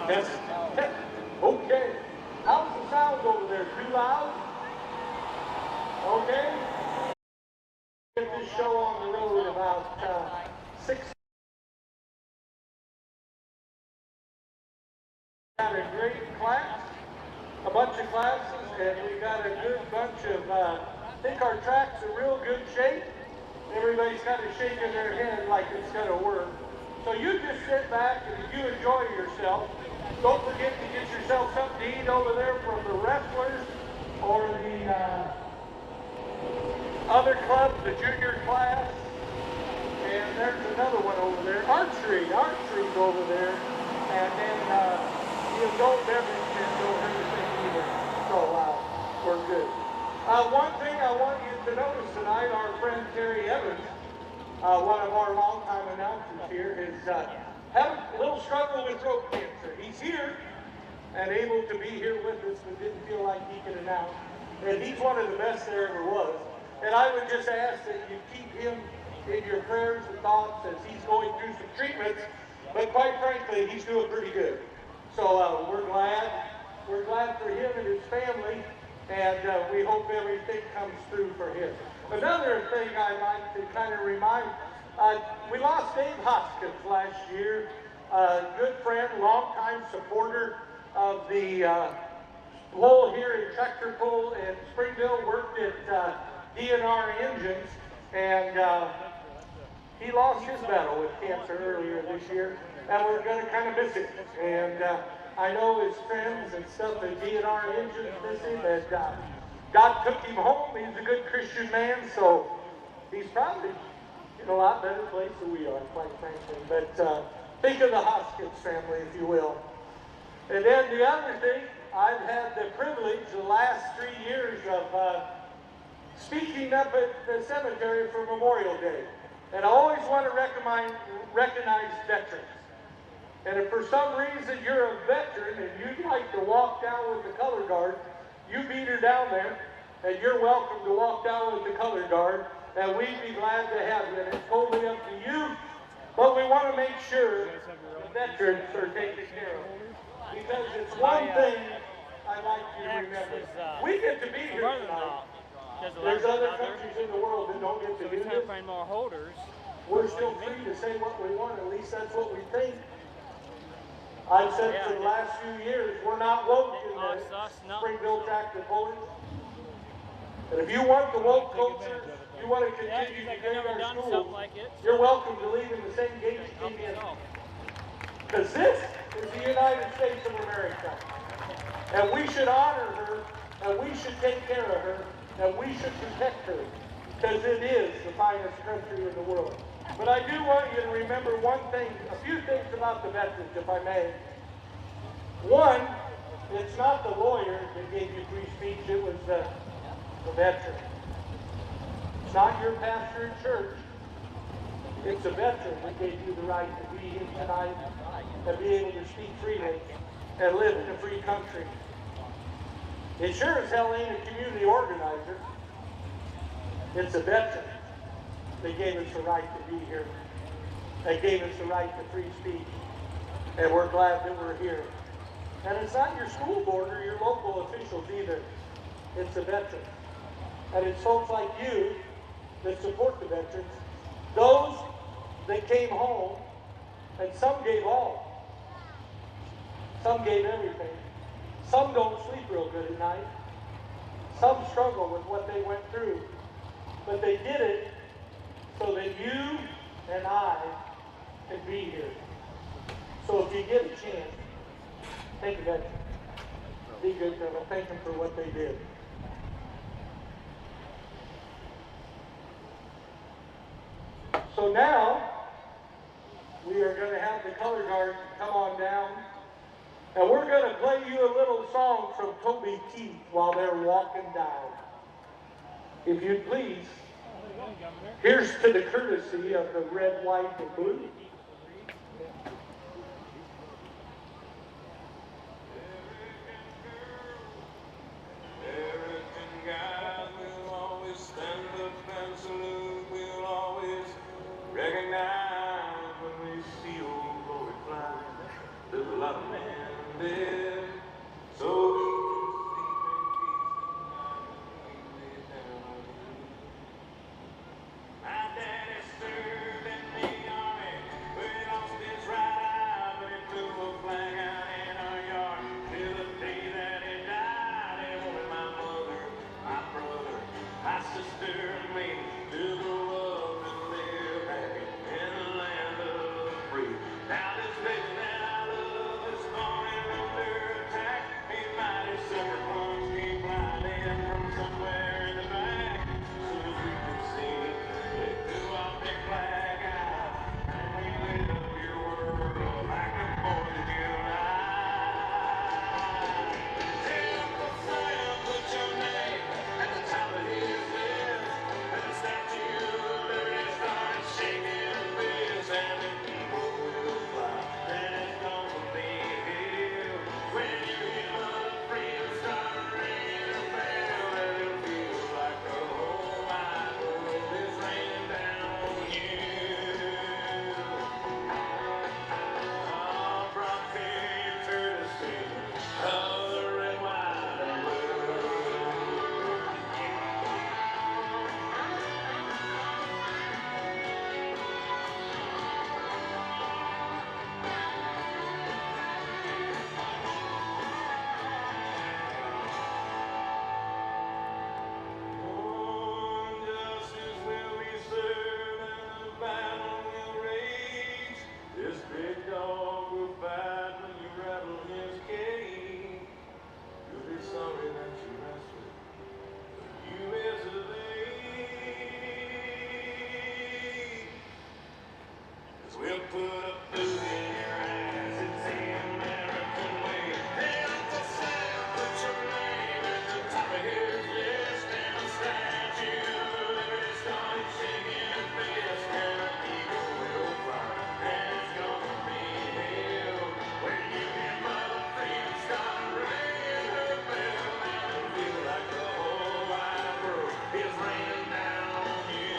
Yes. Okay. How's the sound over there? Too loud? Okay. Get this show on the road about 6. Got a great class, a bunch of classes, and we got a good bunch of, I think our track's in real good shape. Everybody's kind of shaking their head like it's going to work. So you just sit back and you enjoy yourself. Don't forget to get yourself something to eat over there from the wrestlers or the other clubs, the junior class. And there's another one over there, archery's over there. And then the adult beverage can go everything either. So we're good. One thing I want you to notice tonight, our friend Terry Evans, one of our longtime announcers here, is having a little struggle with throat cancer. He's here and able to be here with us, but didn't feel like he could announce. And he's one of the best there ever was. And I would just ask that you keep him in your prayers and thoughts as he's going through some treatments. But quite frankly, he's doing pretty good. So we're glad for him and his family, and we hope everything comes through for him. Another thing I'd like to kind of remind, we lost Dave Hoskins last year, a good friend, longtime supporter of the pull here in tractor pull in Springville, worked at DNR Engines, and he lost his battle with cancer earlier this year, and we're going to kind of miss it. And I know his friends and stuff at DNR Engines miss him, and God took him home. He's a good Christian man, so he's probably in a lot better place than we are, quite frankly. But think of the Hoskins family, if you will. And then the other thing, I've had the privilege the last 3 years of speaking up at the cemetery for Memorial Day. And I always want to recognize veterans. And if for some reason you're a veteran and you'd like to walk down with the color guard, you beat her down there, and you're welcome to walk down with the color guard, and we'd be glad to have you. And it's totally up to you, but we want to make sure the veterans are taken care of. Because it's one thing I'd like you to remember. We get to be here tonight. There's other countries in the world that don't get to do this. Find more holders. We're still free to say what we want. At least that's what we think. I've said for the last few years, we're not woke in the Springville tractor pullers. And if you want the woke culture, you want to continue to go to our schools, you're welcome to leave in the same gate you came in. Because this is the United States of America. And we should honor her, and we should take care of her, and we should protect her, because it is the finest country in the world. But I do want you to remember one thing, a few things about the veterans, if I may. One, it's not the lawyer that gave you free speech, it was the veteran. It's not your pastor in church. It's a veteran that gave you the right to be here tonight and be able to speak freely and live in a free country. It sure as hell ain't a community organizer. It's a veteran that gave us the right to be here. They gave us the right to free speech. And we're glad that we're here. And it's not your school board or your local officials either. It's a veteran. And it's folks like you that support the veterans. Those that came home, and some gave all. Some gave everything. Some don't sleep real good at night. Some struggle with what they went through. But they did it so that you and I can be here. So if you get a chance, thank you, veteran. Be good to them. Thank them for what they did. So now, we are going to have the color guard come on down. And we're going to play you a little song from Toby Keith while they're walking down. If you'd please, here's to the courtesy of the red, white, and blue. American guys will always stand up and salute. We'll always recognize when we see old glory fly. There's a lot of men dead, so he can sleep in peace tonight when we lay down our heads. My daddy served in the army, but he lost his right eye when he flew a flag out in our yard. Till the day that he died, he wanted my mother, my brother, my sister, and me to grow up and live happy in the land of the free. Now this baby that I love is falling under attack. These mighty sucker punks came flying in from somewhere in the back. Soon as we could see, they threw our big flag out, and we lit up your world like the 4th of July. Hey, Uncle Sam, put your name at the top of his list, and the Statue of Liberty started shaking her fist, and the people will fly, and it's gonna be here. When you hear Mother Freedom start ringing her bell, it'll feel like the whole wide world is raining down on you. Oh, brought to you courtesy of the red, white, and blue. Justice will be served and the battle will rage. This big dog will fight when you rattle his cage. You'll be sorry that you wrestled, you hesitate. 'Cause we'll put a boot in your ass, it's the American way. Hey, Uncle Sam, put your name at the top of his list, and the Statue of Liberty started shaking her fist, and an eagle will fly, and it's gonna be hell. When you hear Mother Freedom start ringing her bell, and it'll feel like the whole wide world is raining down on you.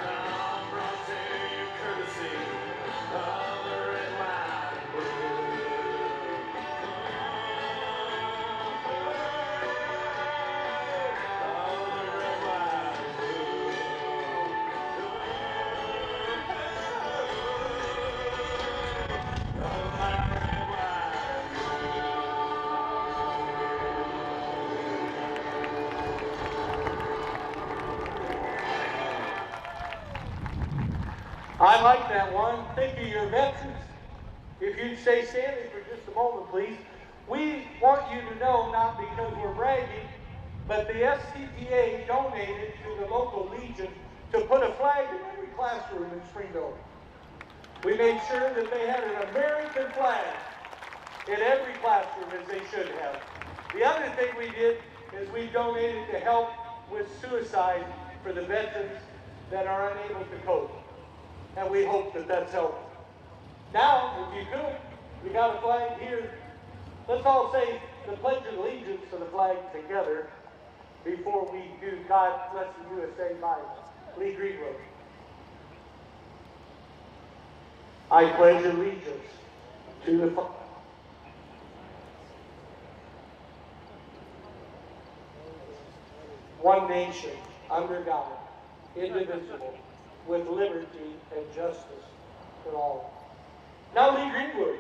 I'm brought to you courtesy of the red, white, and blue. Of the red, white, and blue. Of my red, white, and I like that one. Think of your veterans. If you'd stay standing for just a moment, please. We want you to know, not because we're bragging, but the SCPA donated to the local Legion to put a flag in every classroom in Springville. We made sure that they had an American flag in every classroom, as they should have. The other thing we did is we donated to help with suicide for the veterans that are unable to cope. And we hope that that's helpful. Now, if you could, we got a flag here. Let's all say the Pledge of Allegiance to the flag together before we do God Bless the USA by Lee Greenwood. I pledge allegiance to the flag. One nation, under God, indivisible, with liberty and justice for all. Now Lee Greenwood.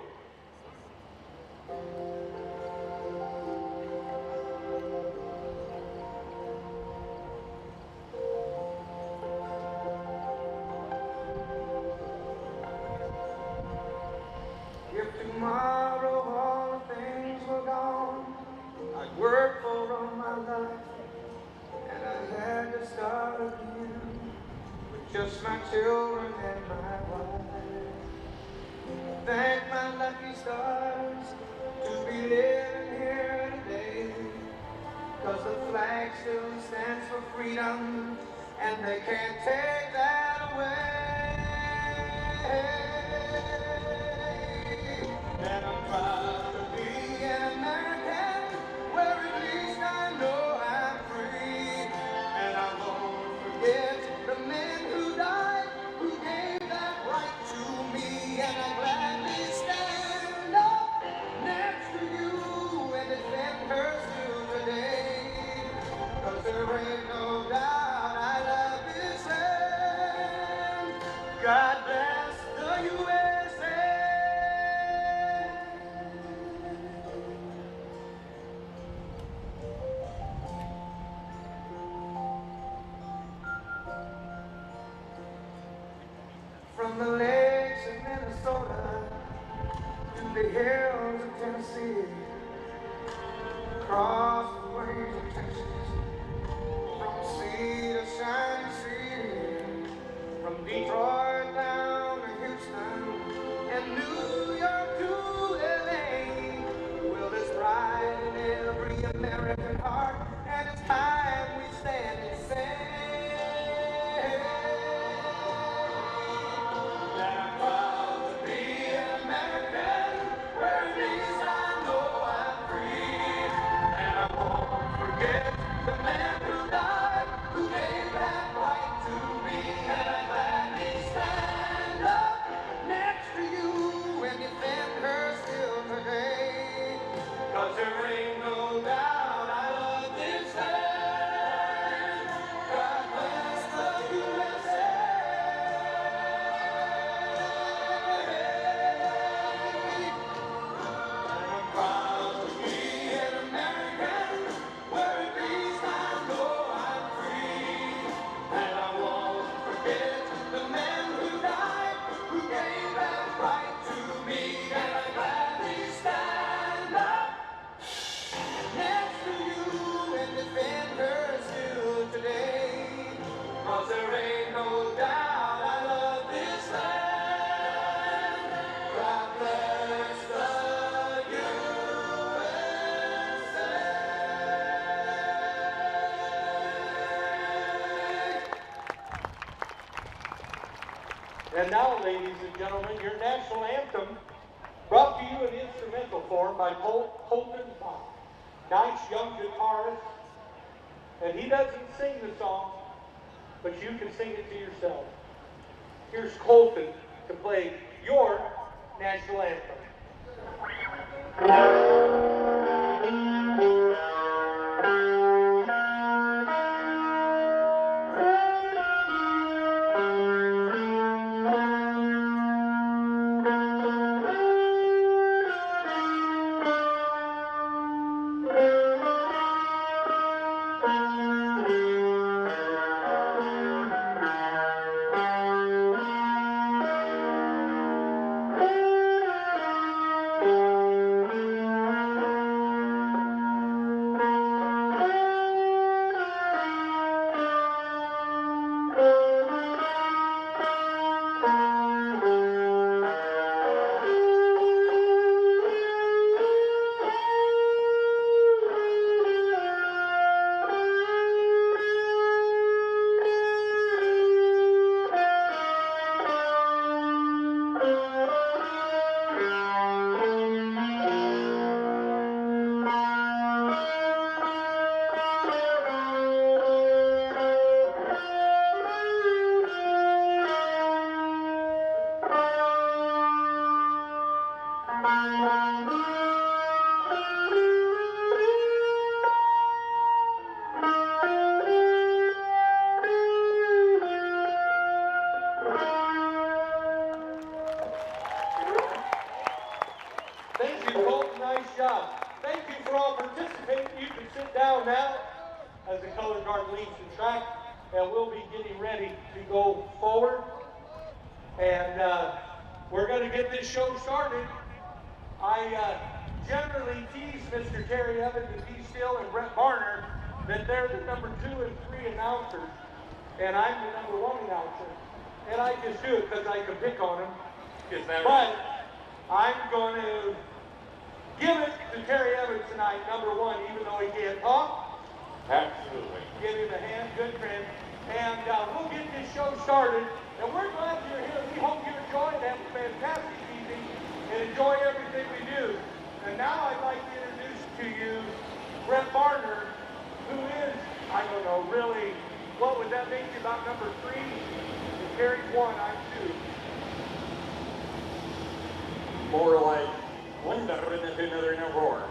If tomorrow all the things were gone, I'd work for all my life, and I had to start again with just my children and my wife. Thank my lucky stars to be living here today, 'cause the flag still stands for freedom, and they can't take that away. And I'm proud to be an American, where at least I know I'm free. And I won't forget the men who died, who gave that right to me. And I gladly the hills of Tennessee, across the plains of Texas, from sea to shining sea, from Detroit down to Houston, and New York to LA. Well, there's pride in every American heart, and it's time we stand and say that I'm proud to be an American, where at least I know I'm free, and I won't forget the man who died, who gave that right to me, and I gladly stand up next to you and defend her still today, 'cause there ain't no doubt I love this land. God bless the USA. And I'm proud to be an American, where at least I know I'm free, and I won't forget the man who died, who gave that right to me, and I gladly stand up next to you and defend her still today, 'cause there ain't no doubt I love this land. God bless the USA. And now, ladies and gentlemen, your national anthem, brought to you in instrumental form by Colton Bach. Nice young guitarist, and he doesn't sing the song, but you can sing it to yourself. Here's Colton to play your national anthem. Thank you, Colton. Nice job. Thank you for all participating. You can sit down now as the color guard leads the track, and we'll be getting ready to go forward. And we're going to get this show started. I generally tease Mr. Terry Evans and T. Still and Brett Barner that they're the number 2 and 3 announcers, and I'm the number 1 announcer. And I just do it because I can pick on them. But I'm going to give it to Terry Evans tonight, number 1, even though he can't talk. Absolutely. Give him a hand, good friend. And we'll get this show started. And we're glad you're here. We hope you enjoyed that fantastic evening and enjoy everything we do. And now I'd like to introduce to you Brett Barner, who is, I don't know, really, what would that make you, about number 3? If Terry's 1, I'm 2. More like one number than another number 4.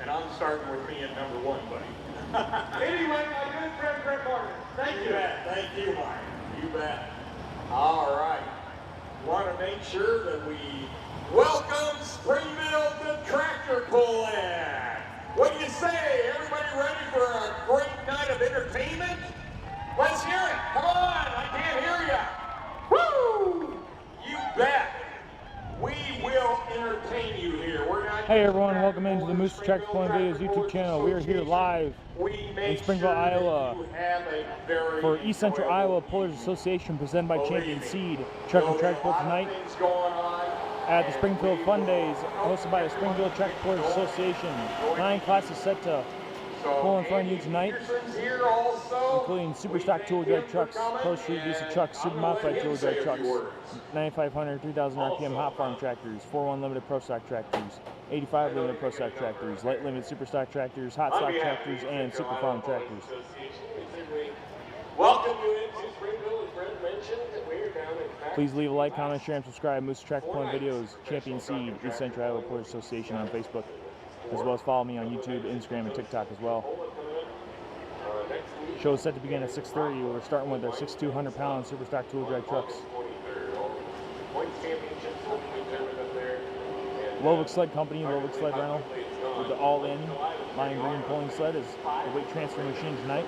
And I'm starting with me at number 1, buddy. Anyway, my good friend Brett Barner. Thank you. You bet. Thank you, Mike. You bet. All right. Want to make sure that we welcome Springville to Tractor Pull-In. What do you say? Everybody ready for a great night of entertainment? Let's hear it. Come on. I can't hear you. Woo! You bet. We will entertain you Hey everyone, welcome into the Moose Tractor Pulling Videos YouTube channel. We are here live in Springville, Iowa for East Central Iowa Pullers Association presented by Champion Seed. Truck and Tractor Pull tonight at the Springfield Fun Days hosted by the Springville Tractor Pullers Association. 9 classes set to pull in front of you tonight, including super stock tool drag trucks, Pro Street diesel trucks, super modified tool drag trucks, 9,500, 3,000 RPM hot farm tractors, 4-1 limited pro stock tractors, 85 limited pro stock tractors, light limited super stock tractors, hot stock tractors, and super farm tractors. Welcome you into Springville, as Brent mentioned. We're down in Please leave a like, comment, share, and subscribe. Moose Tractor Pulling Videos, Champion Seed, East Central Iowa Pullers Association on Facebook, as well as follow me on YouTube, Instagram, and TikTok as well. Show is set to begin at 6:30. We're starting with our 6,200-pound super stock tool drag trucks. Lovick Sled Company, Lovick Sled Rental, with the all-in lime green pulling sled is the weight transfer machine tonight.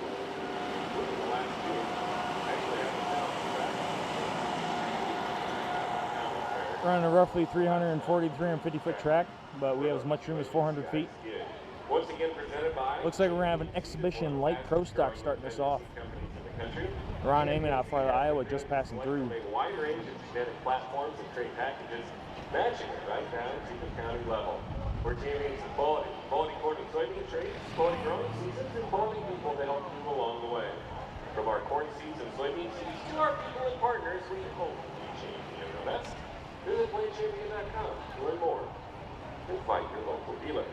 We're on a roughly 340 to 350 foot track, but we have as much room as 400 feet. Looks like we're going to have an exhibition light pro stock starting us off. Ronneimire out Florida, Iowa, just passing through. A wide range of genetic platforms and trade packages, matching it right down to the county level. We're championing some quality corn and soybean trades, quality growing seasons, and quality people to help you along the way. From our corn seeds and soybean seeds to our people and partners, we hope you champion the best. Visit PlayChampion.com to learn more and find your local dealer.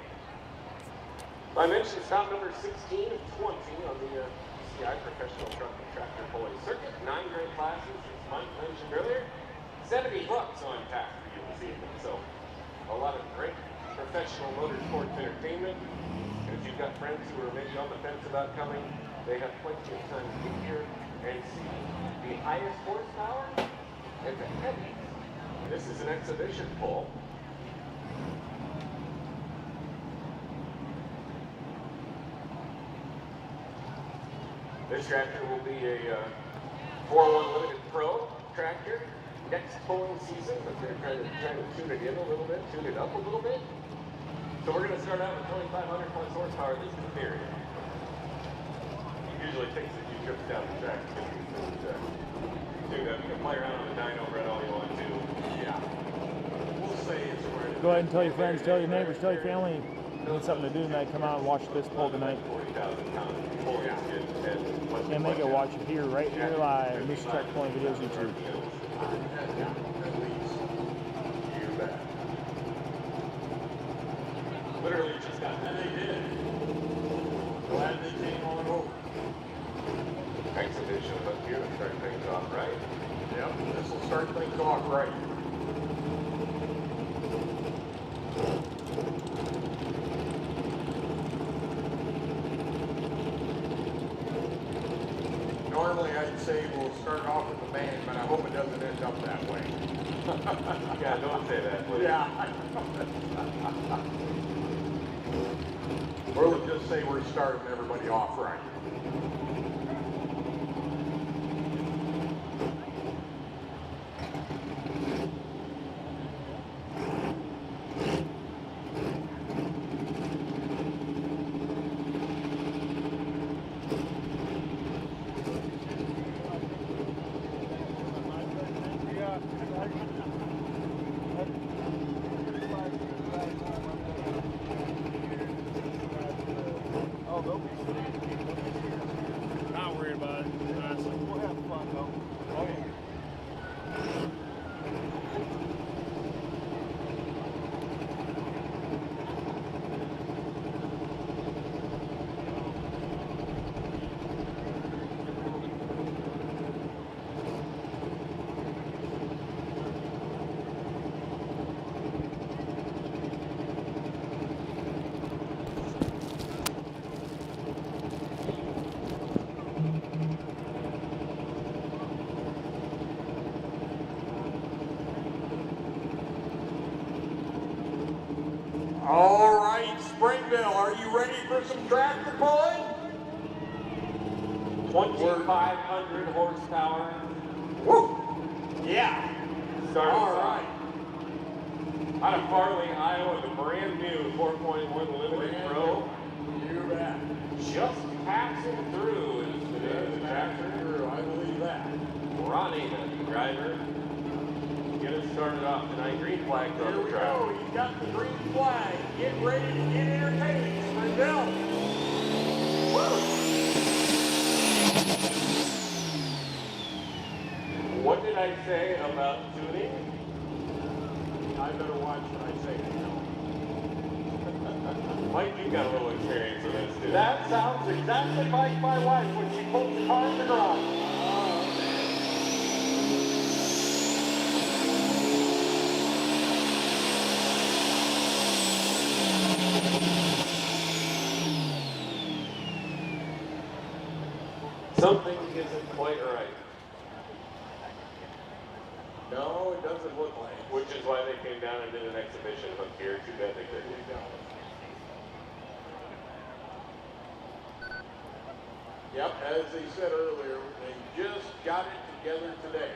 I mentioned stop number 16 of 20 on the ECI Professional Truck and Tractor Pulling Circuit. 9 great classes, as Mike mentioned earlier. 70 bucks on tap for you this evening. So a lot of great professional motorsports entertainment. And if you've got friends who are maybe on the fence about coming, they have plenty of time to get here and see the highest horsepower and the heaviest. This is an exhibition pull. This tractor will be a 4-1 limited pro tractor. Next pulling season, but they're trying to tune it in a little bit, tune it up a little bit. So we're going to start out with 2,500 plus horsepower. This is the theory. It usually takes a few trips down the track to get these things tuned up. You can play around on the dyno red all you want to. Yeah. We'll say it's where it is. Go ahead and tell your friends, tell your neighbors, tell your family. You need something to do tonight. Come out and watch this pull tonight. 40,000 pounds. Can't make it, watch it here, right here live. Moose Tractor Pulling Videos YouTube. Literally just got that. They did. Glad they came on over. Exhibition, but here to start things off right. Yep, this will start things off right. Normally I'd say we'll start off with the band, but I hope it doesn't end up that way. Yeah, don't say that, please. Yeah. Or we'll just say we're starting everybody off right. Not worried about it, honestly. We'll have fun though. Oh yeah. All right, Springville, are you ready for some tractor pulling? 2,500 horsepower. Woo! Yeah. All right. Out of Farley, Iowa, the brand new 4.1 Limited Pro. You bet. Just passing through is today's tractor. I believe that. Ronneimire, the driver. Get us started off tonight. Green flags on the track. Here we go. He's got the green flag. Get ready to get entertained, Springville. What did I say about tuning? I better watch what I say. Mike, you got a little experience with this, too. That sounds exactly like my wife when she pulls the car in the garage. Something isn't quite right. No, it doesn't look like it. Which is why they came down and did an exhibition up here. Too bad they couldn't. Yep, as they said earlier, they just got it together today.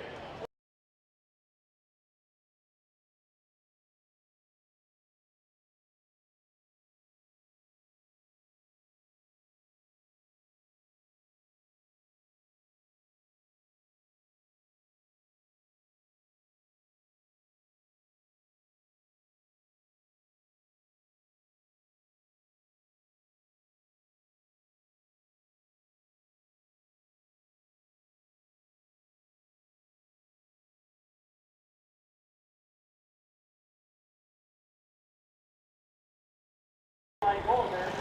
Like going there,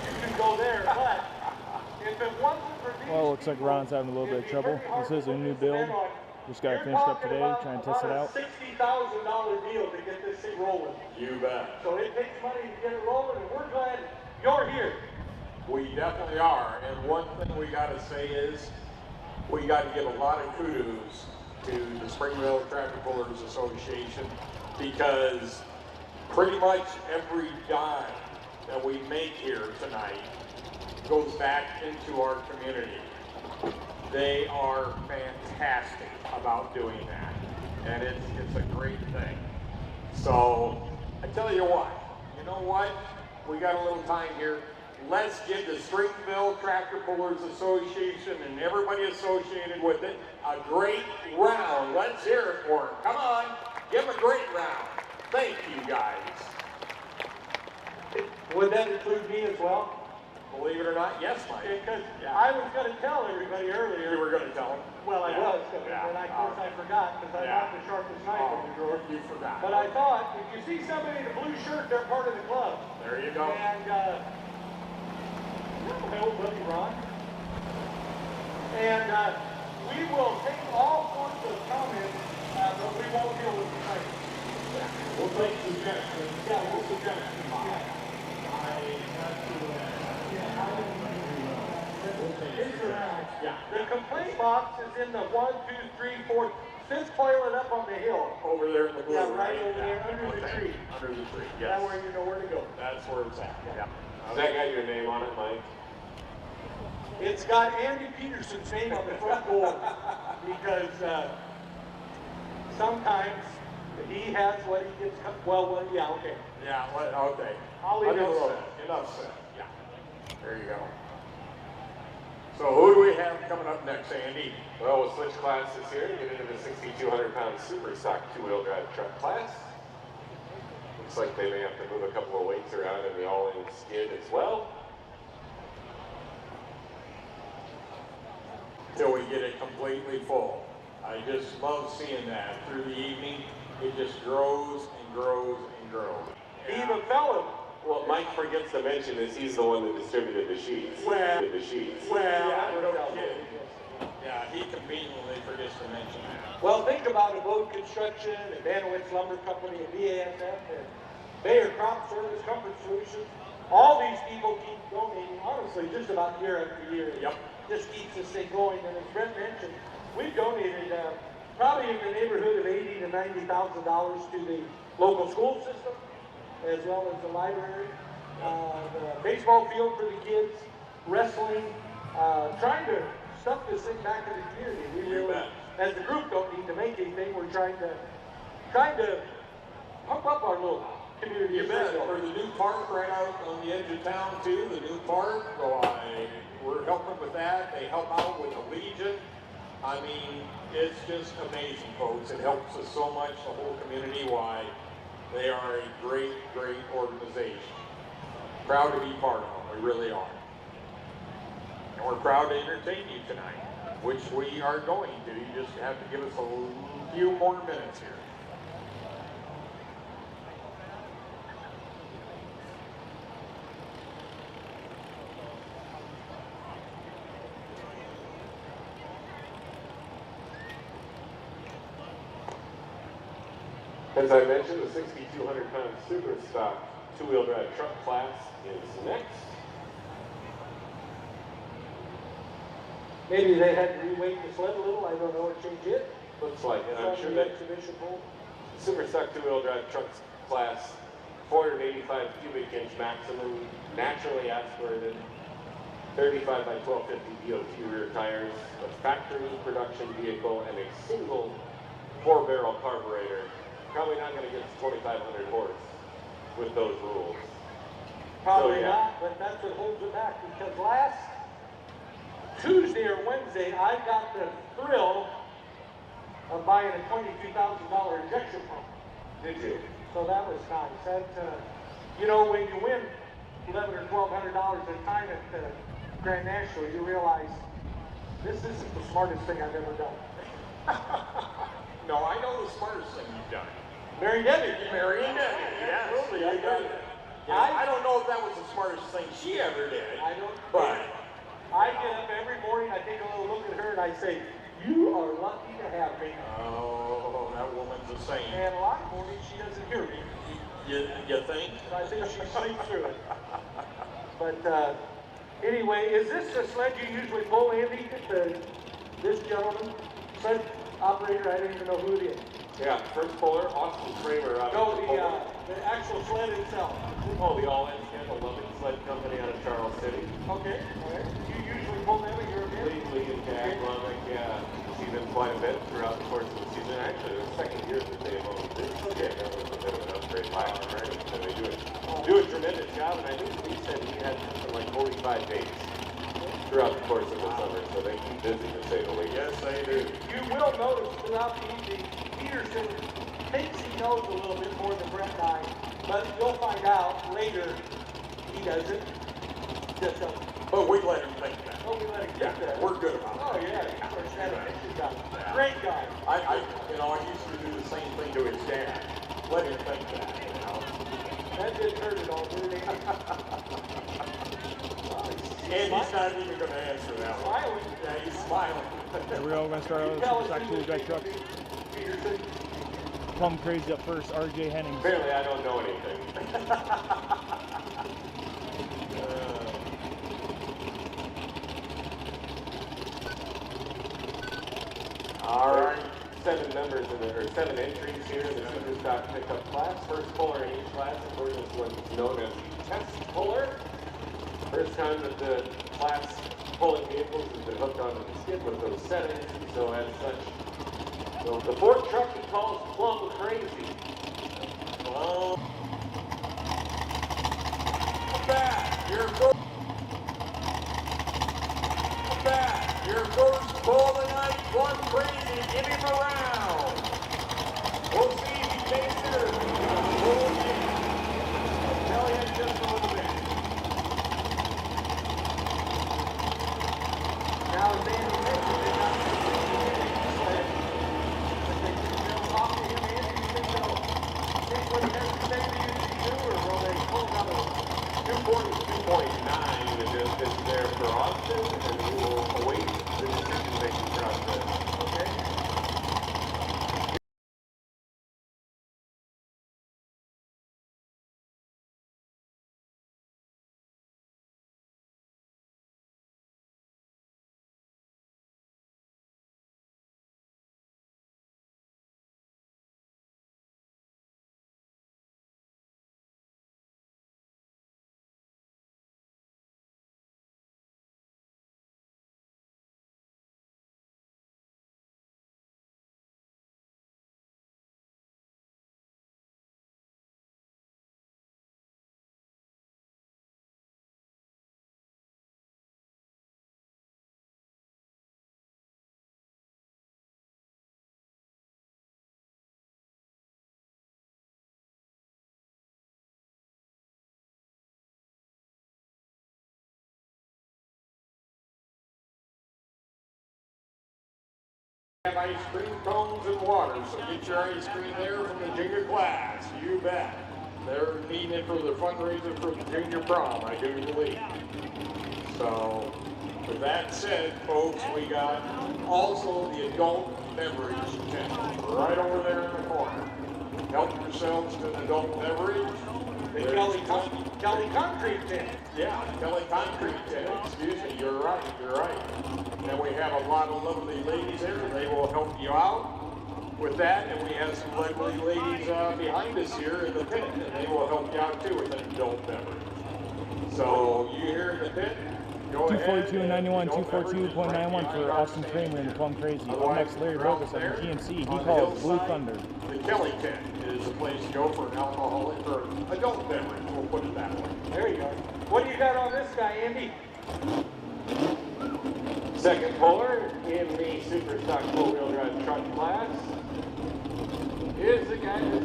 you can go there, but if it wasn't for these Well, it looks like Ron's having a little bit of trouble. This is a new build. Just got it finished up today, trying to test it out. $60,000 deal to get this thing rolling. You bet. So it takes money to get it rolling, and we're glad you're here. We definitely are. And one thing we got to say is we got to give a lot of kudos to the Springville Tractor Pullers Association, because pretty much every dime that we make here tonight goes back into our community. They are fantastic about doing that, and it's a great thing. So I tell you what, we got a little time here. Let's give the Springville Tractor Pullers Association and everybody associated with it a great round. Let's hear it for them. Come on, give them a great round. Thank you, guys. Would that include me as well? Believe it or not, yes, Mike. Because I was going to tell everybody earlier. You were going to tell them? Well, I was going to, Yeah. and of course I forgot, because I'm not the sharpest knife in the drawer. You forgot. But I thought, if you see somebody in a blue shirt, they're part of the club. There you go. And, my old buddy Ron. And we will take all sorts of comments, but we won't deal with the tonight. We'll take suggestions. Yeah, we'll suggest. Yeah. The complaint box is in the 1, 2, 3, 4, 5th toilet up on the hill. Over there in the blue. Yeah, right over there, under the Okay. tree. Under the tree, yes. That way you know where to go. That's where it's at. Yeah. Has that got your name on it, Mike? It's got Andy Peterson's name on the front door because sometimes he has what he gets. Yeah, okay. Yeah, okay. I'll leave it alone. Enough said. Yeah. There you go. So who do we have coming up next, Andy? Well, we'll switch classes here. Get into the 6,200-pound super stock two-wheel drive truck class. Looks like they may have to move a couple of weights around in the all-in skid as well. Till we get it completely full. I just love seeing that through the evening. It just grows and grows and grows. He even fell Well, Mike forgets to mention this. He's the one that distributed the sheets. Well, yeah, no kidding. Yeah, he conveniently forgets to mention that. Well, think about it. Load Construction, and Banowitz Lumber Company, and BASF, and Bayer Crop Service, Comfort Solutions. All these people keep donating, honestly, just about year after year. Yep. Just keeps this thing going. And as Brett mentioned, we've donated probably in the neighborhood of $80,000 to $90,000 to the local school system, as well as the library, the baseball field for the kids, wrestling, trying to stuff this thing back in the community. We You really, bet. as the group, don't need to make anything. We're trying to pump up our little community. You bet. For the new park right out on the edge of town too, the new park, we're helping with that. They help out with the Legion. I mean, it's just amazing, folks. It helps us so much, the whole community wide. They are a great, great organization. Proud to be part of them, we really are. And we're proud to entertain you tonight, which we are going to. You just have to give us a few more minutes here. As I mentioned, the 6,200-pound super stock two-wheel drive truck class is next. Maybe they had to reweight the sled a little, I don't know, or change it. Looks like, and I'm From sure the that exhibition pool. super stock two-wheel drive truck class, 485 cubic inch maximum, naturally aspirated, 35 by 1250 DOT rear tires, a factory production vehicle, and a single 4-barrel carburetor. Probably not going to get to 2,500 horse with those rules. Probably So, yeah. not, but that's what holds it back, because last Tuesday or Wednesday, I got the thrill of buying a $22,000 injection pump. Did you? So that was nice. That, you know, when you win $1,100 or $1,200 a time at the Grand National, you realize this isn't the smartest thing I've ever done. No, I know the smartest thing you've done. Mary Debbie. Mary and Debbie, yes. Absolutely, I got it. I don't know if that was the smartest thing she ever did. I don't. But I get up every morning, I take a little look at her, and I say, "You are lucky to have me." oh, that woman's a saint. And a lot of mornings she doesn't hear me. You think? I think she sleeps through it. But anyway, is this the sled you usually pull, Andy? This gentleman, sled operator, I don't even know who it is. Yeah, first puller, Austin Kramer out No, of Chipotle. the actual sled itself. Oh, the all-in scandal loving sled company out of Charles City. Okay, all right. You usually pull them at your event? Lee and Tag, Lubbock, yeah. See them quite a bit throughout the course of the season. Actually, the second year that they've owned this. Okay, that was a bit of an upgrade last year, right? So they do a tremendous job, and I think Lee said he had something like 45 days throughout the course of the summer, so they keep busy to say the least. Yes, they do. You will notice throughout the evening, Peterson thinks he knows a little bit more than Brett and I, but you'll find out later he doesn't. Just doesn't. But we let him think that. Oh, we let him get there. We're good about Oh, that. yeah, he's our statistician guy. Great guy. I used to do the same thing to his dad. Let him think that, you know. That didn't hurt at all, did it? And he's not even going to answer that one. Smiling. Yeah, he's smiling. Here we go, we're gonna start out with the super stock two-wheel drive trucks. Peterson. Plum crazy up first, RJ Hennings. Apparently, I don't know anything. All right, 7 members or 7 entries here in the super stock pickup class. First puller in each class, of course, is what's known as the test puller. First time that the class pulling vehicles has been hooked onto the skid with those settings, so as such, the Ford truck he calls Plum Crazy. Well, back. Your first back. Your first pull of the night. One crazy. Give him a round. We'll see if he takes it or if he's gonna pull it in. I'll tell you in just a little bit. Now, as Andy mentioned, they're not sled. But they can talk to him, Andy, you think they'll take what he has to say to you to do, or will they pull another one? 242.9 is there for Austin, and we will await the decision-making process. Have ice cream cones and water, so get your ice cream there from the junior class. You bet. They're needing it for the fundraiser for the junior prom, I do believe. So, with that said, folks, we got also the adult beverage tent right over there in the corner. Help yourselves to an adult beverage. The Kelly Concrete tent. Yeah, Kelly Concrete tent. Excuse me, you're right, you're right. And we have a lot of lovely ladies there. They will help you out with that. And we have some lovely ladies behind us here in the pit, and they will help you out too with an adult beverage. So you here in the pit, go ahead. 242 and 91, 242.91 for Austin Kramer and the Plum Crazy. Up next, Larry Bogus on the GNC. He calls Blue Thunder. The Kelly tent is a place to go for an alcoholic or adult beverage. We'll put it that way. There you go. What do you got on this guy, Andy? Second puller in the super stock four-wheel drive truck class is the guy that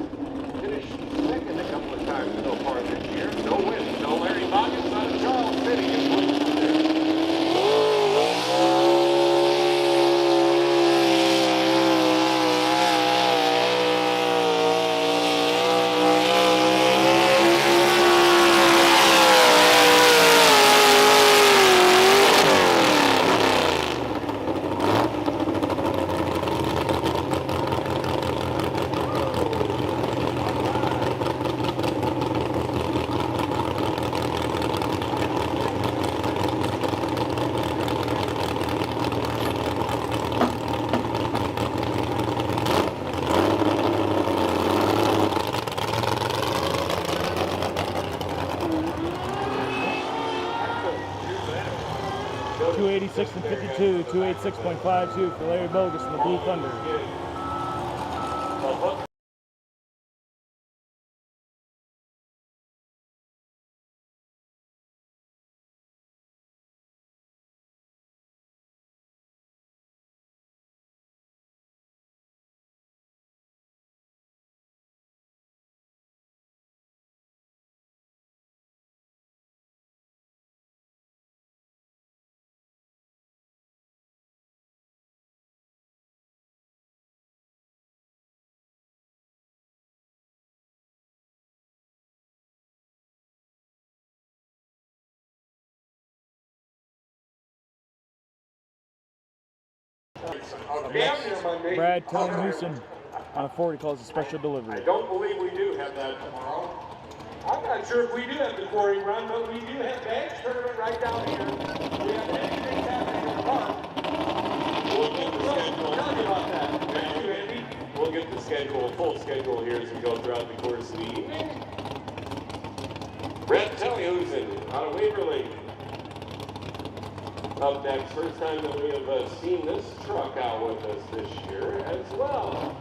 finished second a couple of times so far this year. No wins. No Larry Boggins out of Charles City in Blue Thunder. .286 and 52, 286.52 for Larry Bogus and the Blue Thunder. Brad Tom Houston on a Ford. He calls a special delivery. I don't believe we do have that tomorrow. I'm not sure if we do have the quarry run, but we do have bags tournament right down here. We have anything happening in the park. We'll get the schedule. Tell me about that. Thank you, Andy. We'll get the schedule, full schedule here as we go throughout the course of the evening. Brett Tellyhusen out of Waverly. Up next, first time that we have seen this truck out with us this year as well.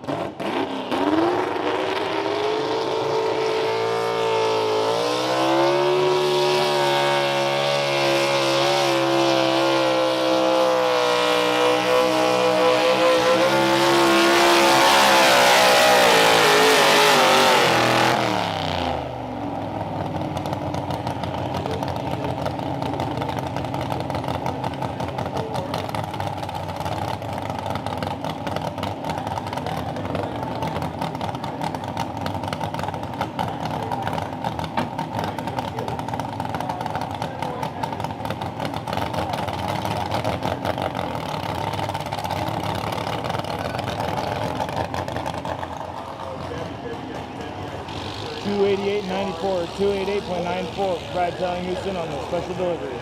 .288.94, 288.94 Brad Tellyhusen on the special delivery.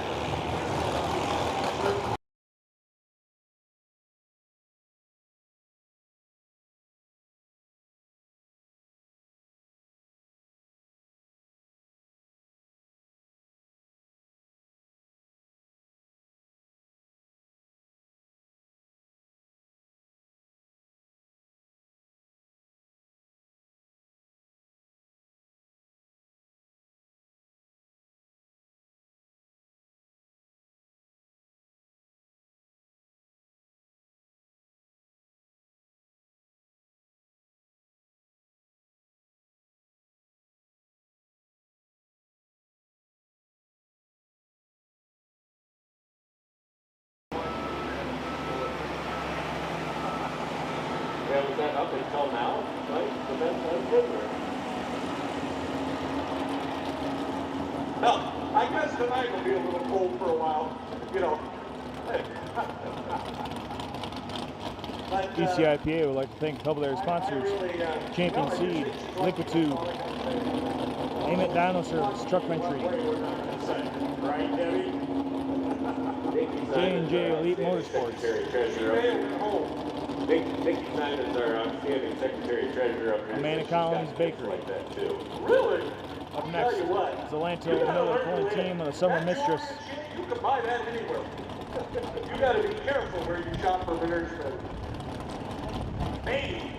was that up until now? Right? But that's good. Well, I guess tonight will be a little cold for a while, you know. But, ECIPA would like to thank a couple of their sponsors: Champion Seed, Liquid Tube, Ament Dino Service, Truck Entry, right, Debbie? J&J Elite Motorsports. Secretary Treasurer. Nikki Simon's our outstanding Secretary Treasurer up here. Amanda Collins Bakery. Like that too. Really? Up next, Zalanto Miller pulling team of the Summer Mistress. You can buy that anywhere. You got to be careful where you shop for bears. Hey,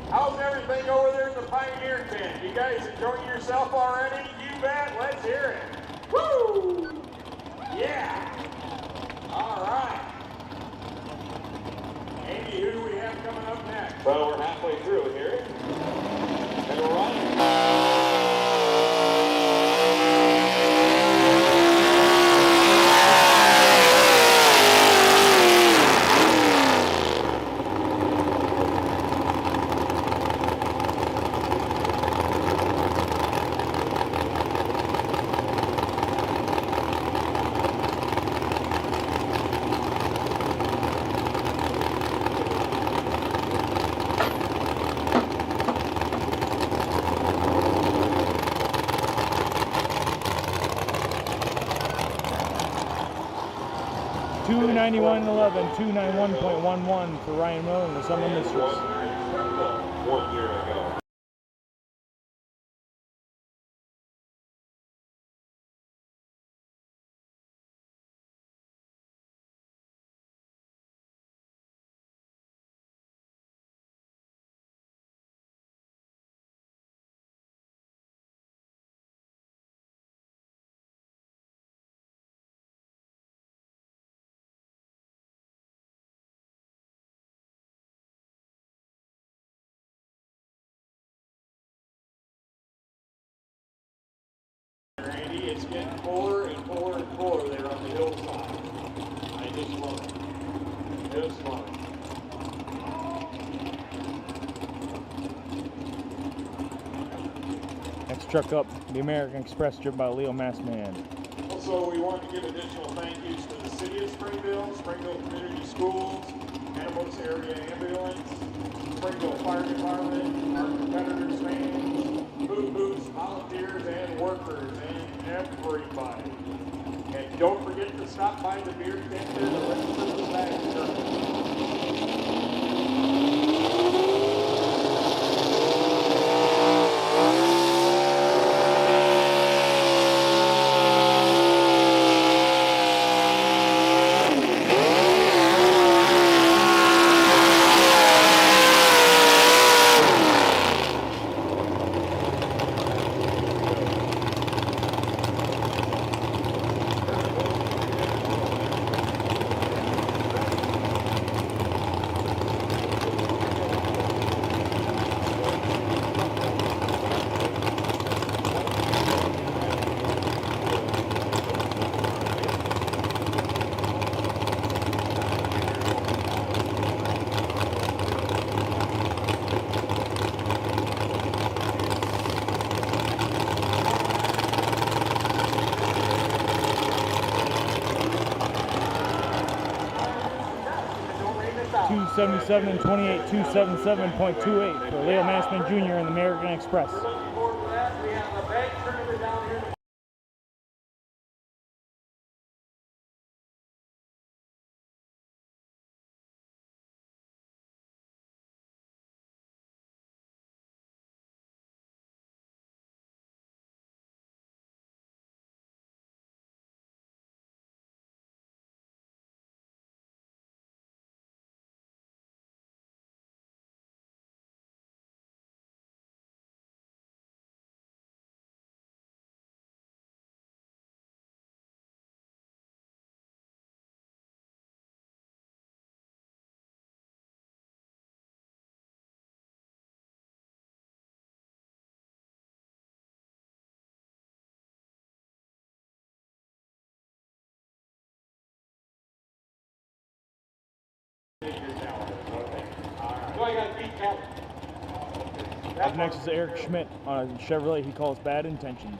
how's everything over there in the Pioneer tent? You guys enjoying yourself already? You bet. Let's hear it. Woo! Yeah. All right. Andy, who do we have coming up next? Well, we're halfway through here. And we're running. 291.11, 291.11 for Ryan Miller and the Summer Mistress. 1 year ago. Randy, it's getting fuller and fuller and fuller there on the hillside. I just love it. Just love it. Next truck up, the American Express, driven by Leo Massman. Also, we want to give additional thank yous to the City of Springville, Springville Community Schools, Annapolis Area Ambulance, Springville Fire Department, our competitors' fans, food booths, volunteers, and workers, and everybody. And don't forget to stop by the beer tent there to register the bag. 277 and 28, 277.28 for Leo Massman Jr. in the American Express. next is Eric Schmidt on a Chevrolet he calls Bad Intentions.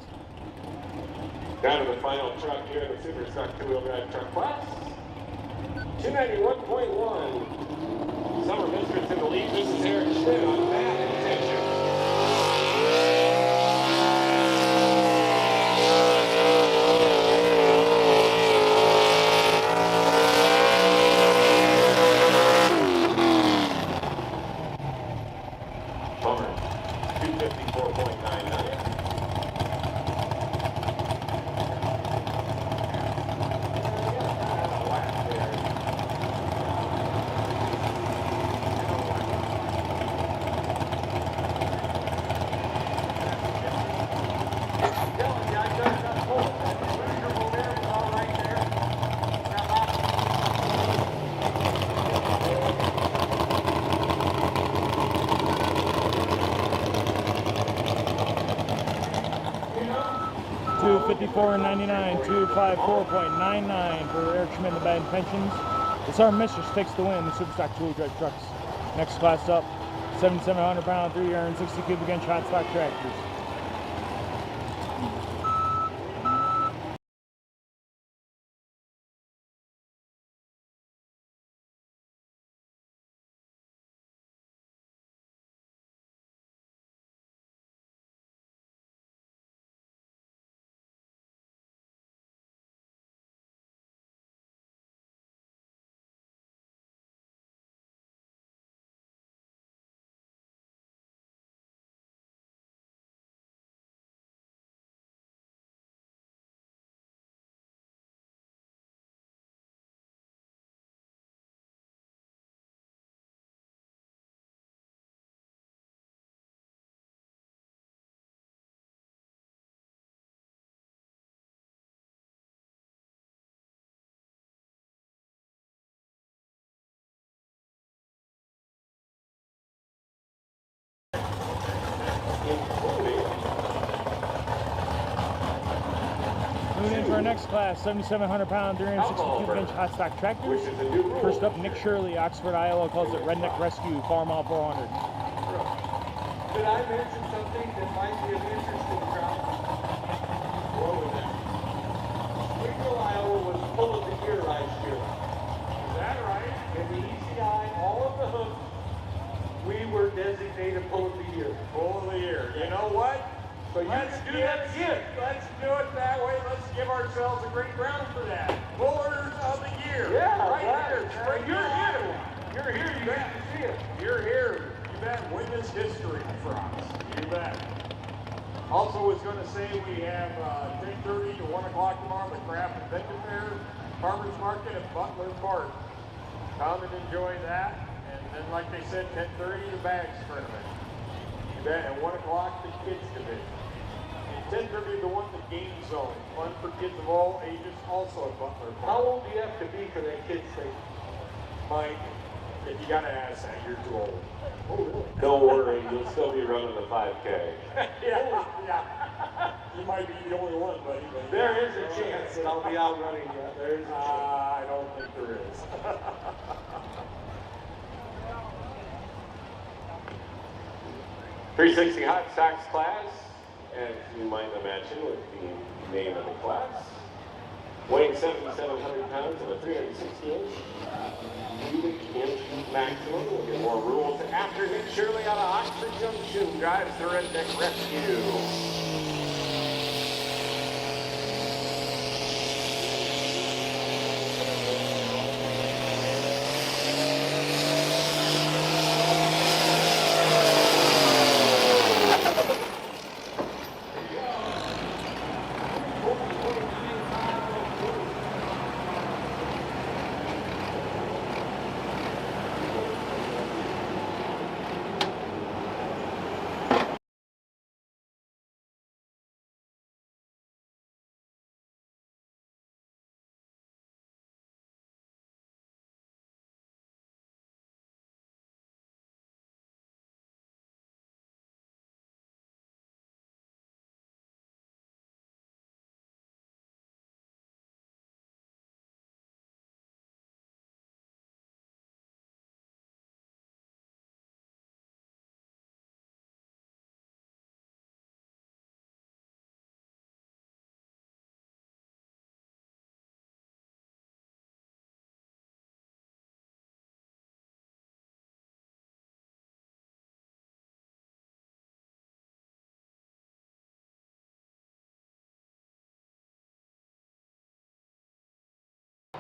Down to the final truck here in the Super Stock two-wheel drive truck class. 291.1. Summer Mistress in the lead. This is Eric Schmidt on Bad Intentions. Bummer. 254.99. 254.99, 254.99 for Eric Schmidt and the Bad Intentions. The Summer Mistress takes the win in the Superstock two-wheel drive trucks. Next class up, 7,700 pound, 360 cubic inch hot stock tractors. Moving in for our next class, 7,700 pound, 360 cubic inch hot stock tractors. First up, Nick Shirley, Oxford, Iowa, calls it Redneck Rescue, Farm Mile 400. Did I mention something that might be of interest to the crowd? What was that? Springville, Iowa was full of the year last year. Is that right? In the ECI, all of the hooks, we were designated full of the year. Full of the year. You know what? So let's do that again. Let's do it that way. Let's give ourselves a great round for that. Pullers of the year. Yeah, right here. Well, you're here. You're here. You get to see it. You're here. You bet. Witness history for us. You bet. Also, was going to say we have 10:30 to 1 o'clock tomorrow, the Craft Invention Fair, Farmers Market at Butler Park. Come and enjoy that. And then, like they said, 10:30 the bags tournament. You bet. At 1 o'clock, the kids division. 10:30 to 1 the game zone. Fun for kids of all ages, also at Butler Park. How old do you have to be for that kids thing? Mike, if you gotta ask that, you're too old. Oh, really? Don't worry, you'll still be running the 5K. Yeah. You might be the only one, buddy. But There is a chance that I'll be out running you. There is a chance. I don't think there is. 360 hot stocks class, as you might imagine with the name of the class. Weighing 7,700 pounds and a 360 inch cubic inch maximum. We'll get more rules after Nick Shirley out of Oxford Junction drives the Redneck Rescue.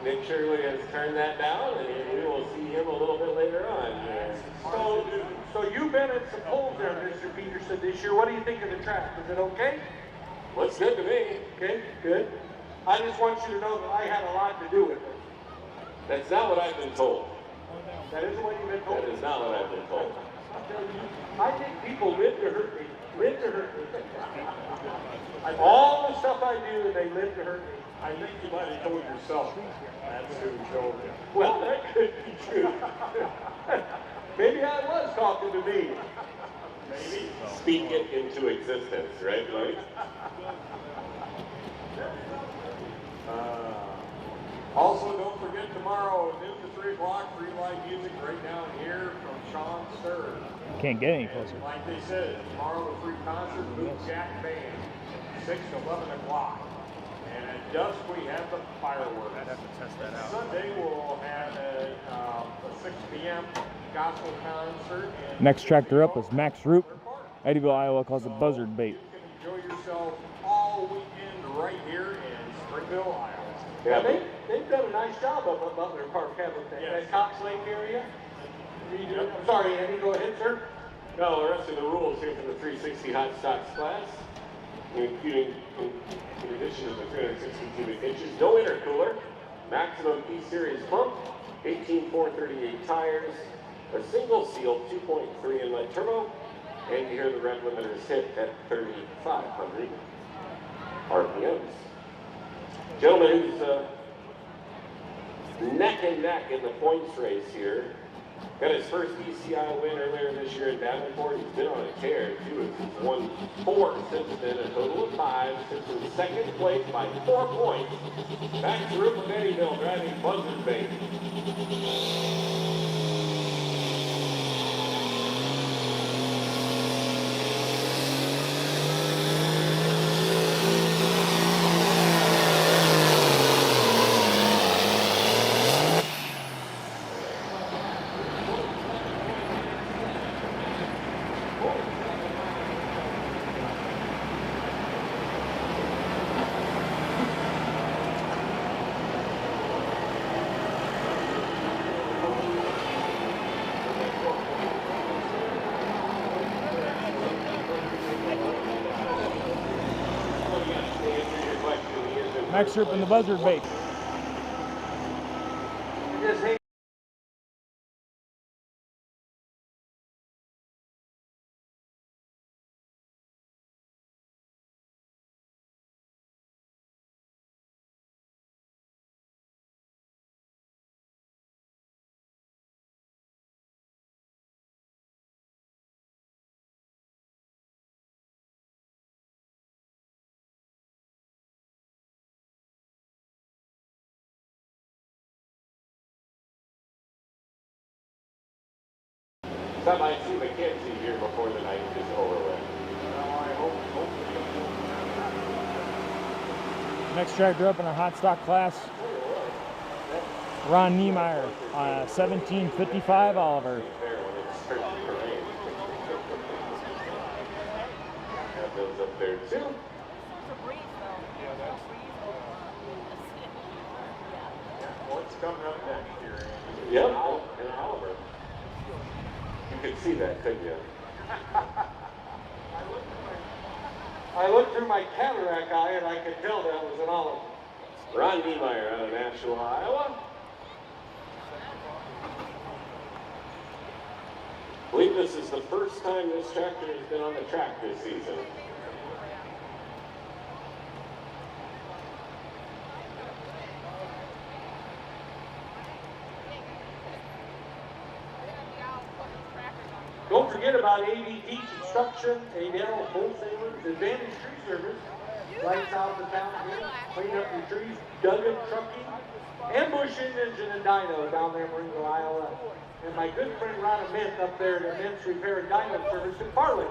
Nick Shirley has turned that down, and we will see him a little bit later on. So you've been at some polls there, Mr. Peterson, this year. What do you think of the track? Is it okay? Looks good to me. Okay, good. I just want you to know that I had a lot to do with it. That's not what I've been told. That isn't what you've been told? That is not what I've been told. I think people live to hurt me. Live to hurt me. All the stuff I do, they live to hurt me. I think you might have told yourself that's who told you. Well, that could be true. Maybe I was talking to me. Maybe. Speak it into existence, right, Mike? Also, don't forget tomorrow, noon to 3 o'clock, free live music right down here from Sean Sturr. Can't get any closer. Like they said, tomorrow the free concert, Boot Jack Band, 6 to 11 o'clock. And at dusk we have the fireworks. I'd have to test that out. Sunday we'll have a 6 p.m. gospel concert. Next tractor up is Max Roop. Eddyville, Iowa calls it buzzard bait. You can enjoy yourself all weekend right here in Springville, Iowa. Yeah, they've done a nice job up at Butler Park, haven't they? Yes. That Cox Lake area? I'm sorry, Andy, go ahead, sir. No, the rest of the rules here for the 360 hot stocks class, including in addition to the 360 cubic inches, no intercooler, maximum P-series pump, 18,438 tires, a single seal 2.3 inlet turbo, and you hear the rev limiters hit at 3,500 RPMs. Gentleman who's neck and neck in the points race here. Got his first ECI win earlier this year in Davenport. He's been on a tear, too. He's won 4 since then, a total of 5. Sits in second place by 4 points. Back to Rupert Eddyville driving buzzard bait. Max Roop and the buzzard bait. Just hang Thought I'd see McKenzie here before the night is over with. Next tractor up in our hot stock class, Ronneimire, 1755 Oliver. Have those up there too. What's coming up next year, Andy? Yep, and Oliver. You could see that, couldn't you? I looked through my cataract eye and I could tell that was an olive. Ronneimire out of Nashville, Iowa. I believe this is the first time this tractor has been on the track this season. Don't forget about ADT Construction, ADL, Wholesalers, Advantage Tree Service, lights out the town here, clean up your trees, Duggan Trucking, Ambush Engine and Dyno down there in Springville, Iowa. And my good friend Ronneimire up there at Immense Repair and Dyno Service in Farley.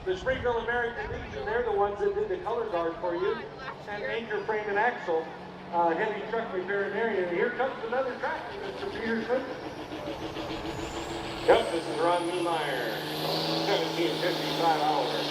The Springville American Legion, they're the ones that did the color guard for you, and anchor frame and axle, heavy truck repair and area. And here comes another tractor, Mr. Peterson. Yep, this is Ronneimire, 1755 Oliver.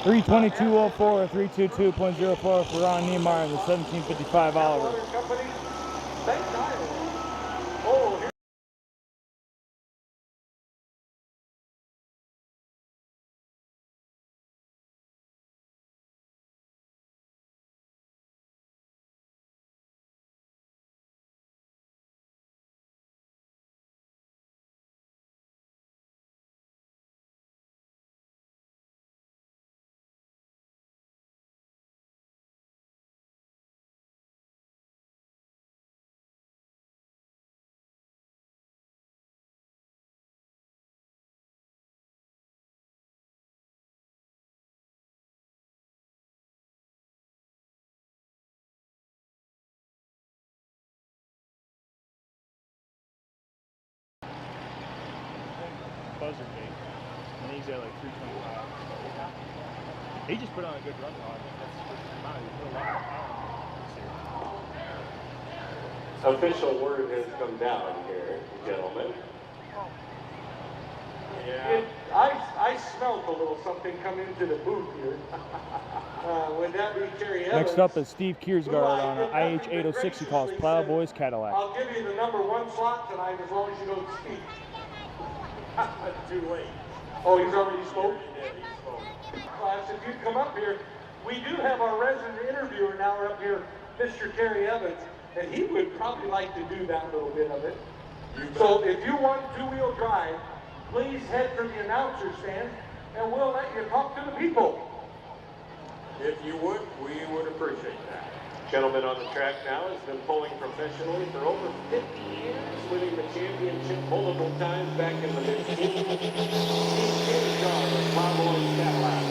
322.04 or 322.04 for Ronneimire in the 1755 Oliver. Company, same time. Oh, here. Buzzer gate. And he's at like 325. He just put on a good run on. That's he put a lot of power this year. Official word has come down here, gentlemen. Yeah. I smelled a little something come into the booth here. Would that be Terry Evans? Next up is Steve Kiersgaard on an IH 806 he calls Plowboys Cadillac. I'll give you the #1 slot tonight as long as you don't speak. Too late. Oh, he's already spoke? Yeah, he spoke. Class, if you come up here, we do have our resident interviewer now up here, Mr. Terry Evans, and he would probably like to do that little bit of it. So if you want two-wheel drive, please head for the announcer stand, and we'll let you talk to the people. If you would, we would appreciate that. Gentleman on the track now has been pulling professionally for over 50 years, winning the championship multiple times back in the mid-teens. Steve Kiersgaard with Plowboys Cadillac.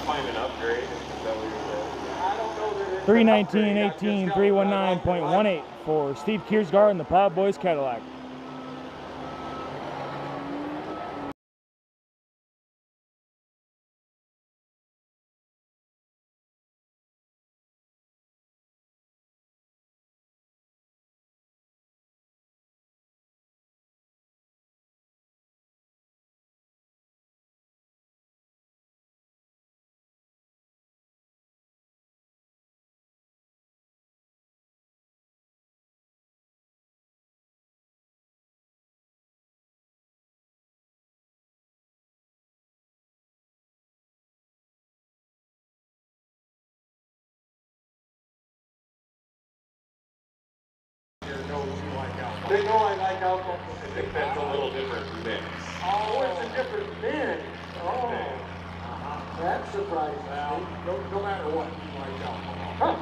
Find an upgrade, is that what you're saying? 319.18, 319.18 for Steve Kiersgaard and the Plowboys Cadillac. They know I like alcohol. I think that's a little different mix. Oh, it's a different bin. Oh, that surprised Well, me. no matter what, you like alcohol. Huh.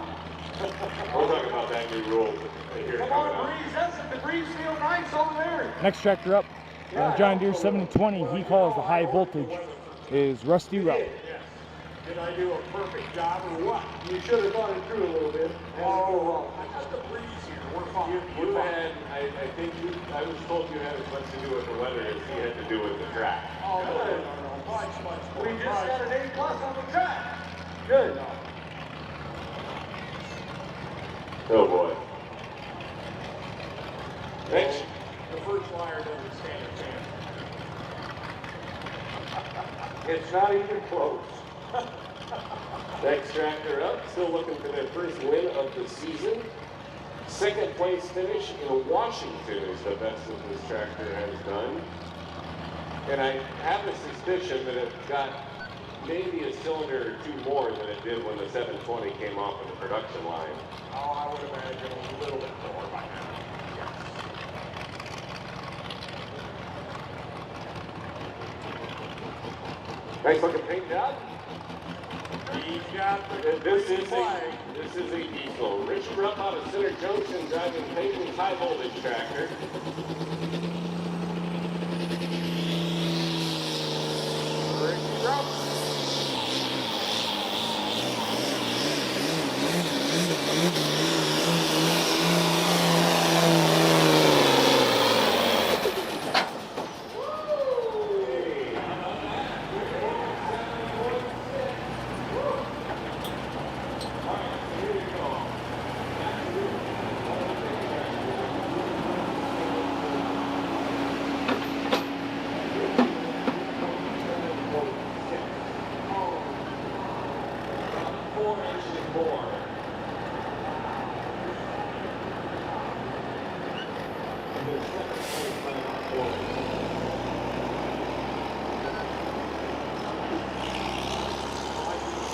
We'll talk about that new rule here Come coming on, up. Breeze. That's it. The Breeze feel nice over there. Next tractor up, John Deere 7020, he calls the high voltage, is Rusty Route. Yes. Did I do a perfect job or what? You should have thought it through a little bit. Oh, I got the breeze here. We're fine. You had, I think I was told you had as much to do with the weather as he had to do with the track. Oh, no. Much more. We just got an A+ on the track. Good. Oh boy. Next. The first flyer doesn't stand a chance. It's not even close. Next tractor up, still looking for their first win of the season. Second place finish in Washington is the best that this tractor has done. And I have a suspicion that it got maybe a cylinder or two more than it did when the 720 came off of the production line. Oh, I would imagine a little bit more by now. Yes. Nice looking paint job. He's got the This green is flag. a diesel. Rich Rupp out of Center Junction driving Peyton's high voltage tractor. Ricky Rupp.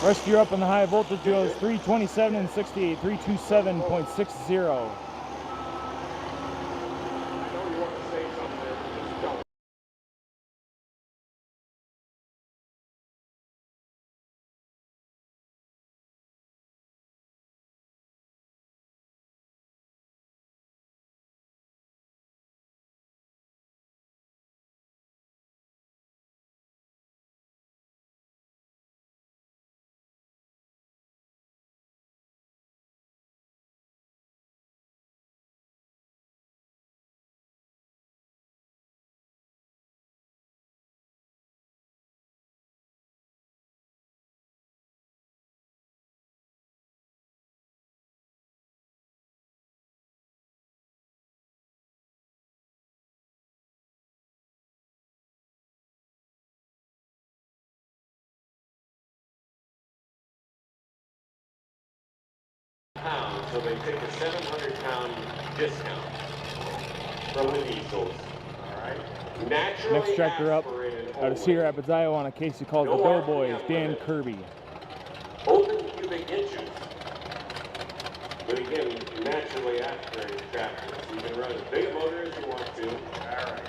Rest you're up in the high voltage goes 327 and 68, 327.60. Pounds, so they take a 700-pound discount from the diesels. All right. Naturally Next tractor up aspirated out of Cedar Rapids, Iowa, on a case he calls the Doughboys, Dan Kirby. Open cubic inches. But again, naturally aspirated tractors. You can run as big a motor as you want to. All right.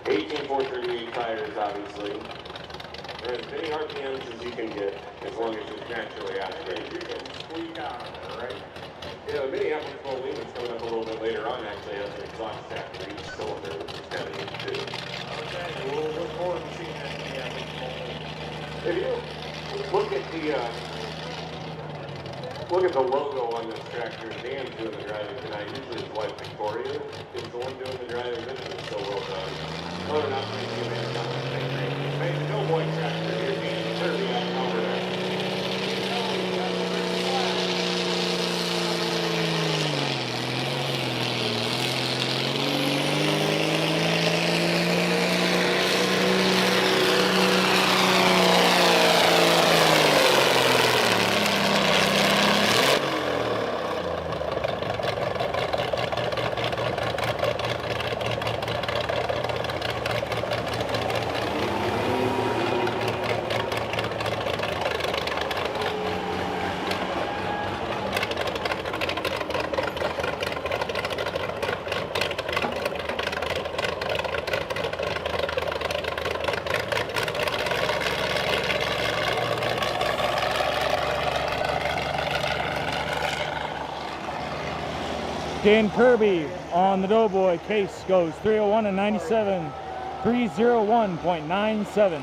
18,438 tires, obviously. Run as many RPMs as you can get, as long as it's naturally aspirated. You can squeak out of it, right? Yeah, the Minneapolis Moline that's coming up a little bit later on actually has an exhaust stack for each cylinder, which is kind of neat too. Okay, we'll look forward to seeing that in the epic moment. If you look at the logo on this tractor, Dan's doing the driving tonight. Usually his wife Victoria is the one doing the driving. This is so well done. Oh, not for you, man. Hey, the Doughboy tractor here, Dan Kirby out over there. Dan Kirby on the Doughboy case goes 301 and 97, 301.97.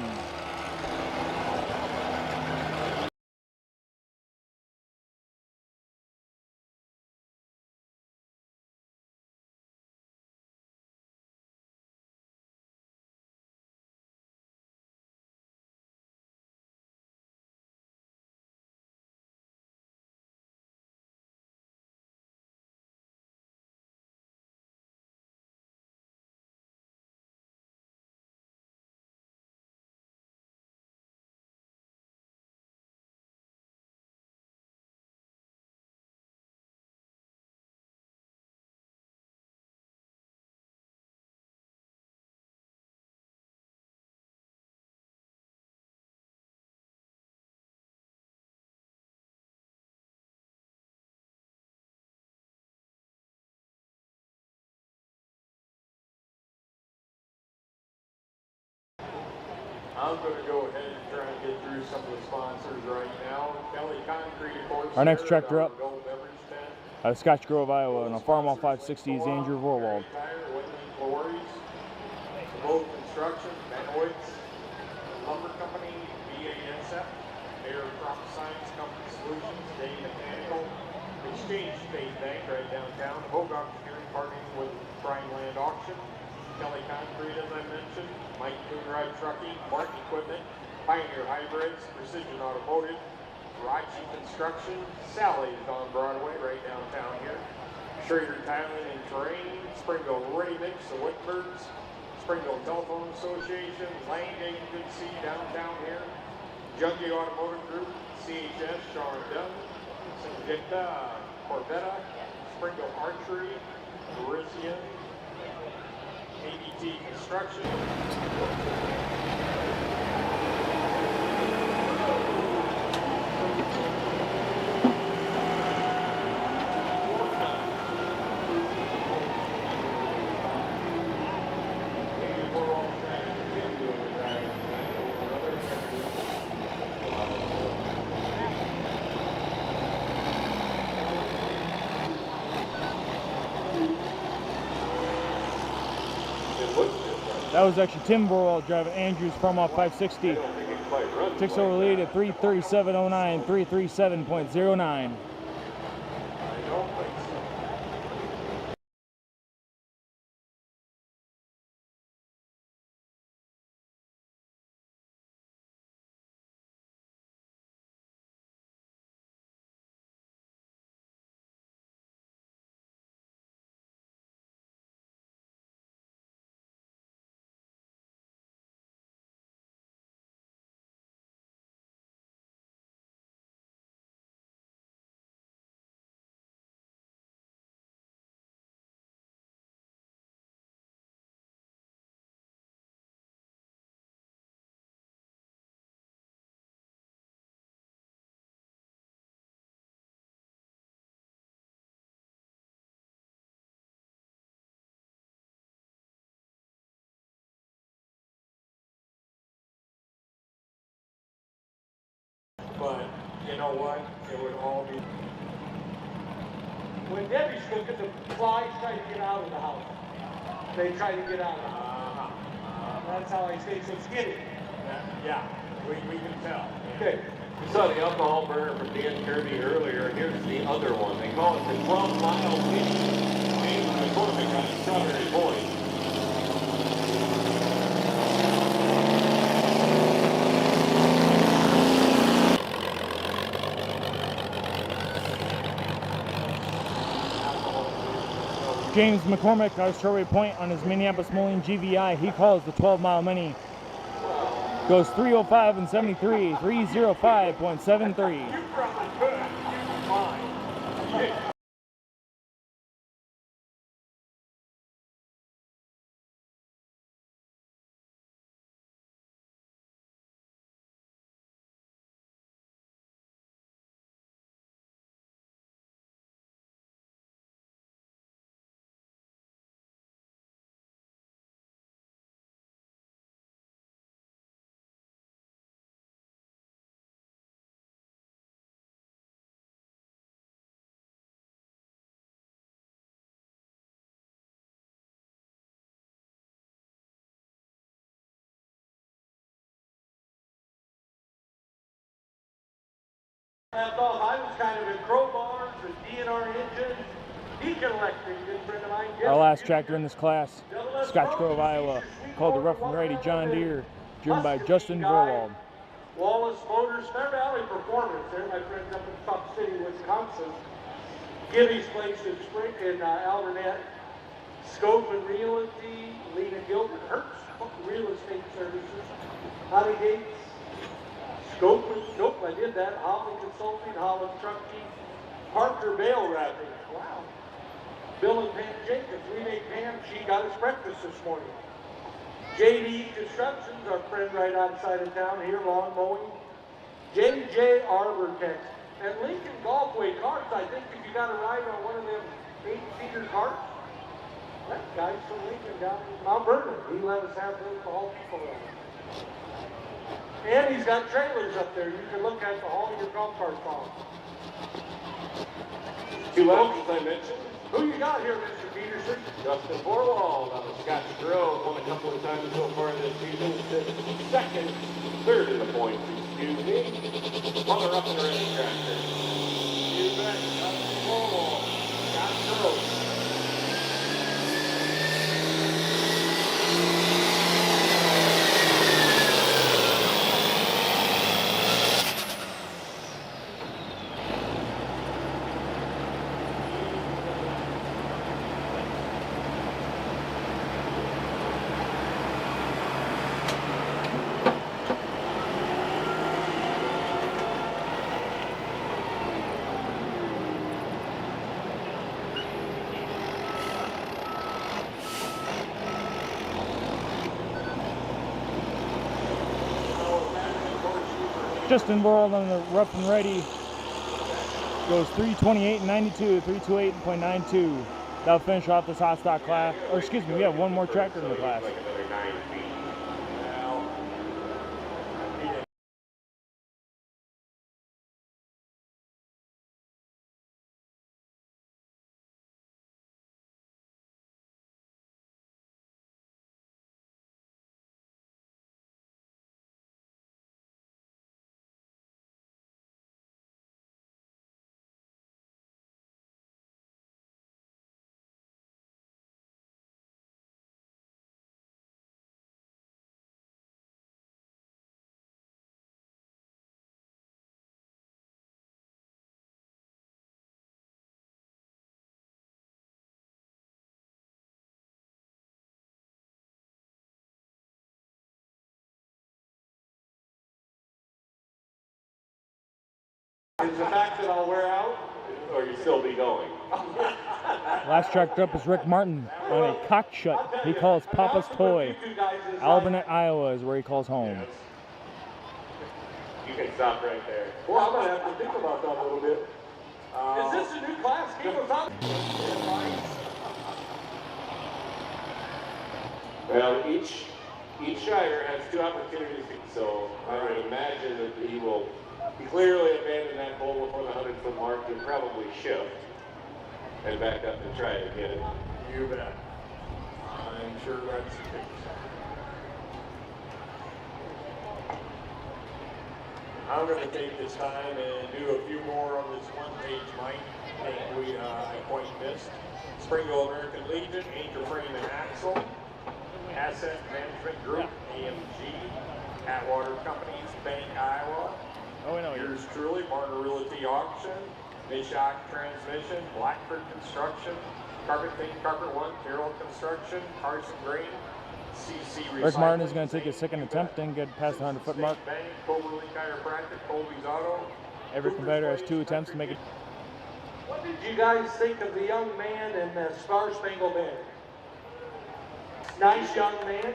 I'm going to go ahead and try and get through some of the sponsors right now. Kelly Concrete, of course. Our next tractor up, Gold Beverage Tent. out of Scotch Grove, Iowa, and a Farm All 560 is Andrew Vorwald. Both Construction, Benoit's, Lumber Company, BASF, Deere Crop Science Company Solutions, Day Mechanical, Exchange State Bank right downtown, Hogog Engineering partnering with Prime Land Auction, Kelly Concrete, as I mentioned, Mike Coonride Trucking, Martin Equipment, Pioneer Hybrids, Precision Automotive, Rachi Construction, Sally's on Broadway right downtown here, Schrader Tiling and Terrain, Springville Ready Mix, the Whitbirds, Springville Telephone Association, Lane Agency downtown here, Junkie Automotive Group, CHS, Shaw and Dunn, Syngenta, Corvetta, Springville Archery, Mauritian, ABT Construction. That was actually Tim Vorwald driving Andrew's Farm Off 560. Takes over lead at 337.09, 337.09. But you know what? It would all be. When Debbie's cooking, the flies try to get out of the house. They try to get out of it. That's how I stay so skinny. Yeah, we can tell. Okay. We saw the alcohol burner from Dan Kirby earlier. Here's the other one. They call it the 12-mile mini. James McCormick on Strawberry Point. James McCormick out of Strawberry Point on his Minneapolis Moline GVI. He calls the 12-mile mini. Goes 305 and 73, 305.73. You probably could. Fine. Left off, I was kind of in crowbars and DNR engines, Beacon Electric, good friend of mine. Our last tractor in this class, Scotch Grove, Iowa, called the Rough and Ready John Deere, driven by Justin Vorwald. Wallace Motors, Fair Valley Performance, they're my friends up in Fox City, Wisconsin. Gibby's place in Albernette. Scope and Realty, Lena Gilbert, Hertz Real Estate Services, Holly Gates, Scope, nope, I did that. Holland Consulting, Holland Trucking, Parker Bale Wrapping. Wow. Bill and Pam Jacobs. We made Pam, she got us breakfast this morning. JD Constructions, our friend right outside of town here, lawn mowing. JJ Arbor Tech. And Lincoln Golfway Carts, I think if you got a ride on one of them 8-seater carts, that guy's from Lincoln down in Mount Vernon. He let us have those for all people around. And he's got trailers up there. You can look at to haul your golf carts on. 2 left, as I mentioned. Who you got here, Mr. Peterson? Justin Borwald out of Scotch Grove, won a couple of times so far this season. Second, third in the points, excuse me. On the rough and ready tractor. You bet, Justin Borwald, Scotch Grove. Justin World on the rough and ready goes 328 and 92, 328.92. That'll finish off this hot stock class. Or excuse me, we have one more tractor in the class. Like another 9 feet. Is the fact that I'll wear out? Or you still be going. Last tractor up is Rick Martin on a cock shut he calls Papa's Toy. Alburnett, Iowa is where he calls home. Yes. You can stop right there. Well, I'm gonna have to think about that a little bit. Is this a new class? Keep us up. Well, each driver has 2 opportunities, so I would imagine that he will clearly abandon that pole before the 100-foot mark and probably shift and back up and try it again. You bet. I'm sure that's the case. I'm going to take this time and do a few more on this one-page mic. I think I quite missed. Springville American Legion, Anchor Frame and Axle, Asset Management Group, AMG, Atwater Companies, Bank, Iowa. Oh, I know. Yours truly, Martin Realty Auction, Mid-Shock Transmission, Blackford Construction, Carpet Paint, Carpet One, Carroll Construction, Carson Grain, CC Recycling. Rick Martin is going to take his second attempt and get past the 100-foot mark. Bank, Coberly Chiropractic, Colby's Auto. Every competitor has 2 attempts to make it. What did you guys think of the young man in the Star Spangled Banner? Nice young man.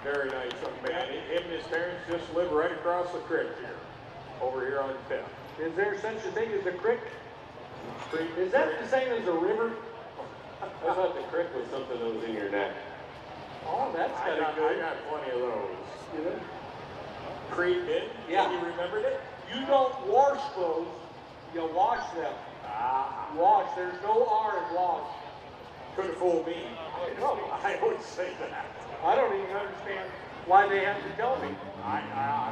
Very nice young man. Him and his parents just live right across the creek here, over here on 5th. Is there such a thing as a creek? Is that the same as a river? I thought the crick was something that was in your neck. Oh, that's I kind of good. got plenty of those. You know? Creed did? Yeah. You remembered it? You don't wash clothes, you wash them. Wash, there's no R in wash. Couldn't fool me. No. I always say that. I don't even understand why they have to tell me. I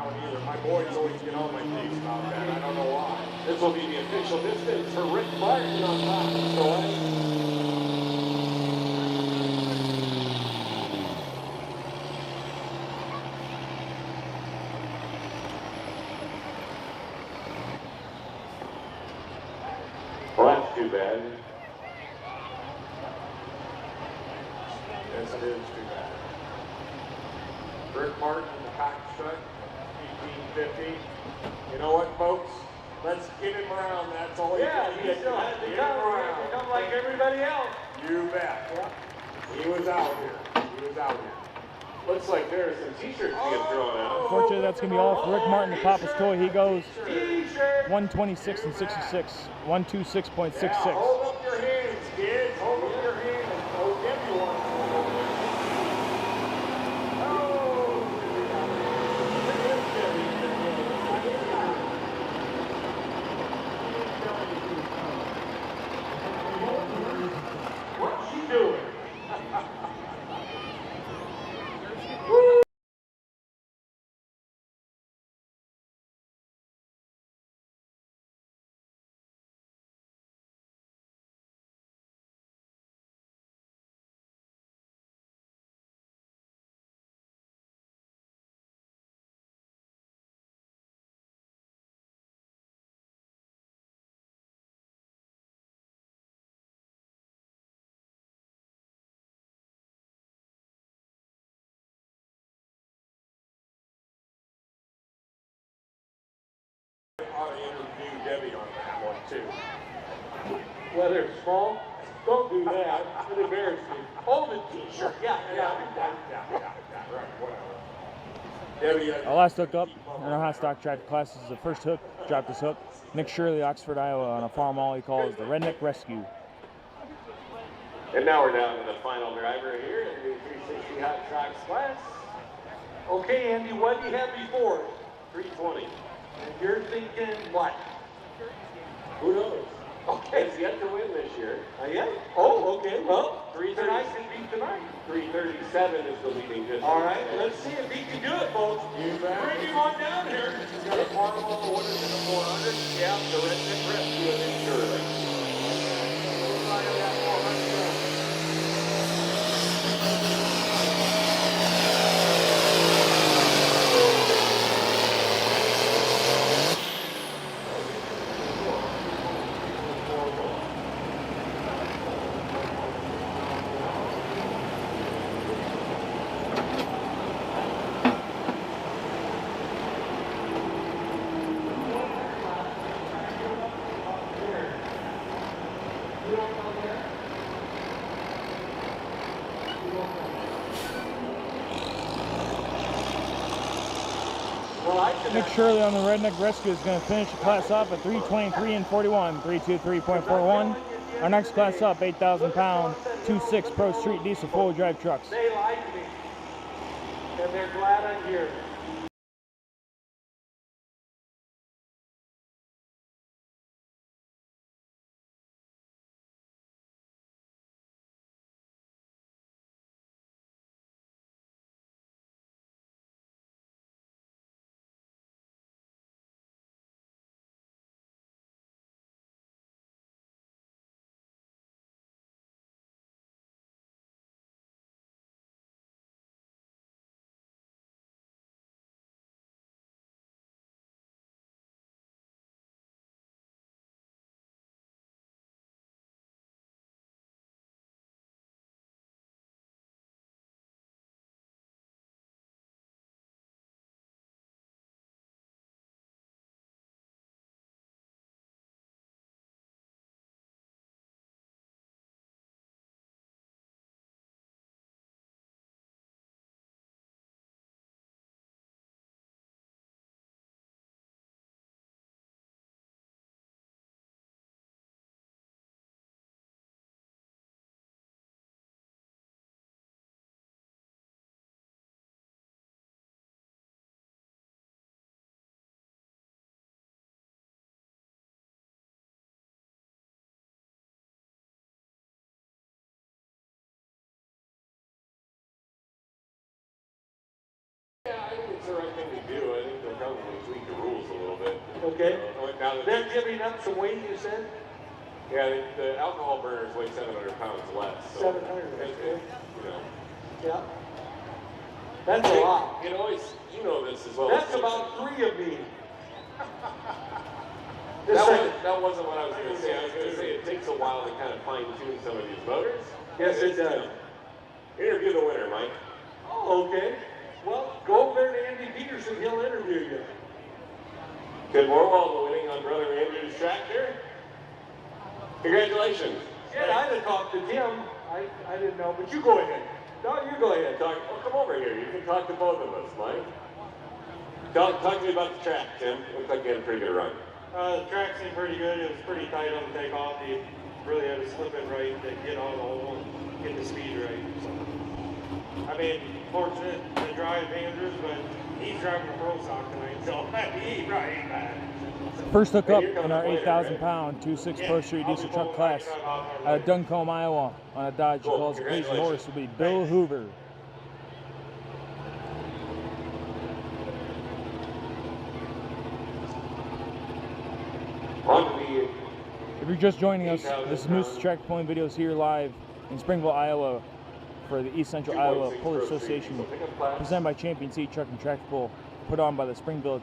don't either. My boys always get on my case about that. I don't know why. This will be the official distance for Rick Martin on top of the way. Well, that's too bad. Yes, it is too bad. Rick Martin, the cock shut, 1850. You know what, folks? Let's get him around. That's all Yeah, he he can still has to get come. him He has to come like everybody else. You bet. Yeah. He was out here. He was out here. Looks like there are some t-shirts being thrown out. Unfortunately, that's going to be all for Rick Martin, the Papa's Toy. He goes T-shirt. 126 and 66, 126.66. Yeah, hold up your hands, kids. Hold up your hands. I'll give you one. Oh, look at him, Debbie. to. Whether it's small, don't do that. It embarrasses me. Oh, the t-shirt. Yeah, right, whatever. Our last hook up in our hot stock tractor class is the first hook. Dropped this hook. Nick Shirley, Oxford, Iowa, on a farm all he calls the Redneck Rescue. And now we're down to the final driver here in the 360 Hot Trucks class. Okay, Andy, what do you have before? 320. And you're thinking what? Who knows? Okay. It's yet to win this year. Yeah? Oh, okay. Well, 330. tonight can be tonight. 337 is the leading distance. All right, let's see if he can do it, folks. You bet. Bring him on down here. He's got a farmable, what is it, a 400? Yeah, the Redneck Rescue is in Shirley. Nick Shirley on the Redneck Rescue is going to finish the class off at 323 and 41, 323.41. Our next class up, 8,000 pound, 2.6 Pro Street Diesel four-wheel drive trucks. They like me, and they're glad I'm here. Yeah, I think it's the right thing to do. I think they'll probably tweak the rules a little bit. Okay. Now that They're giving up some weight, you said? yeah, the alcohol burners weigh 700 pounds less. So 700, that's good. You know. Yeah. That's a lot. It always, you know this as well. That's about 3 of me. That wasn't what I was going to say. I was going to say it takes a while to kind of fine tune some of these motors. Yes, it does. Interview the winner, Mike. Oh, okay. Well, go over there to Andy Peterson. He'll interview you. Tim Morwald winning on Brother Andrew's tractor. Congratulations. Yeah, I'd have talked to Tim. I didn't know, but you go ahead. No, you go ahead. Talk. Oh, come over here. You can talk to both of us, Mike. Talk to me about the track, Tim. Looks like you had a pretty good run. The track seemed pretty good. It was pretty tight on the takeoff. You really had to slip in right to get on the hole and get the speed right. So, I mean, fortunate to drive Andrews, but he's driving a pro stock tonight, so he's right bad. First hook up in our 8,000 pound 2.6 Pro Street Diesel truck class out of Duncombe, Iowa, on a Dodge he calls a crazy horse will be Bill Hoover. If you're just joining us, this is Moose Tractor Pulling Videos here live in Springville, Iowa for the East Central Iowa Puller Association, presented by Champion Seed Truck and Tractor Pull, put on by the Springville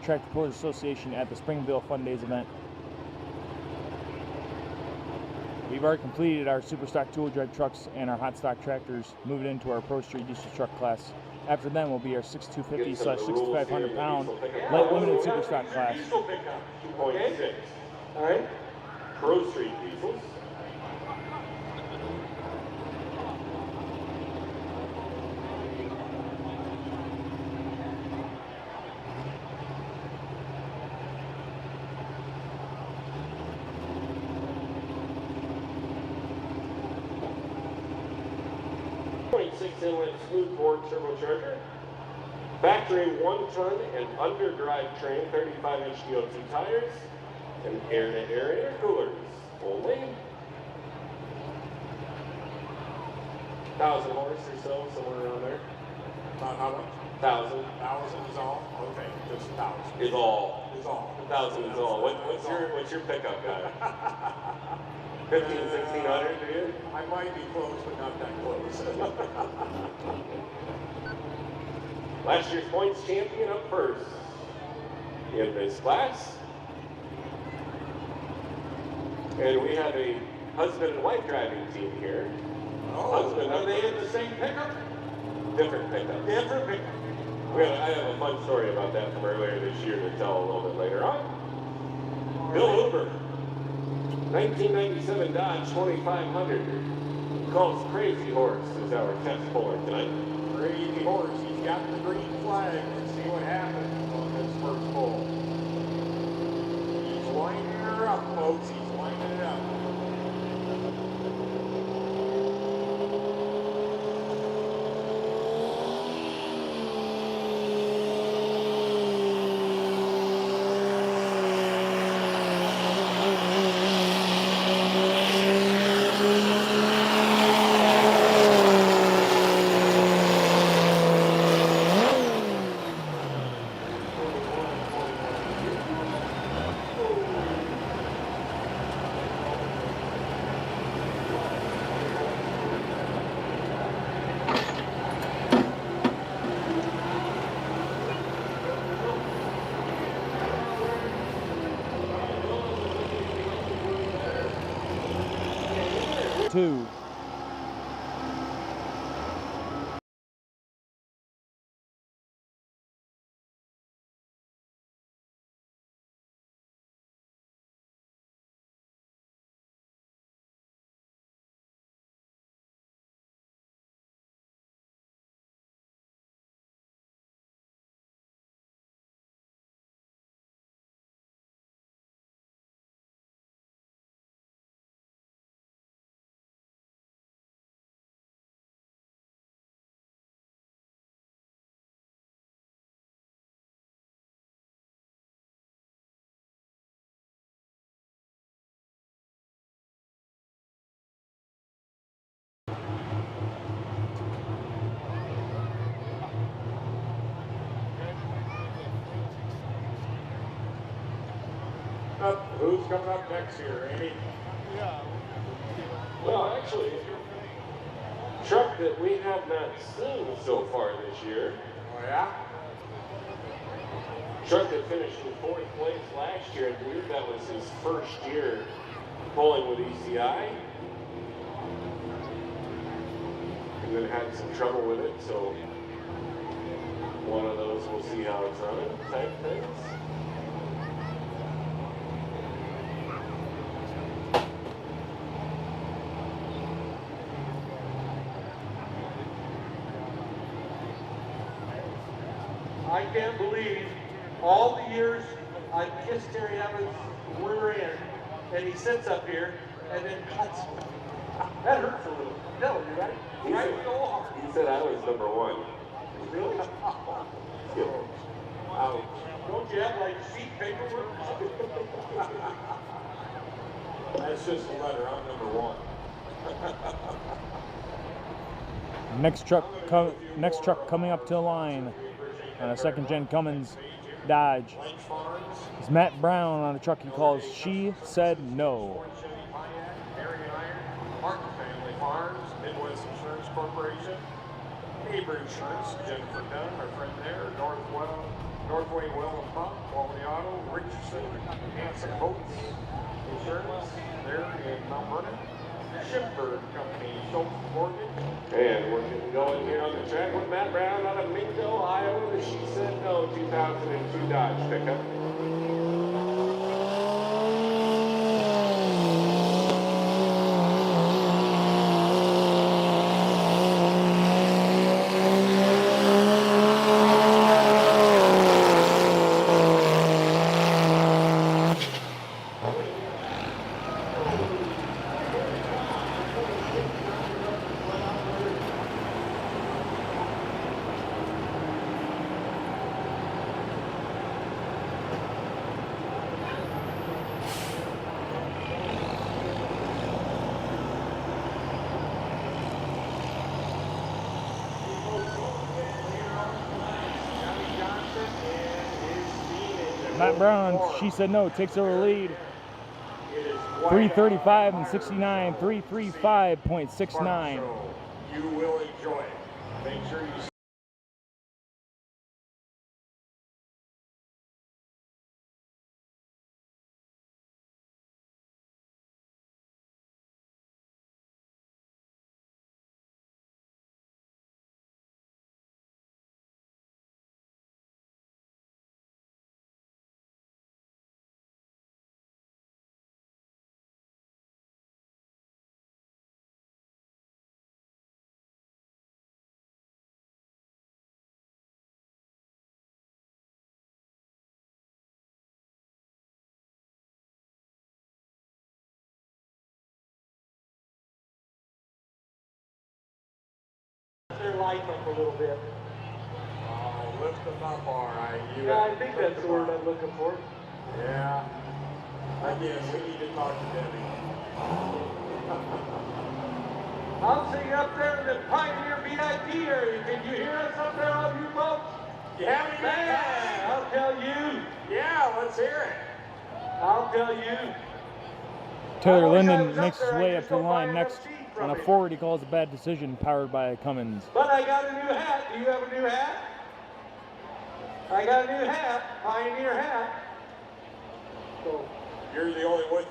Tractor Pullers Association at the Springville Fun Days event. We've already completed our super stock two-wheel drive trucks and our hot stock tractors, moving into our Pro Street Diesel truck class. After them will be our 6,250/6,500 pound light limited super stock class. Okay? All right? Crow Street diesels. Inlet smoothbore turbocharger, factory 1-ton and underdrive train, 35-inch DOT tires, and air-to-air coolers only. 1,000 horse or so, somewhere around there. About how much? 1,000. 1,000 is all? Okay, just 1,000. Is all. Is all. 1,000 is all. What's your pickup guy? 15, 1,600 for you? I might be close, but not that close. Last year's points champion up first in this class. And we have a husband and wife driving team here. Oh, Husband, are they in the same pickup? different pickups. Different pickup. I have a fun story about that from earlier this year to tell a little bit later on. Bill Uber, 1997 Dodge 2500. Calls Crazy Horse is our test puller tonight. Crazy Horse, he's got the green flag. Let's see what happens on this first pull. He's lining her up, folks. He's lining it up. Two. Who's coming up next here, Amy? Well, actually, truck that we have not seen so far this year. Oh, yeah? Truck that finished in 4th place last year. I believe that was his first year pulling with ECI. And then had some trouble with it, so one of those we'll see how it's running type things. I can't believe all the years I've kissed Terry Evans' rear end, and he sits up here and then cuts. That hurts a little. No, you're right. Right real hard. He said I was number 1. Really? Ouch. Don't you have like sheet paperwork? That's just a letter. I'm number 1. Next truck coming up to the line on a 2nd gen Cummins Dodge is Matt Brown on a truck he calls She Said No. Martin Family Farms, Midwest Insurance Corporation, Neighbor Insurance, Jennifer Dunn, our friend there, Northway Well and Pump, Quality Auto, Richardson, Hanson Boats Insurance, there in Mount Vernon, Shipper Company, Schultz Mortgage. And we're getting going here on the track with Matt Brown out of Mingo, Iowa, the She Said No 2002 Dodge pickup. Matt Brown, she said no, takes over the lead. It is 3:35 and 69, 3:35.69. You will enjoy it. Make sure you. Their life up a little bit. Lift them up, all right. Yeah, I think that's the word I'm looking for. Yeah. Again, we need to talk to Debbie. I'll see you up there in the Pioneer VIP area. Can you hear us up there, all you folks? You have any Man, I'll tell you. Yeah, let's hear it. I'll tell you. Taylor Linden makes his way up to the line next on a forward. He calls a bad decision, powered by Cummins. But I got a new hat. Do you have a new hat? I got a new hat, Pioneer hat. So, You're the only one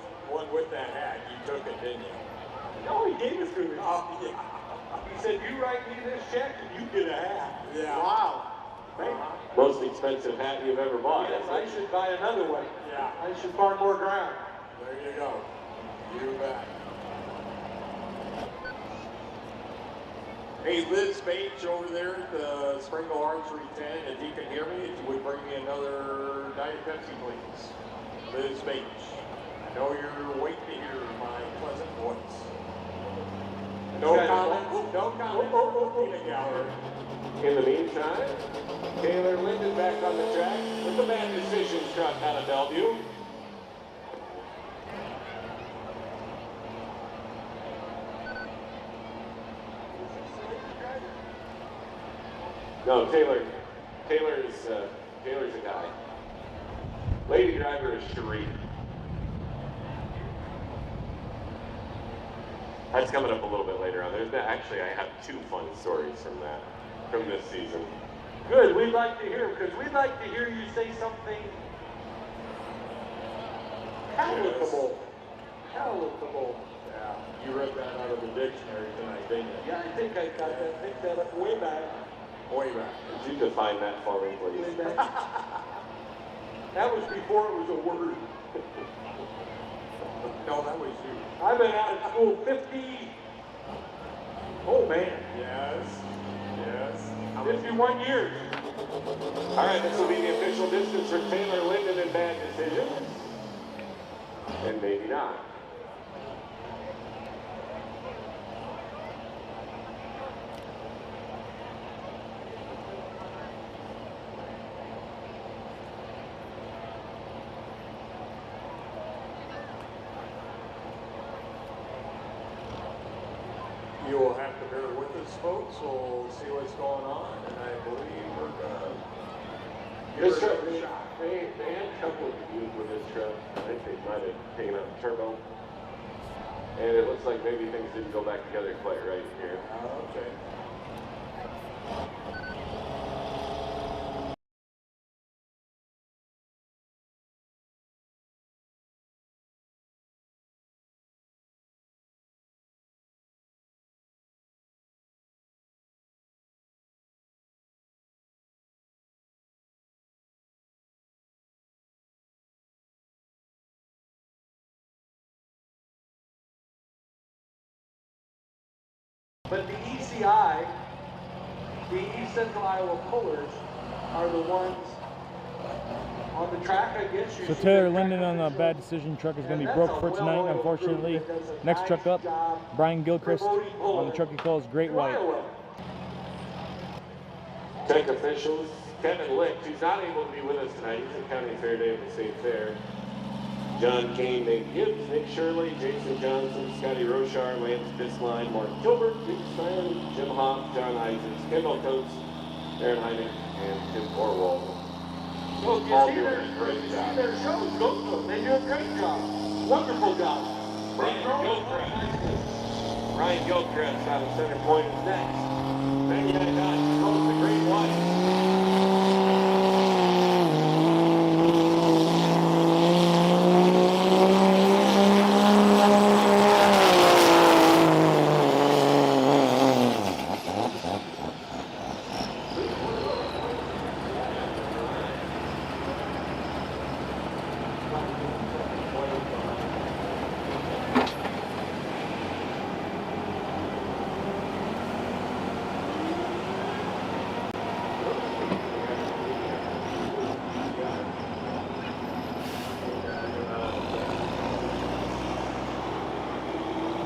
with that hat. You took it, didn't you? no, he gave it to me. Oh, yeah. He said, you write me this check and you get a hat. Yeah. Wow. Thank you. Most expensive hat you've ever bought. Yes, I should buy another one. Yeah. I should farm more ground. There you go. You bet. Hey, Liz Bates over there at the Springville Archery 10, if you can hear me, if you would bring me another Diet Pepsi, please. Liz Bates. I know you're waiting to hear my pleasant voice. No comments, no comments from Tina Gallagher. In the meantime, Taylor Linden back on the track with the bad decisions truck out of Bellevue. No, Taylor's a guy. Lady driver is Cherie. That's coming up a little bit later on. Actually, I have two fun stories from this season. Good, we'd like to hear, because we'd like to hear you say something palatable. Palatable. Yeah, you read that out of the dictionary tonight, didn't you? Yeah, I think I got that, picked that up way back. Way back. Could you define that for me, please? Way back. That was before it was a word. No, that was you. I've been out of school 50, oh man, Yes. Yes. 51 years. All right, this will be the official distance for Taylor Linden in bad decisions. And maybe not. You will have to bear with us, folks. We'll see what's going on, and I believe we're gonna This give truck, it a shot. they had a couple of reviews with this truck. I think they might have taken out the turbo. And it looks like maybe things didn't go back together quite right here. Okay. But the ECI, the East Central Iowa Pullers, are the ones on the track, I guess. So Taylor Linden on the bad decision truck is going to be broke for tonight, unfortunately. Next truck up, Brian Gilchrist on the truck he calls Great White. Tech officials, Kevin Licht, who's not able to be with us tonight. He's at County Fair Day at the State Fair. John Kane, Nate Gibbs, Nick Shirley, Jason Johnson, Scotty Rochar, Lance Bisline, Mark Gilbert, Luke Stein, Jim Hoff, John Isaacs, Kendall Coates, Aaron Heineck, and Tim Orwald. Well, if you All see doing their, a great if you job. see their shows, go to them. They do a great job. Wonderful job. Ryan Gilchrist out of Center Point is next. Then you got goes the Great White.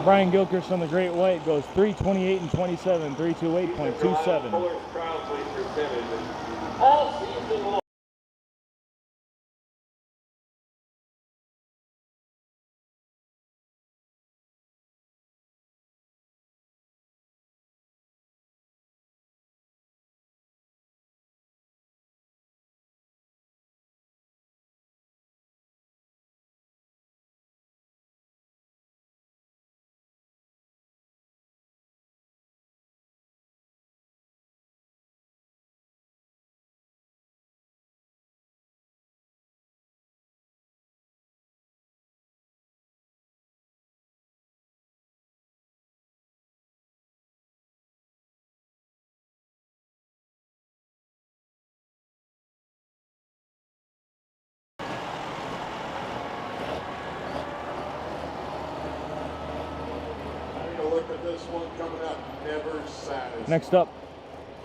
Brian Gilchrist on the Great White goes 3:28 and 27, 3:28.27. Fuller's proudly presented all season long. Look at this one coming up, never satisfied. Next up,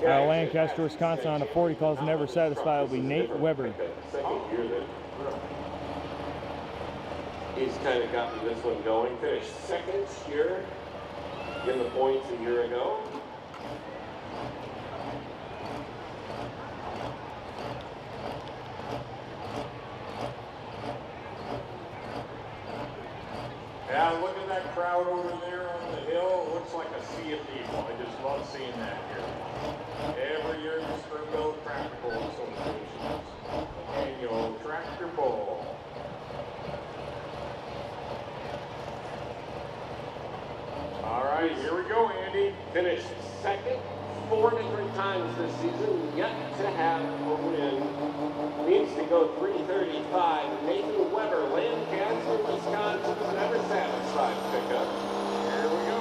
Lancaster, Wisconsin on a 40 calls never satisfied will be Nate Weber. Second year that he's kind of gotten this one going. Finished second here in the points a year ago. Yeah, look at that crowd over there on the hill. It looks like a sea of people. I just love seeing that here. Every year the Springville Tractor Pull Association's annual tractor pull. All right, here we go, Andy. Finished second 4 different times this season, yet to have a win. Needs to go 3:35. Nathan Weber, Lancaster, Wisconsin, never satisfied pickup. Here we go.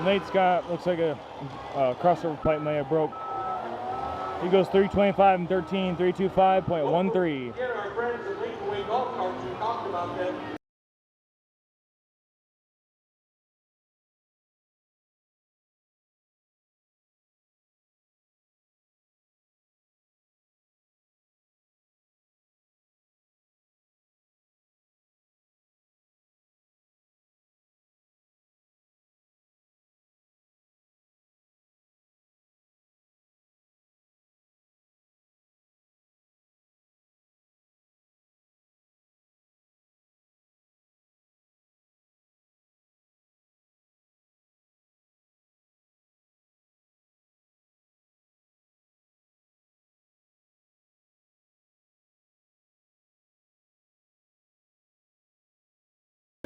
Nate Scott looks like a crossover pipe may have broke. He goes 3:25 and 13, 3:25.13. Again, our friends at Lincoln Way Golf Carts, we talked about them.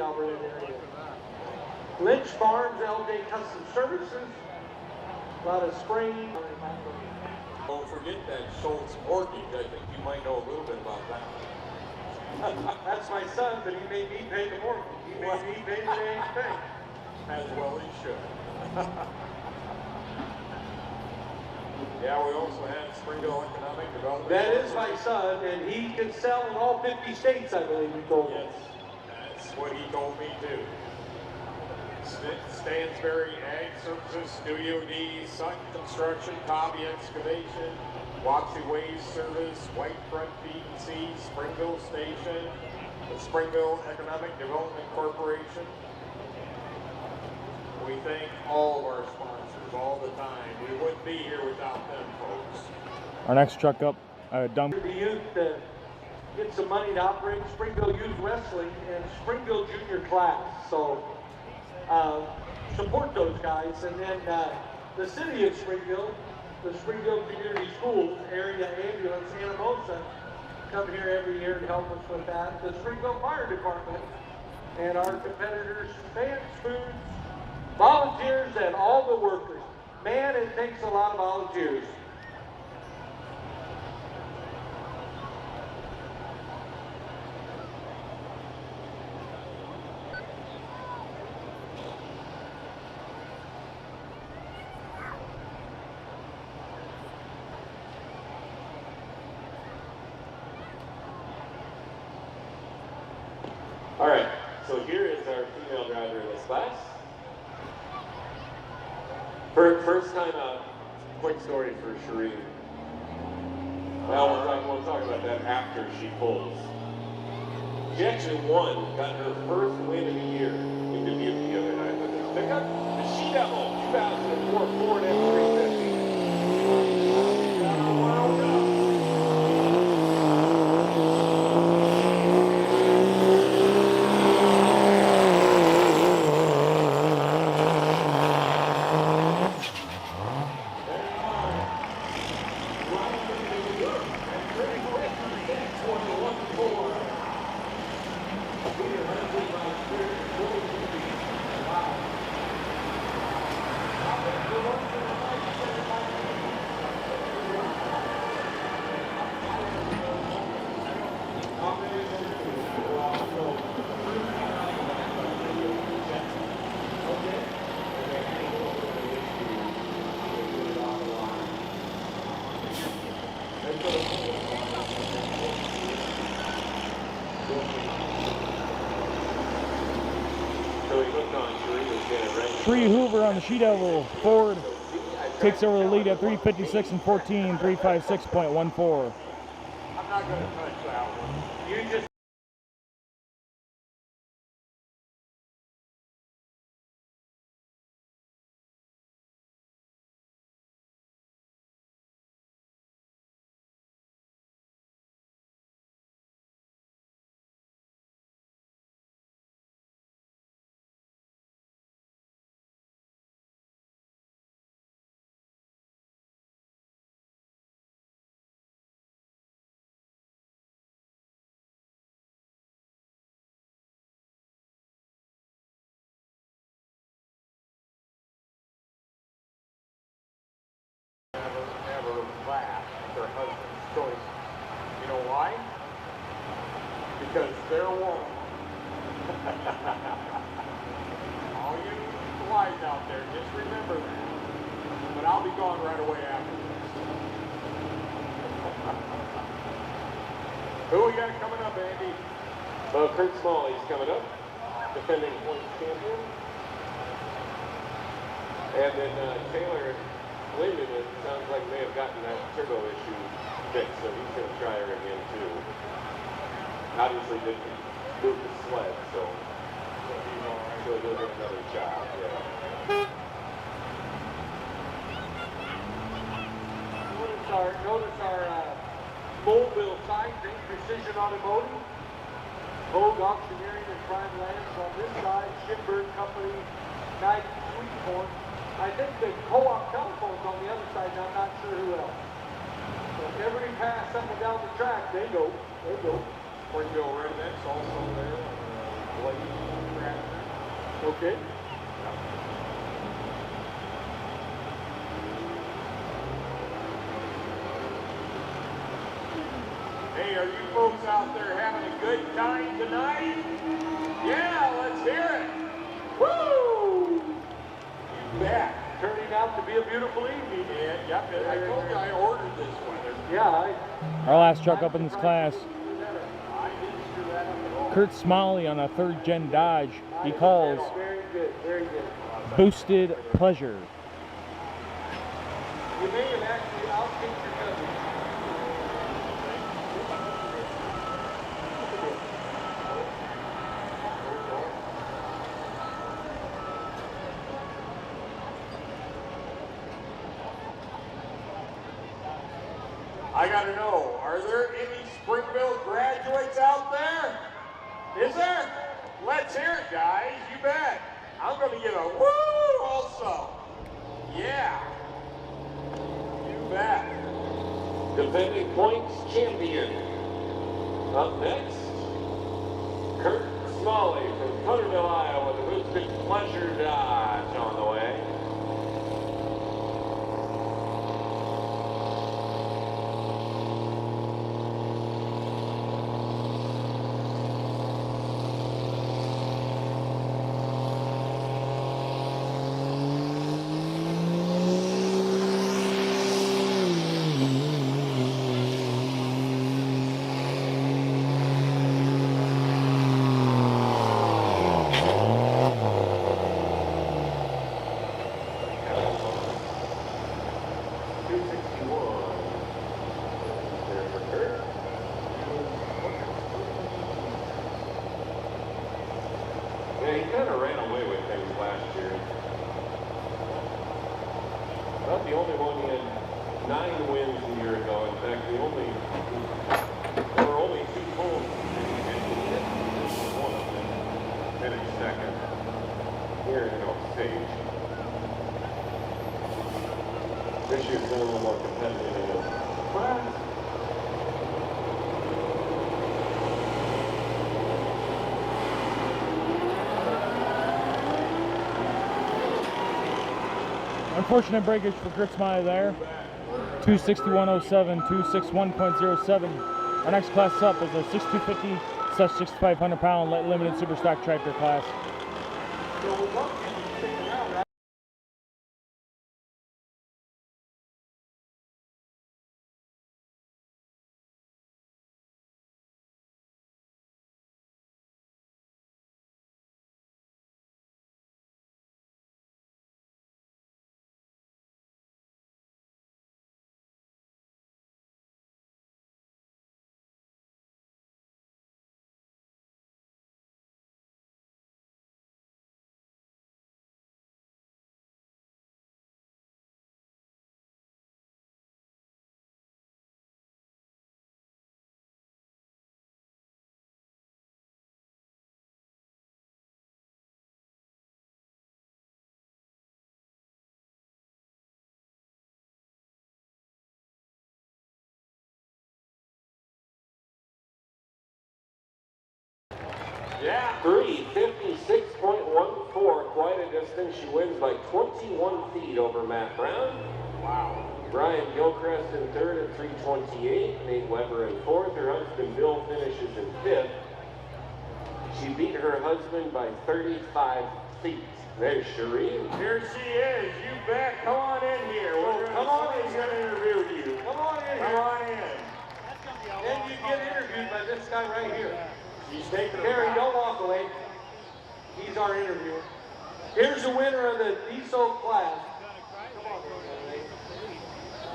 Area. Lynch Farms, LJ Custom Services, a lot of spraying. Don't forget that Schultz mortgage. I think you might know a little bit about that. That's my son, but he made me pay the mortgage. He made me pay the dang thing. As well he should. Yeah, we also had Springville Economic Development. That is my son, and he can sell in all 50 states, I believe he told me. Yes, that's what he told me too. Stansbury Ag Services, Studio D, Sutton Construction, Cobby Excavation, Wapsie Waste Service, Whitefront Feed and Seed, Springville Station, the Springville Economic Development Corporation. We thank all of our sponsors all the time. We wouldn't be here without them, folks. Our next truck up, dump. The youth to get some money to operate Springville Youth Wrestling and Springville Junior Class. So support those guys. And then the city of Springville, the Springville Community Schools Area Ambulance, Santa Mosa, come here every year to help us with that. The Springville Fire Department and our competitors, fans, foods, volunteers, and all the workers. Man, it takes a lot of volunteers. All right, so here is our female driver in this class. First time out, quick story for Shereen. Now we'll talk about that after she pulls. She actually won, got her first win of the year in Dubuque the other night with this pickup, the She-Devil 2004 Ford F-350. Tree Hoover on the She-Devil. Ford takes over the lead at 3:56 and 14, 3:56.14. I'm not going to touch that one. You just never laugh at their husband's choice. You know why? Because they're a woman. All you wives out there, just remember that. But I'll be gone right away after this. Who we got coming up, Andy? Kurt Smalley's coming up, defending points champion. And then Taylor Linden, it sounds like may have gotten that turbo issue fixed, so he's going to try her again too. Obviously didn't move the sled, so he'll get another job, yeah. Notice our Mobile sign thing, Precision Automotive, Vogue Auctioneering and Prime Lands on this side, Shipburn Company, Night Sweetcorn. I think the co-op telephone's on the other side, and I'm not sure who else. So if everybody pass something down the track, they go. Springville Rednecks also there on Blade Tractor. Okay. Hey, are you folks out there having a good time tonight? Yeah, let's hear it. Woo! You bet. Turning out to be a beautiful evening. Yeah, yep. I told you I ordered this weather. Yeah, Our last truck up in this class, I didn't screw that up at all. Kurt Smalley on a 3rd gen Dodge. He calls very good, very good. Boosted Pleasure. You may have actually outkicked your cousin. I gotta know, are there any Springville graduates out there? Is there? Let's hear it, guys. You bet. I'm gonna get a woo also. Yeah. You bet. Defending points champion. Up next, Kurt Smalley from Cutterville, Iowa, the Boosted Pleasure Dodge on the way. Yeah, he kind of ran away with things last year. About the only one. He had 9 wins a year ago. In fact, there were only 2 poles, and he hit one of them. Finished second here in Osage. This year's been a little more competitive in this class. Unfortunate breakage for Kurt Smiley there. 261.07, 261.07. Our next class up is a 6250/6500 pound light limited super stock tractor class. Yeah. 356.14, quite a distance. She wins by 21 feet over Matt Brown. Wow. Brian Gilchrist in 3rd at 328. Nate Weber in 4th. Her husband Bill finishes in 5th. She beat her husband by 35 feet. There's Shereen. Here she is. You bet. Come on in here. Come on in. Somebody's gonna interview you. Come on in Come here. on in. Then you get interviewed by this guy right here. She's taking her Gary, back. don't walk away. He's our interviewer. Here's the winner of the diesel class.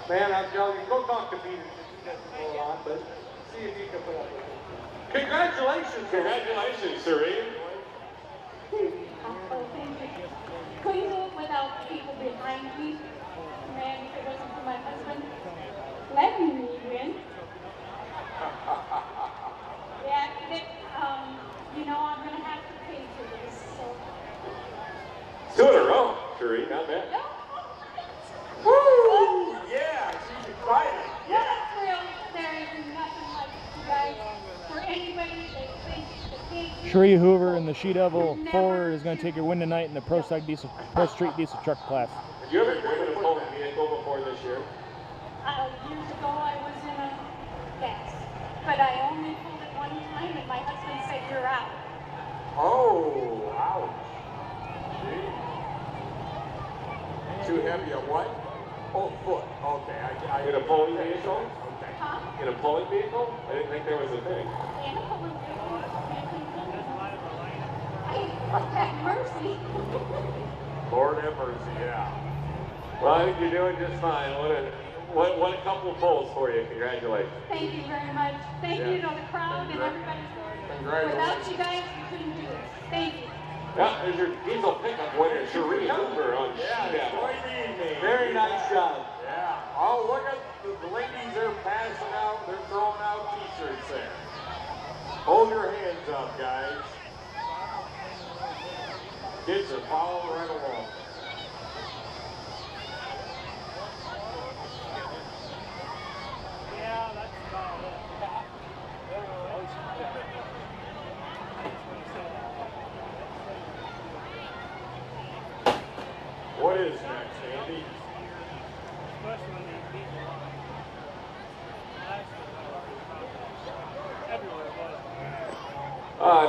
Man, I'm telling you, go talk to Peterson. He doesn't know a lot, but see if you can put up with it. Congratulations. Congratulations, Shereen. Couldn't do it without people behind me. Man, if it wasn't for my husband letting me win. Yeah, you know, I'm gonna have to pay for this. So. 2 in a row, Shereen, not bad. No. Woo! Yeah, she's excited. Well, that's real. There is nothing like you guys. For anybody that thinks the kids. Sheree Hoover in the She Devil 4 is going to take your win tonight in the Pro Street Diesel Truck class. Did you ever drive a full vehicle before this year? Years ago, I was in a gas. but I only pulled it one time, and my husband said, "You're out." Oh, ouch. Too heavy a what? Oh, foot. Okay. In a pulling vehicle? Okay. Huh? In a pulling vehicle? I didn't think there was a thing. And a pulling vehicle. Have mercy. Lord have mercy, yeah. Well, I think you're doing just fine. What a couple of pulls for you. Congratulations. Thank you very much. Thank you to the crowd and everybody. Without you guys, we couldn't do this. Thank you. Yeah, there's your diesel pickup winner, Cherie Hoover on Yeah, Sheet. very nice job. Yeah. Oh, look at the ladies, they're passing out, they're throwing out t-shirts there. Hold your hands up, guys. Kids are following right along. Yeah, that's about it. What is next, Andy?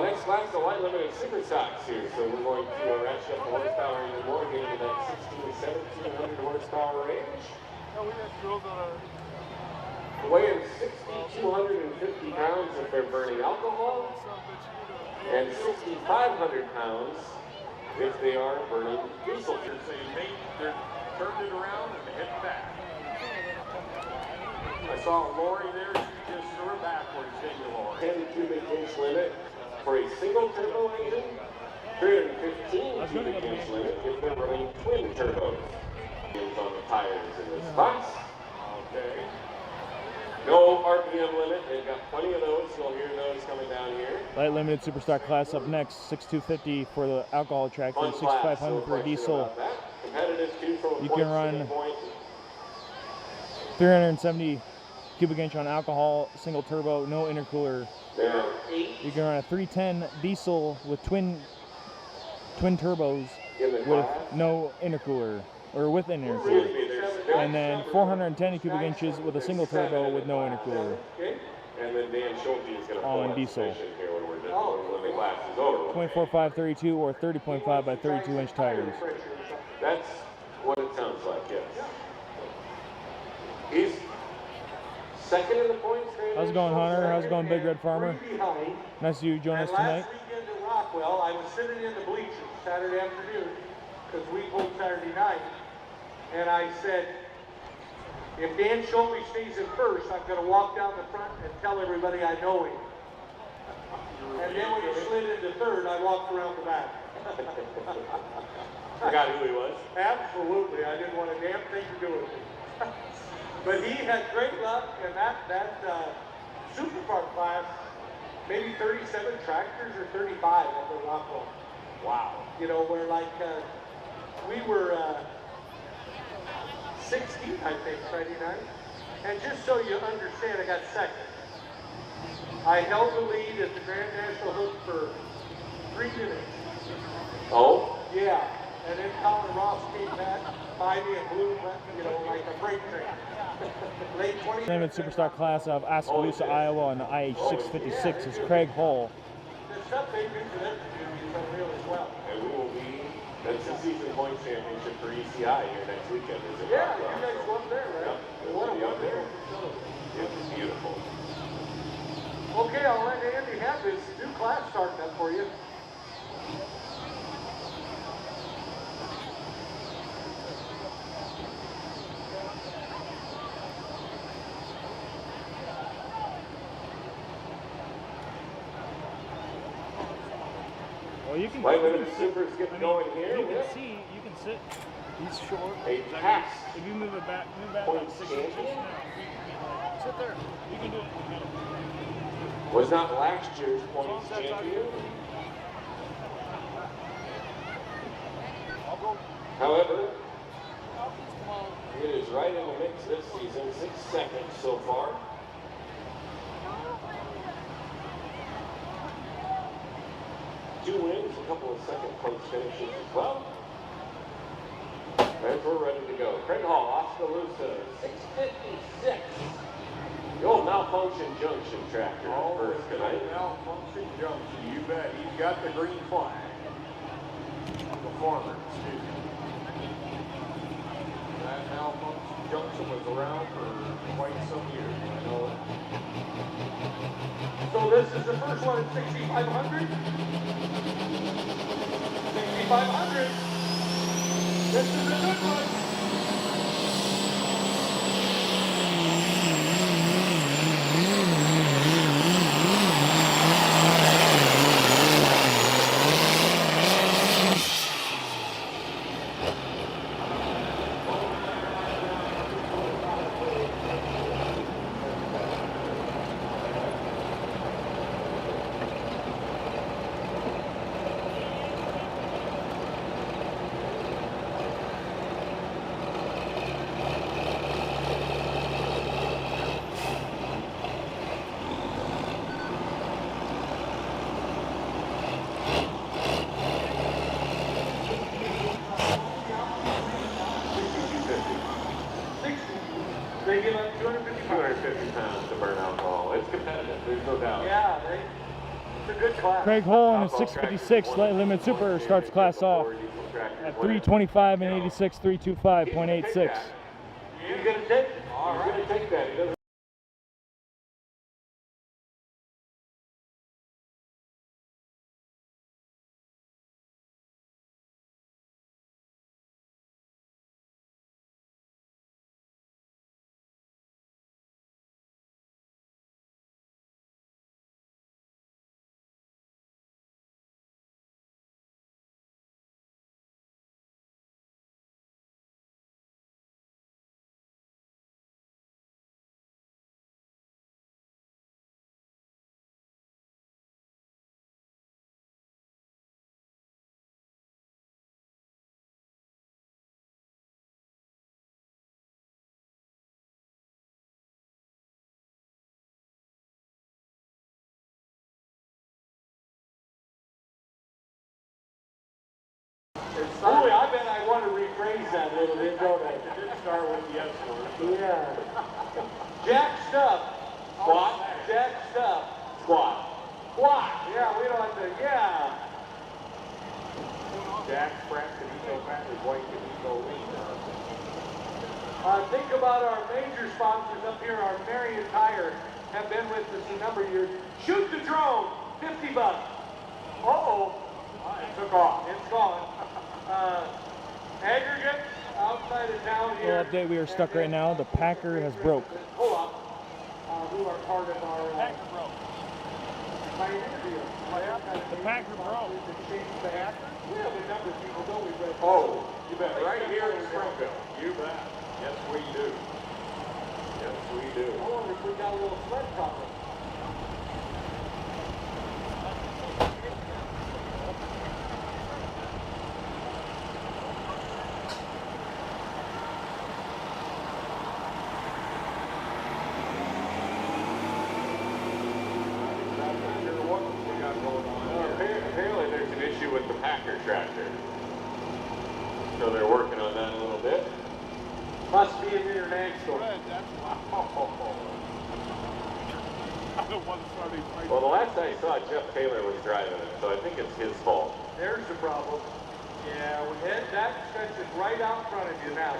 Next class, the light limited super stocks here. So we're going to ratchet up the horsepower even more, getting into that 16 to 1700 horsepower range. Weighing 6,250 pounds if they're burning alcohol, and 6,500 pounds if they are burning diesel. They're saying, hey, they're turned it around and heading back. I saw Lori there, she just threw it backwards, didn't you, Lori? 10 cubic inch limit for a single turbo engine, 315 cubic inch limit if they're running twin turbos. On the tires in this box. Okay. No RPM limit, they've got plenty of those, you'll hear those coming down here. Light limited superstock class up next, 6,250 for the alcohol tractor, 6,500 for a diesel. Competitive too from You can run 370 cubic inch on alcohol, single turbo, no intercooler. There are 8 You can run a 310 diesel with twin turbos in the with class. no intercooler, or with an intercooler. Excuse me, there's And then 410 cubic inches with a single turbo with no intercooler. And then Dan Schulte is going to All pull in up diesel. sufficient here when the class is over. 24.5 32 or 30.5 by 32 inch tires. That's what it sounds like, yes. He's second in the points. How's it going, Hunter? How's it going, Big Red Farmer? Behind. Nice you join us And tonight. last weekend at Rockwell, I was sitting in the bleachers Saturday afternoon because we pulled Saturday night, and I said, if Dan Schulte stays in first, I'm going to walk down the front and tell everybody I know him. And then when he slid into third, I walked around the back. Forgot who he was. Absolutely, I didn't want a damn thing to do with it. But he had great luck, and that super car class, maybe 37 tractors or 35 at the Rockwell. Wow. You know, where like we were 16, I think, Friday night. And just so you understand, I got second. I held the lead at the Grand National Hook for 3 minutes. Oh? Yeah, and then Colin Ross came back by me and blew, you know, like a freight train. Late 20 Limited superstock class out of Oskaloosa, Iowa on the IH656 is Craig Hull. The stuff they do for them community is unreal as well. And we will be, that's the season points championship for ECI here next weekend. Is it Yeah, Rockwell? you guys go up there, right? Yep. What a We'll be up there. wonderful facility. It was beautiful. Okay, I'll let Andy have his new class starting up for you. Well, you can. Light limited supers getting going here. You can with see, you can sit. He's short. a pass. If you move back Points about 6 champion. inches. No, sit there. You can do it in the middle. Was not last year's points champion. However, it is right in the mix this season, 6 seconds so far. Two wins, a couple of second place finishes as well. And we're ready to go. Craig Hall, Oskaloosa, 6:56. The old malfunction junction tractor Oh, first tonight. Malfunction Junction, you bet. He's got the green flag. The farmer, excuse me. That Malfunction Junction was around for quite some years, I know it. So this is the first one at 6,500. 6,500. This is a good one. They give up 250 pounds to burn alcohol. It's competitive, there's no doubt. Yeah, it's a good class. Craig Hole in a 656 Light Limit Super starts class off at 325 and 86, 325.86. He's gonna take it. He's gonna take that. He doesn't. Boy, I bet I want to rephrase that a little bit, don't I? It did start with the S word. Yeah. Jack Stuff. Squat. Jack Stuff. Squat. Squat. Yeah, we don't have to, yeah. Jack Pratt can eat no fat, his wife can eat no lean. Think about our major sponsors up here. Our Marion Tire have been with us a number of years. Shoot the drone, $50. Uh-oh. It took off. It's gone. Aggregate outside of town here. Well, update, we are stuck right now. The Packer has broke. Pull up, who are part of our Pioneer deal. The Packer broke. We have a number of people, don't we, Brett? Oh, you bet. Right here in Springville. You bet. Yes, we do. Yes, we do. I wonder if we got a little sled cover. Apparently there's an issue with the Packer tractor. So they're working on that a little bit. Must be an international. Well, the last I saw, Jeff Taylor was driving it, so I think it's his fault. There's the problem. Yeah, that stretches right out in front of you now.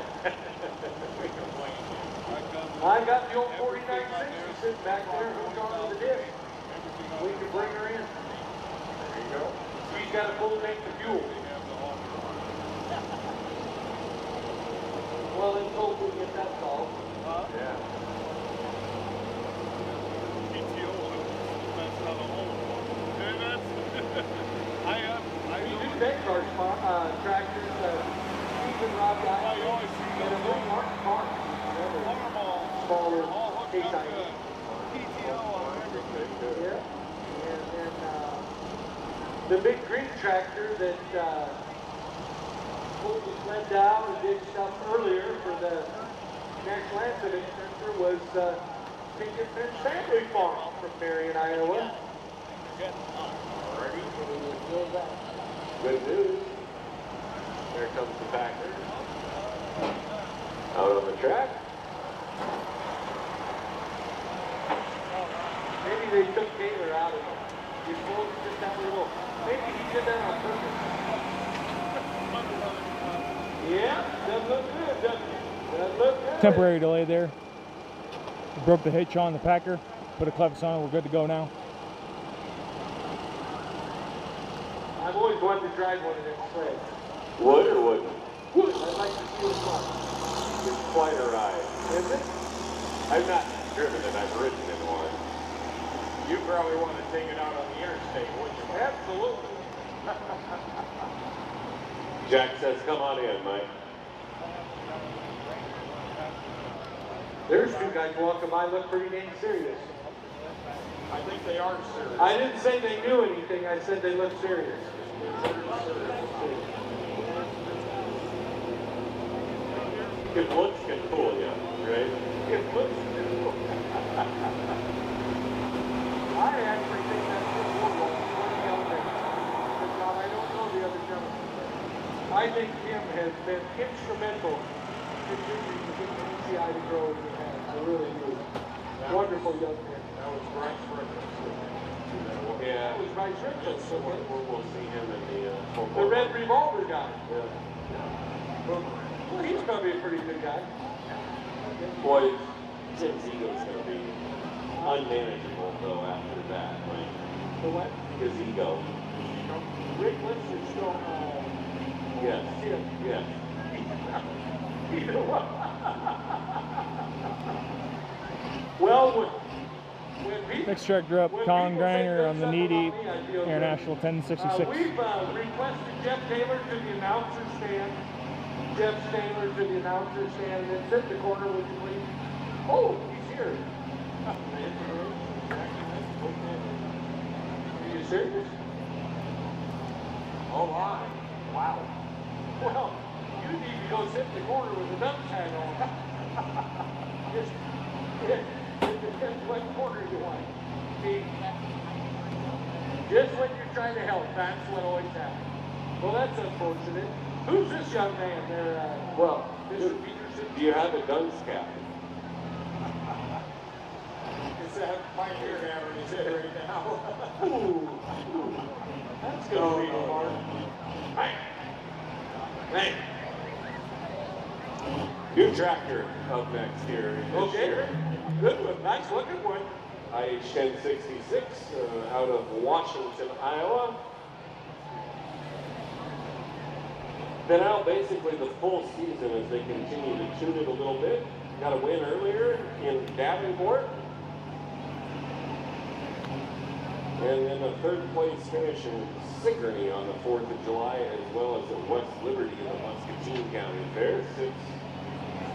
I got the old 4960 sitting back there hooked onto the disc. We can bring her in. There you go. She's got a full tank of fuel. Well, let's hope we get that solved. Yeah. We do take our tractors, Steve and Rob guys, and a little Mark Park. Smaller case item. Yeah. And then the big green tractor that pulled the sled down and did stuff earlier for the National Anthem Center was Pinkett Fence Family Farm from Marion, Iowa. Alrighty. Good news. There comes the Packer. Out on the track. You suppose just that little, maybe he did that on purpose. Yeah, doesn't look good, doesn't it? Doesn't look good. Temporary delay there. We broke the hitch on the Packer, put a clevis on it, we're good to go now. I've always wanted to drive one of them sleds. Wood or wouldn't? Wood. I'd like to see it fun. It's quite a ride. Is it? I've not driven it, I've ridden in one. You probably want to take it out on the interstate, wouldn't you? Absolutely. Jack says, come on in, Mike. There's two guys walking by, look pretty dang serious. I think they are serious. I didn't say they knew anything, I said they looked serious. Good looks can fool you, right? It looks new. I actually think that's the one of the young men. But now, I don't know the other gentleman. I think Tim has been instrumental in continuing to get the ECI to grow as it has. I really do. Wonderful young man. That was Bryce Rickles. Yeah. That was Bryce Rickles. Yes, we'll see him in The red revolver guy. Yeah. Well, he's going to be a pretty good guy. Boy, Tim's ego's going to be unmanageable, though, after that, right? The what? His ego. Rick Lipster still, Yes. Tim. Yes. Either one. Well, when people, Next track drop, when Colin people say Greiner good on the stuff Needy about me, I feel good. International 1066. We've requested Jeff Taylor to the announcer stand. Jeff Taylor to the announcer stand, and then sit in the corner, would you please? Oh, he's here. Are you serious? Oh my. Wow. Well, you need to go sit in the corner with a nut tag on. Just, it depends what corner you want. See, just when you're trying to help, that's what always happens. Well, that's unfortunate. Who's this young man there? Well, Mr. Peterson? do you have a dunce cap? It's that pioneer hammer in his head right now. Ooh. That's going to be hard. Hey. New tractor up next here. this Okay. year. Good one. Nice looking one. IH 1066 out of Washington, Iowa. Been out basically the full season as they continue to tune it a little bit. Got a win earlier in Davenport. And then a third place finish in Sigourney on the 4th of July, as well as at West Liberty in the Muscatine County Fair. Sits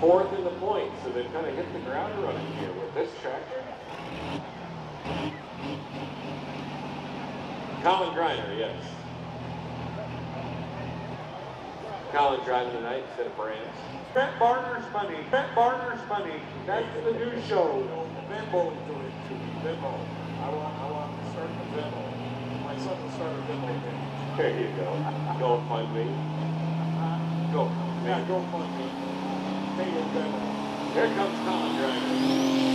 fourth in the points, so they've kind of hit the ground running here with this tractor. Colin Greiner, yes. Colin driving tonight instead of Brands. Brett Barner's money. Brett Barner's money. That's the new show. Venmo is doing it to me. Venmo. I want to start a Venmo. My son will start a Venmo thing. There you go. Go fund me. Go. Yeah, go fund me. Pay your Venmo. Here comes Colin Greiner.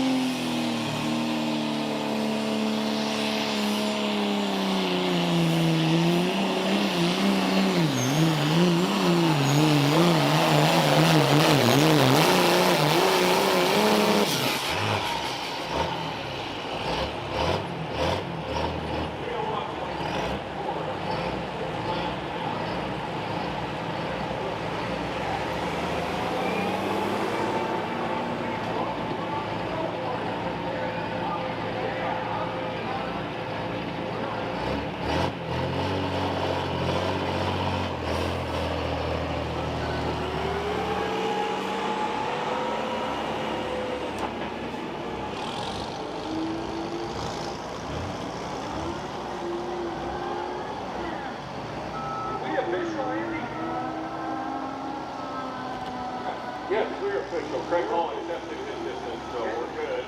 Yes, we're official. Craig Hall accepted his distance, so we're good.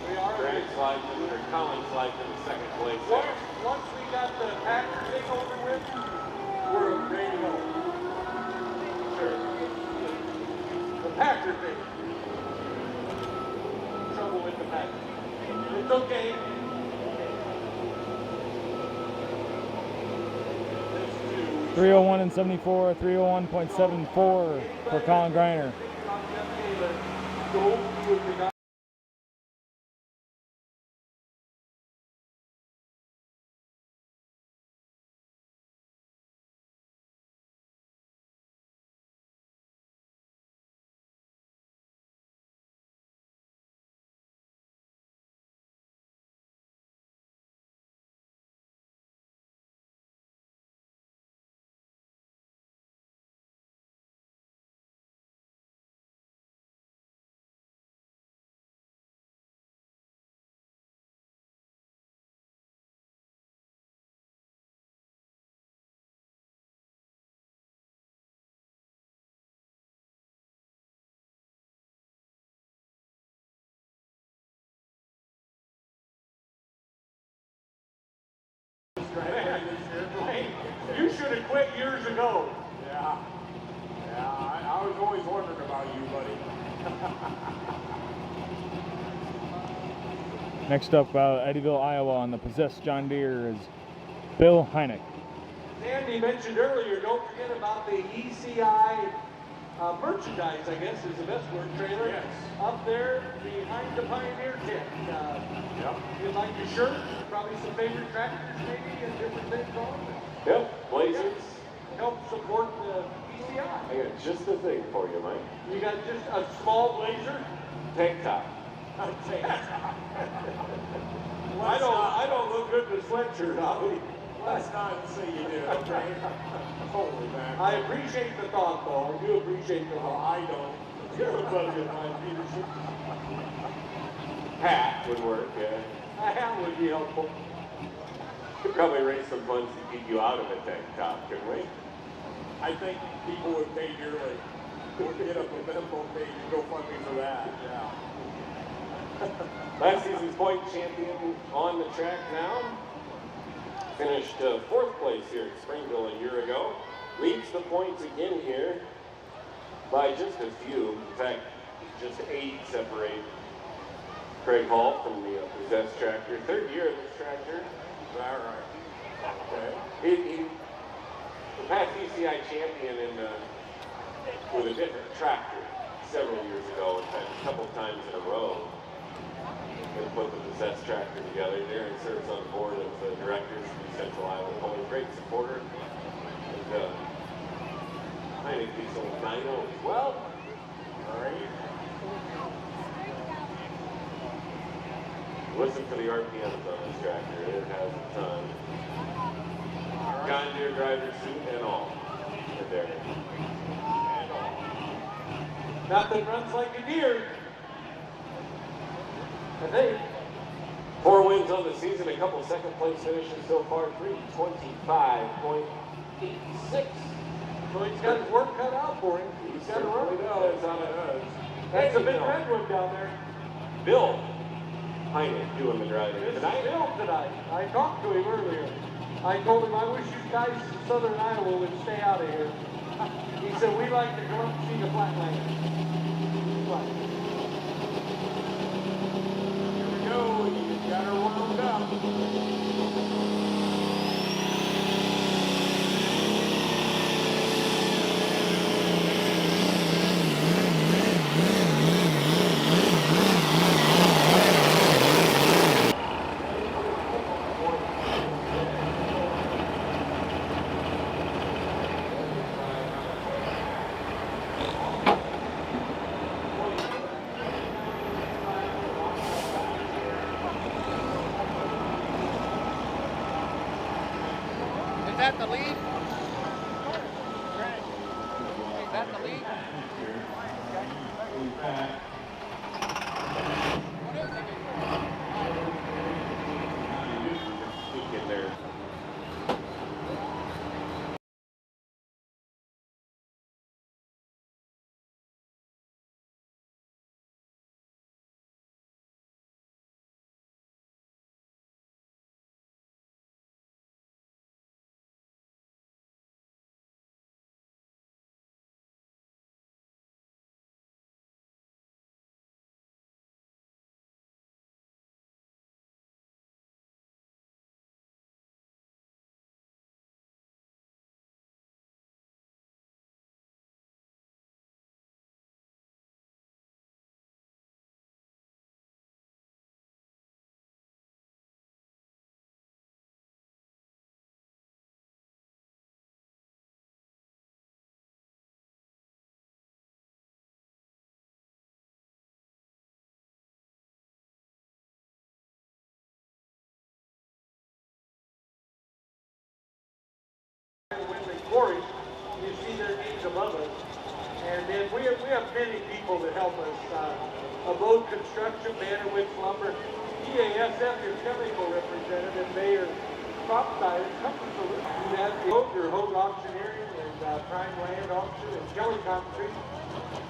We are. Grant slides in, or Colin slides in the second place. Once we got the Packer thing over with, we're ready to go. Sure. The Packer thing. Trouble with the Packer. It's okay. 301 and 74, 301.74 for Colin Greiner. You should have quit years ago. Yeah. Yeah, I was always wondering about you, buddy. Next up, Eddyville, Iowa, on the possessed John Deere is Bill Heineck. Andy mentioned earlier, don't forget about the ECI merchandise, I guess is the best word, trailer. Yes. Up there behind the Pioneer tent. Yep. You'd like your shirt, probably some favorite tractors maybe and different things on. Yep, blazers. Help support the ECI. I got just the thing for you, Mike. You got just a small blazer? Tank top. I don't look good in a sweatshirt, Ollie. Let's not say you did, okay? Holy man. I appreciate the thought, though. I do appreciate the Oh, thought. I don't. You're a buddy of mine, Peterson. Hat would work, yeah. A hat would be helpful. Could probably raise some funds to keep you out of a tank top, couldn't we? I think people would pay dearly. We'll get up a minimum page and go fund me for that, yeah. Last season's point champion on the track now. Finished fourth place here at Springville a year ago. Leads the points again here by just a few. In fact, just 8 separate Craig Hall from the possessed tractor. Third year of this tractor. Is that right? Okay. He the past ECI champion with a different tractor several years ago. In fact, a couple times in a row. They put the possessed tractor together. Darren serves on the board of directors of the Central Iowa Pony. Great supporter. And I think he's old Dino as well. All right. Listen for the RPMs on this tractor. It has a ton. John Deere driver's seat and all. For Darren. And all. Nothing runs like a deer. I think. 4 wins on the season, a couple second place finishes so far, 325.86. So he's got his work cut out for him. He's got to run. That's how it does. That's a big red one down there. Bill Heineck doing the driving This is tonight. Bill tonight. I talked to him earlier. I told him, I wish you guys in southern Iowa would stay out of here. He said, we like to come up and see the flatland. Right. Here we go. You got her wound up. Is that the lead? Is that the lead? When they flourish, you see their names above us. And then we have many people that help us. Abode Construction, Bannerwitz Lumber, EASF, your chemical representative, Mayor Propside, you have your Hogue Auctioneering and Prime Land Auction and Kelly Concrete.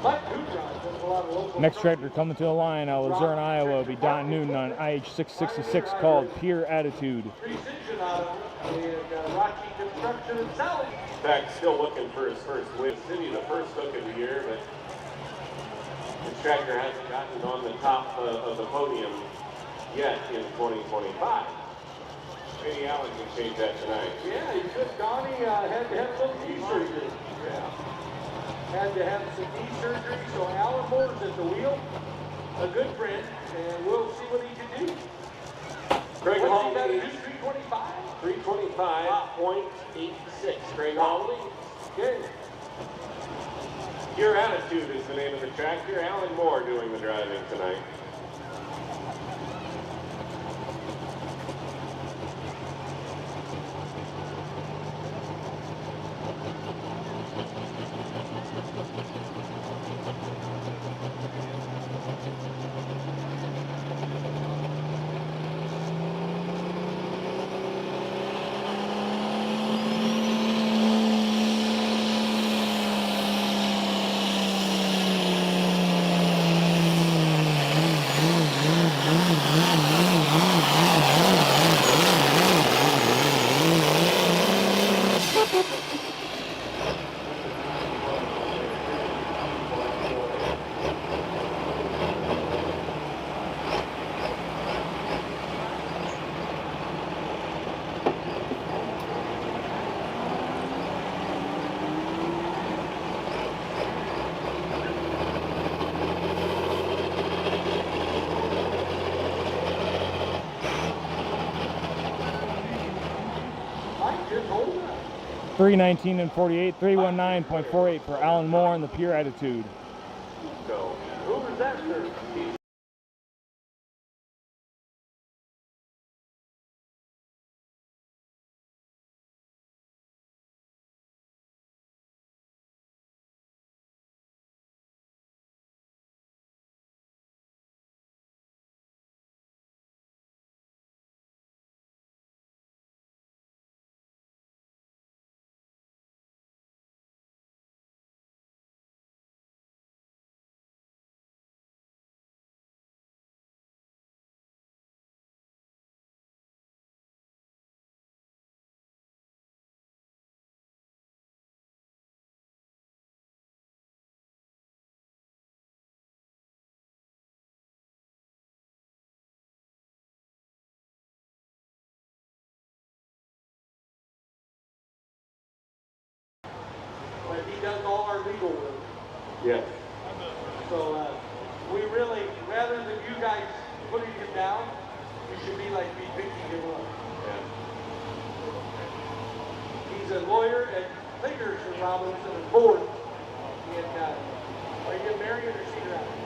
Mike Goodrod does a lot of local. Next tractor coming to the line out of Luzerne, Iowa will be Don Newton on IH 666 called Pure Attitude. Precision Auto and Rocky Construction and Sally. In fact, still looking for his first win. City, the first hook of the year, but the tractor hasn't gotten on the top of the podium yet in 2025. Maybe Allen can change that tonight. Yeah, he said Donnie had to have some knee surgery. Yeah. Had to have some knee surgery, so Alan Moore's at the wheel, a good friend, and we'll see what he can do. Craig What's he got to Hawley, do, 325? 325.86. Craig Hawley. Okay. Your Attitude is the name of the tractor. Alan Moore doing the driving tonight. Mike, just hold it. 319 and 48, 319.48 for Alan Moore and the Pure Attitude. So, Who was that, sir? But he does all our legal work. yes. So we really, rather than you guys putting him down, you should be like me picking him up. Yeah. He's a lawyer at Peterson, Robinson, and Ford. And are you getting married or Cedar Rapids?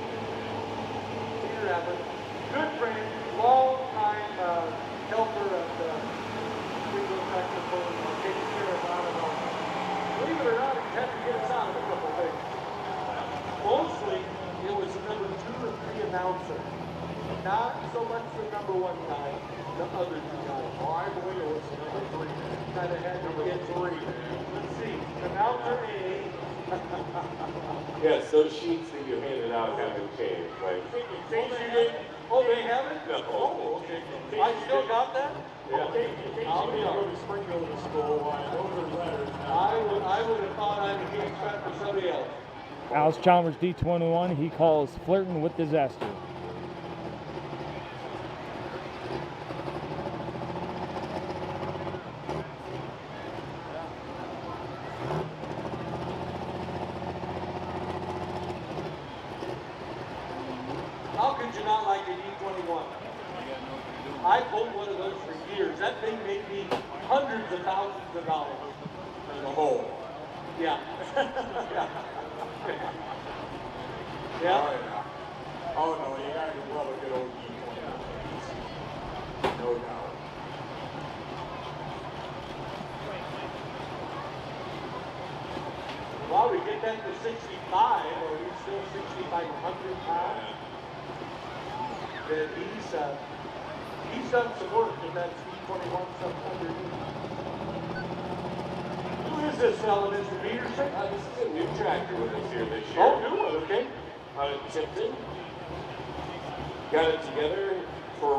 Cedar Rapids. Good friend, long time helper of the Springville Tractor Pull, taking care of a lot of our. Believe it or not, he had to get us out of a couple things. Mostly, it was the number 2 or 3 announcer. Not so much the number 1 guy, the other 2 guys. Oh, I believe it was the number 3. Kind of had to get 3. Let's see, announcer A. Yes, those sheets that you handed out haven't changed, right? Oh, they haven't? No. Oh, okay. I still got that? Yeah. I'll be Go on. to Springville to school. Those are letters. I would have thought I'd engaged that for somebody else. Alice Chalmers D21, he calls Flirting with Disaster. How could you not like an E21? I pulled one of those for years. That thing made me hundreds of thousands of dollars. In the hole. Yeah. Yeah. Oh, Yeah. yeah. Oh, no, you gotta love a good old E20. No doubt. get that to 65, or he's still 6,500 pounds, then he's done some work in that 321 something underneath. Who is this fella, Mr. Peterson? This is a new tractor with us here this year. Oh, new one, okay. Out of Tipton. Got it together for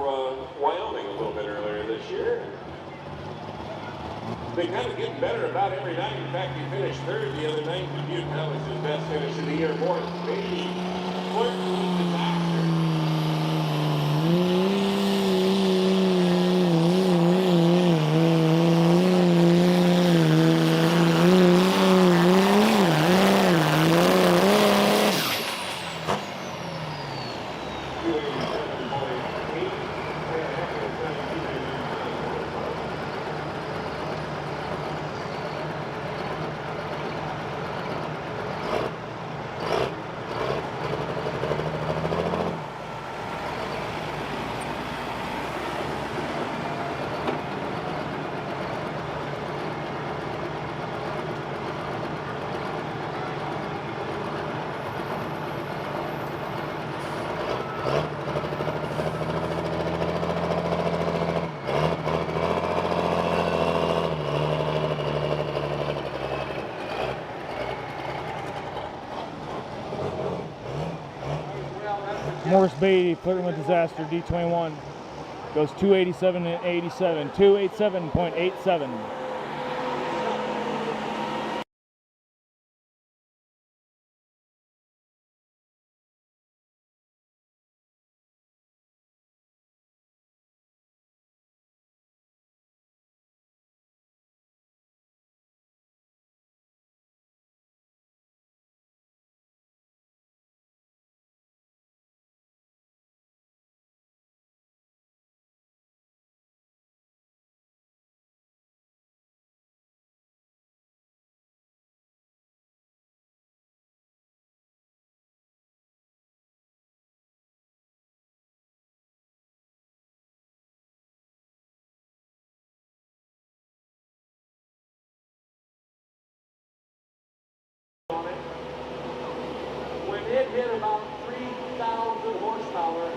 Wyoming a little bit earlier this year. Been kind of getting better about every night. In fact, he finished third the other night in Butte. That was his best finish of the year. More maybe flirting with disaster. Morris Beatty, flirting with disaster, D21. Goes 287 and 87, 287.87. When it hit about 3,000 horsepower,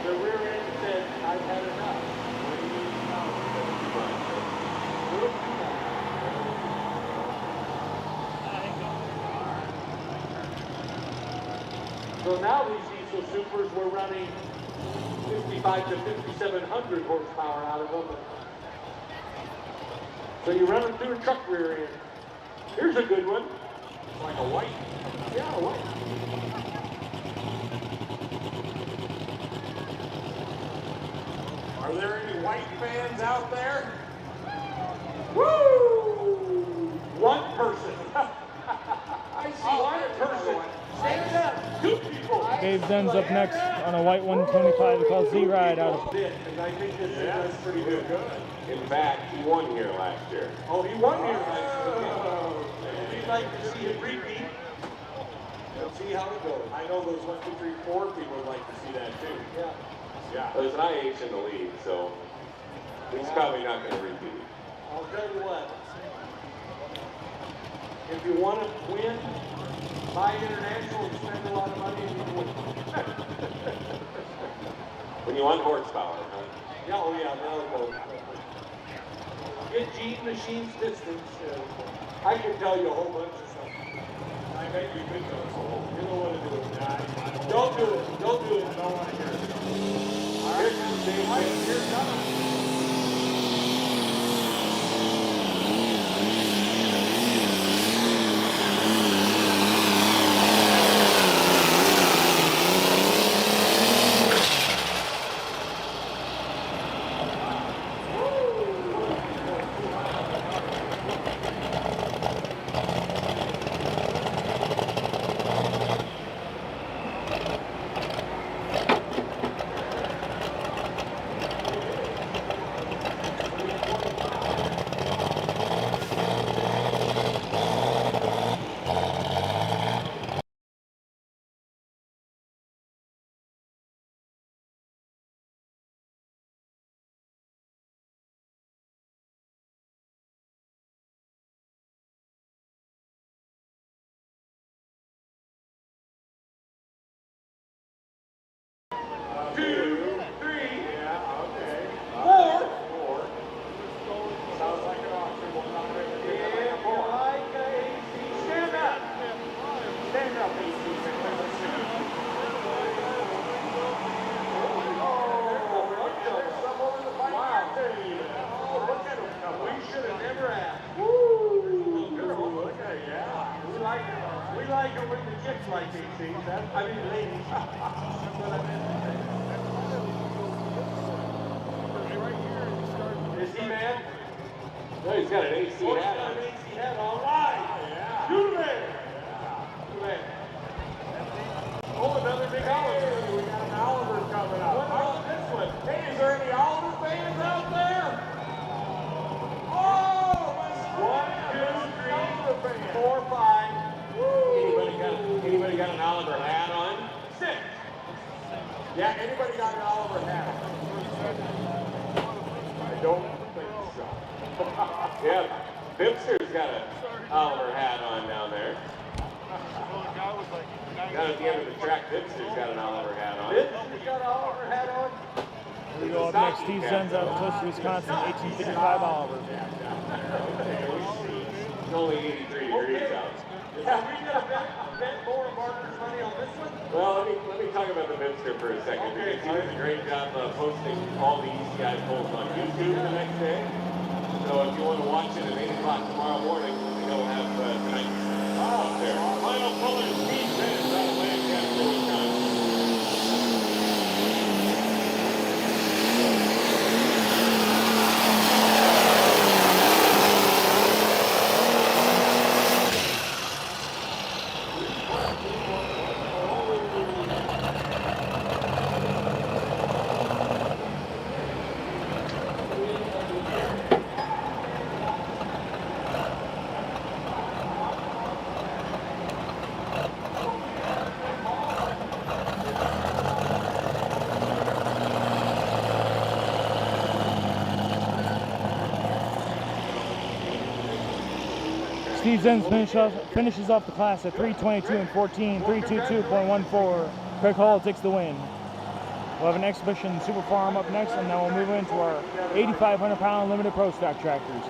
the rear end said, I've had enough. So now these diesel supers were running 55 to 5,700 horsepower out of them. So you run them through a truck rear end. Here's a good one. Like a white. Yeah, a white. Are there any white fans out there? Woo! One person. I see one person. Stand up. Two people. Dave Zen's up next on a white 125 called Z-Ride out of. And I think this is pretty good. In fact, he won here last year. Oh, he won here last year. We'd like to see him repeat. We'll see how it goes. I know those 1, 2, 3, 4 people would like to see that too. Yeah. Yeah. There's an IH in the lead, so he's probably not going to repeat. I'll tell you what. If you want to win, buy international and spend a lot of money and you win. When you want horsepower, huh? Yeah, oh yeah, that'll go. Get Gene Machine's distance. I can tell you a whole bunch of stuff. I bet you could go. You don't want to do it. Nah, Don't do it. Don't do it. I don't want to hear it. Here comes Dave. Here comes. ladies. Is he mad? No, he's got an AC Oh, he's hat got on. an AC hat, all right. Yeah. You man. You man. Oh, another big Oliver. We got an Oliver coming up. What about this one? Hey, is there any Oliver fans out there? Oh, One, two, three, 4, 5. Anybody got an Oliver hat on? 6. yeah, anybody got an Oliver hat? I don't think so. Yeah, Bipster's got an Oliver hat on down there. Down at the end of the track, Bipster's got an Oliver hat on. This has got an Oliver hat on. We go up next. Steve Zenz out of Toast, Wisconsin, 1855 Oliver. It's only 83 degrees out. Are we going to bet more Markers money on this one? Well, let me talk about the Bipster for a second. Okay. He did a great job posting all the ECI polls on YouTube the next day. So if you want to watch it at 8 o'clock tomorrow morning, we'll have tonight's up there. Final colors, Steve Zenz out of Lancaster, Wisconsin. Steve Zenz finishes off the class at 3:22 and 14, 3:22.14. Craig Hall takes the win. We'll have an exhibition super farm up next, and then we'll move into our 8,500-pound limited pro stock tractors.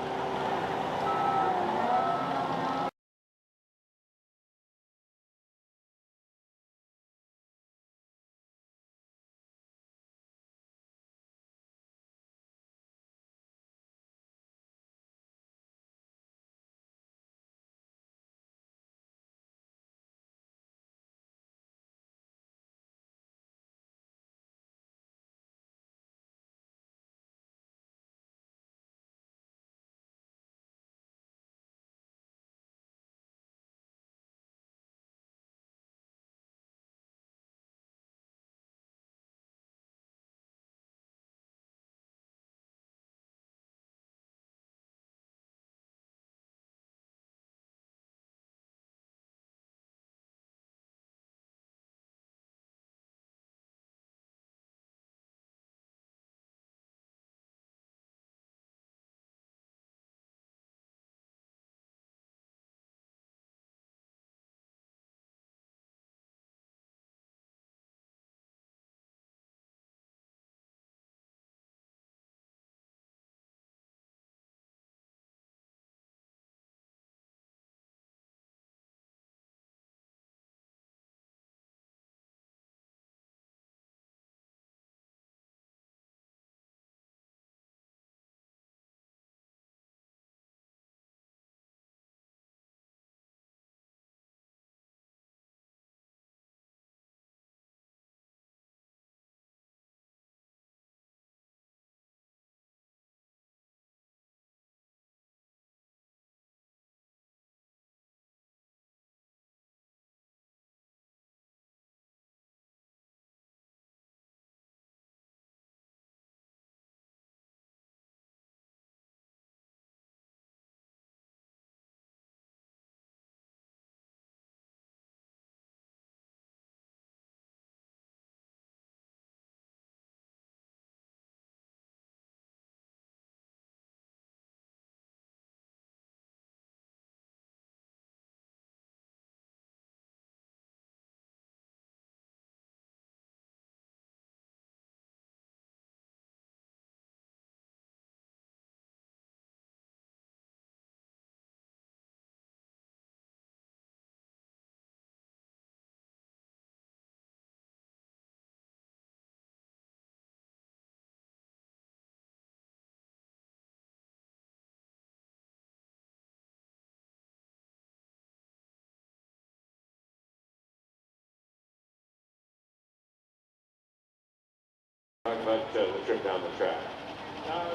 Talk about the trip down the track.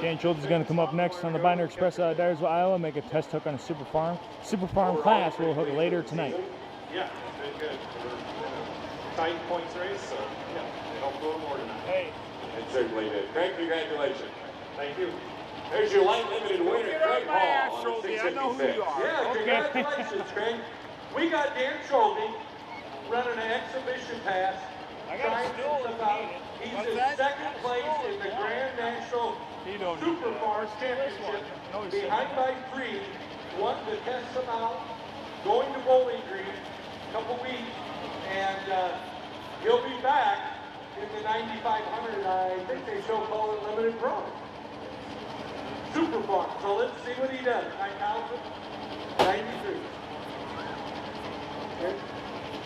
Dan Schultz is going to come up next on the Binder Express out of Dyersville, Iowa, make a test hook on a Super Farm. Super Farm class will hook later tonight. Yeah, it's been good. We're tight points race, so yeah, they don't go more tonight. Hey. It certainly did. Craig, congratulations. Thank you. There's your light limited winner, Craig Hall. I know who you are. Yeah, congratulations, Craig. We got Dan Schulte running an exhibition pass. He's in second place in the Grand National Super Farm Championship, behind by 3. Wanted to test them out, going to Bowling Green a couple weeks, and he'll be back in the 9,500. I think they still call it limited pro. Super Farm. So let's see what he does. 9,093. Okay.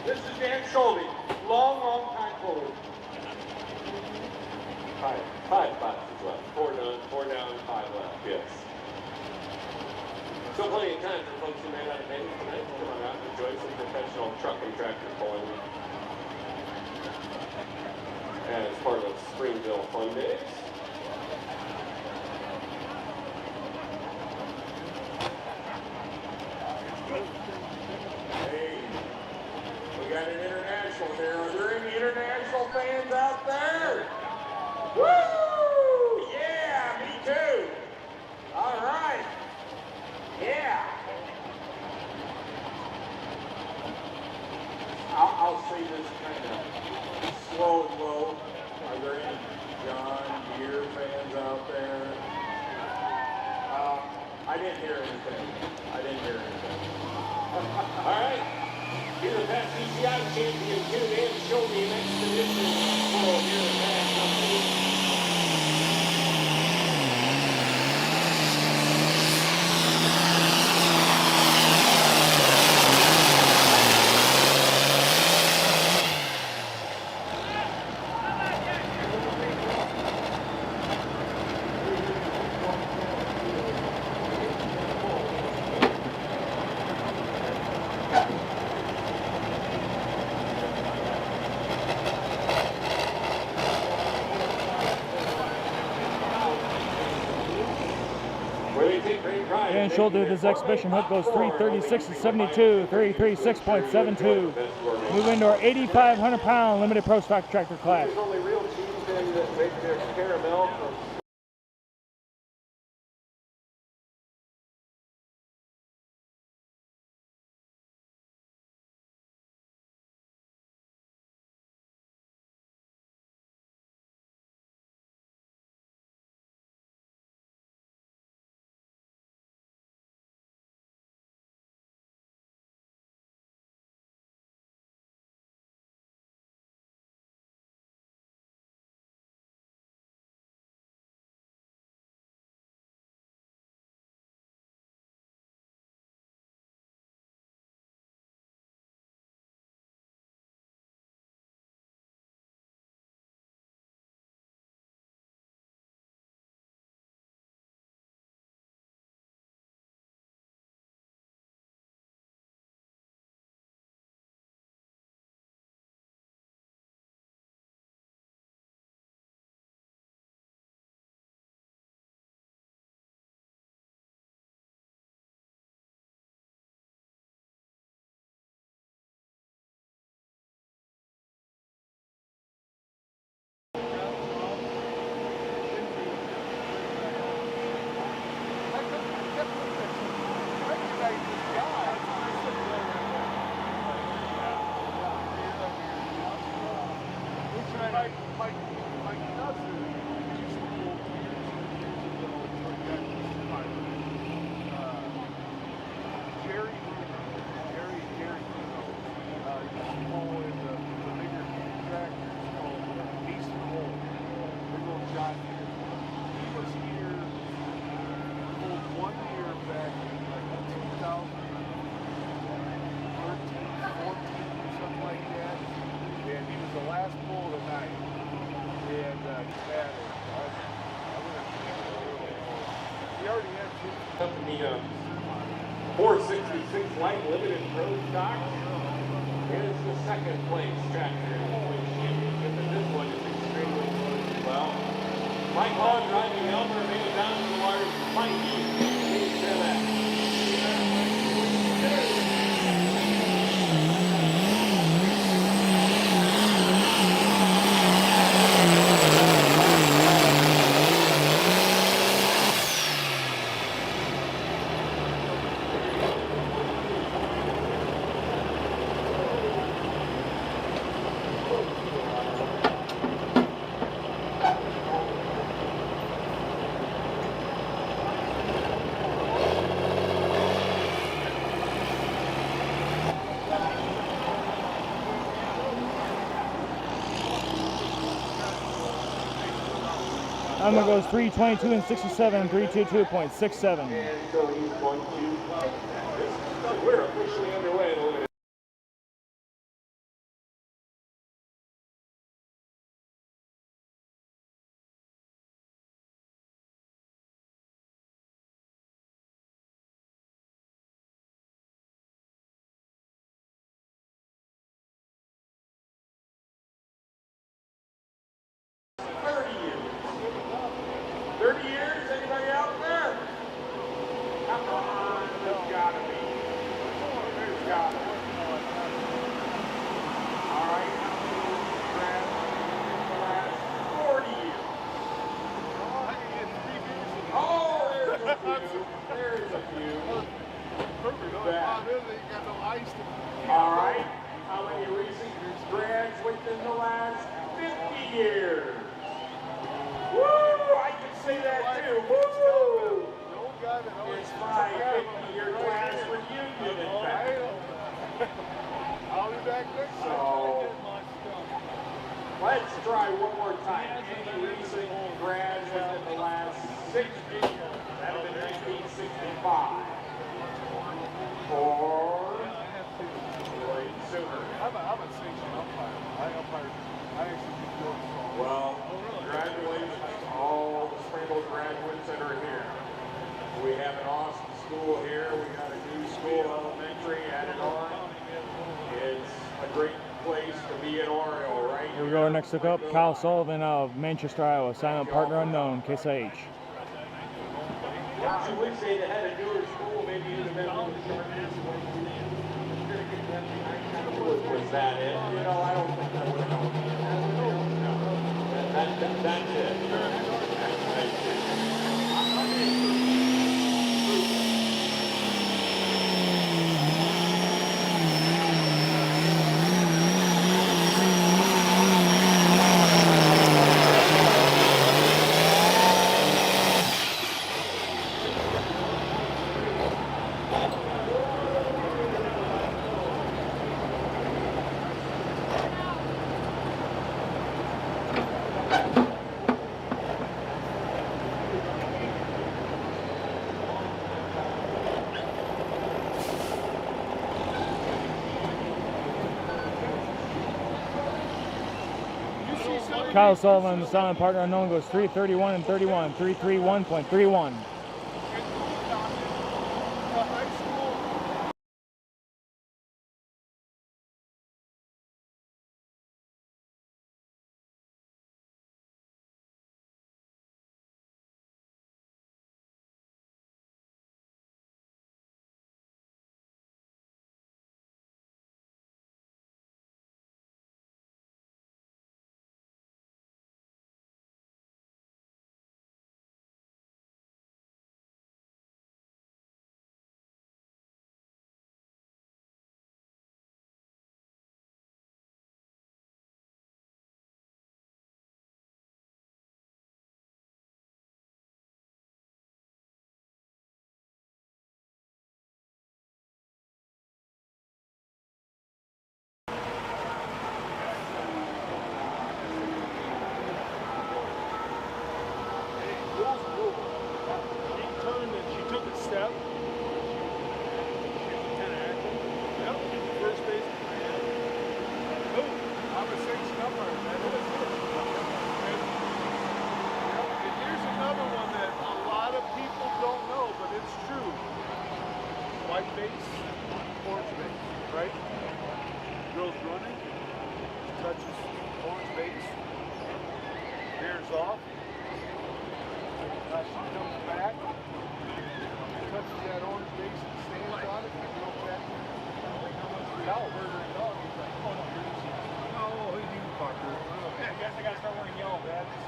This is Dan Schulte, long time forward. Five boxes left. 4 down, 5 left. Yes. Still plenty of time for folks who may not have made it tonight to come on out and enjoy some professional truck and tractor pulling as part of Springville Fun Days. Hey, we got an international here. Are there any international fans out there? Woo! Yeah, me too. All right. Yeah. I'll say this kind of slow and low. Are there any John Deere fans out there? I didn't hear anything. All right. Here's the past ECI champion, Dan Schulte, in expedition for here at National. Dan Schulte with his exhibition hook goes 336.72, 336.72. Move into our 8,500 pound limited pro stock tractor class. There's only real teams in that make their caramel from company 466 light limited pro stock is the second place tractor in the championship, and this one is extremely close as well. White Hog driving helper made it down to the wire. Mikey, please hear that. Anthem goes 322 and 67, 322.67. And so he's going to, we're officially underway in a minute. All right. How many recent grads within the last 50 years? Woo! I can say that too. Woo! It's my 50-year class reunion, in fact. I'll be back next So, let's try one more time. Any recent grads within the last 60 years? That would have been 1965. Or sooner. I'm a sanctioned umpire. I actually do good. Well, congratulations to all the Springville graduates that are here. We have an awesome school here. We got a new school, elementary, added on. It's a great place to be in Oriole, right? Here we go, next look up, Kyle Sullivan of Manchester, Iowa, silent partner unknown, Case IH. I would say the head of Deere school, maybe you'd have been on the sharpness. Was that it? You know, I don't think that would help. That's it. That's it. Kyle Sullivan, the silent partner unknown, goes 331 and 31, 331.31.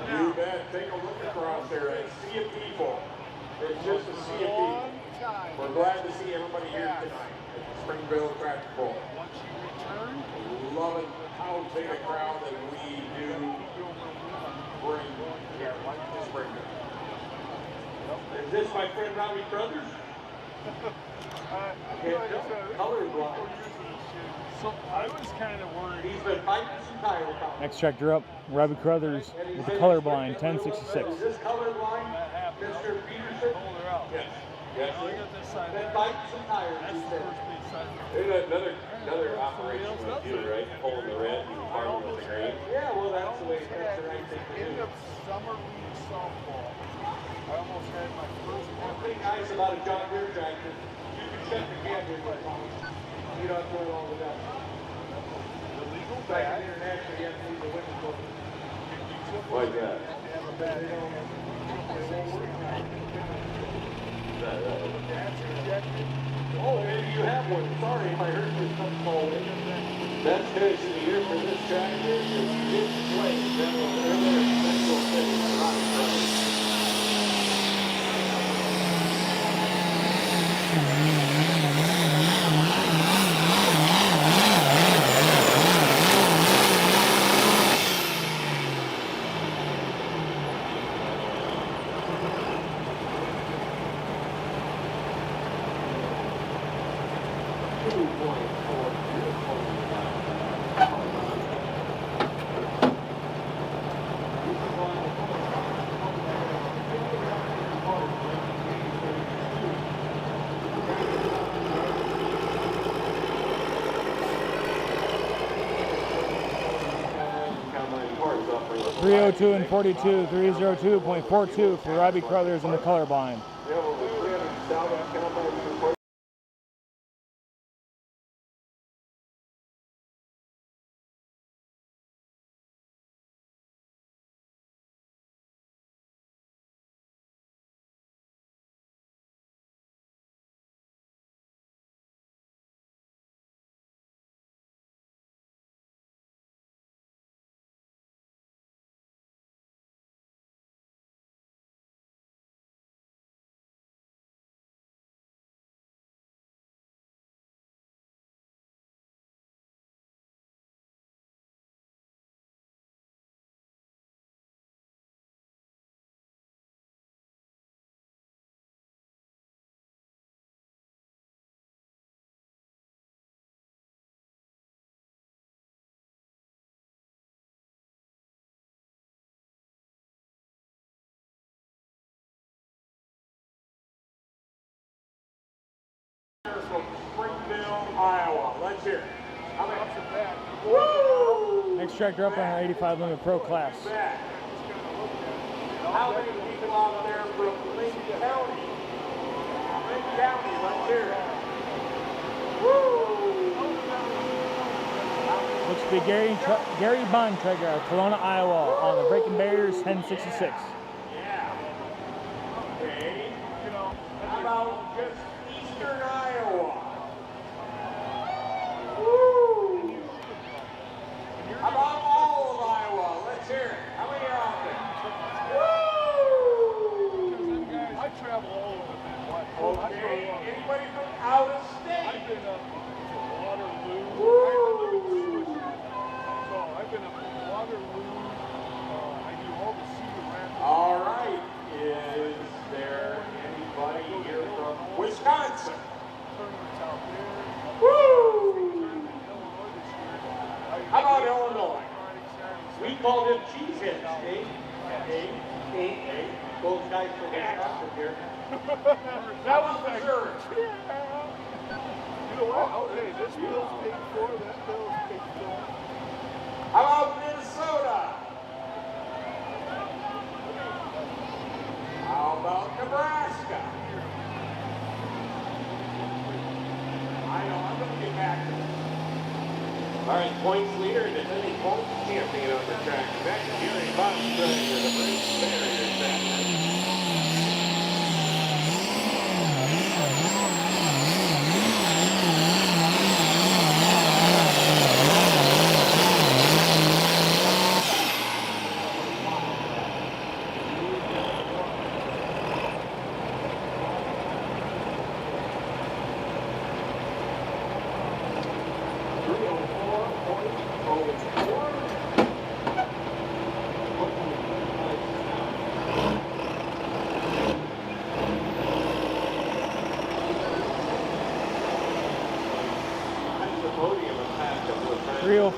You bet. Take a look across there. A sea of people. It's just a sea of people. We're glad to see everybody here tonight at the Springville Tractor Pull. Loving how big a crowd that we do bring here to Springville. Is this my friend Robbie Brothers? Colorblind. So I was kind of worried. He's been fighting some tire problems. Next tractor up, Robbie Crothers with the colorblind 1066. Is this colorblind, Mr. Peterson? Yes. Yes. Been fighting some tires, he said. There's another operation with you, right? Pulling the red and farming with the grain. Yeah, well, that's the way, that's the right thing to End do. of summer league softball. I almost had my first One thing nice about a John Deere tractor, you can shut the camera if you want. You don't have to throw it all the time. the legal Like bag. international, you have to leave the windows open. Like that. Have a bag. They won't work. That's rejected. Oh, maybe you have one. Sorry if I heard there's something called in. Best finish of the year for this tractor is fifth place. That was earlier in Central City. Robbie Brothers. Combine parts off right. 302 and 42, 302.42 for Robbie Crothers in the colorblind. Yeah, well, the 300,000 combine parts. From Springville, Iowa. Let's hear it. How many? Woo! Next tractor up on our 85 limit pro class. Back. How many people out there from Lincoln County? Lincoln County, let's hear it. Woo! Looks to be Gary Bontrager out of Kelowna, Iowa on the Breaking Barriers 1066. Yeah. Okay. How about just Eastern Iowa? Woo! How about all of Iowa? Let's hear it. How many are out there? Woo! I travel all over, man. Okay. Anybody from out of state? I've been up to Waterloo. Woo! So I've been up to Waterloo. I do all the Cedar Rapids. All right. Is there anybody here from Wisconsin? Tournaments out there. Woo! Illinois this year. How about Illinois? We called them cheeseheads, eh? Eh? Those guys from Wisconsin here. That was Missouri. You know what? Okay, this bill's paid for, that bill's paid for. How about Minnesota? How about Nebraska? I know, I'm going to get back to this. All right, points leader and defending points champion on the track. Back to Gary Bonstrager, the Breaking Barriers tractor.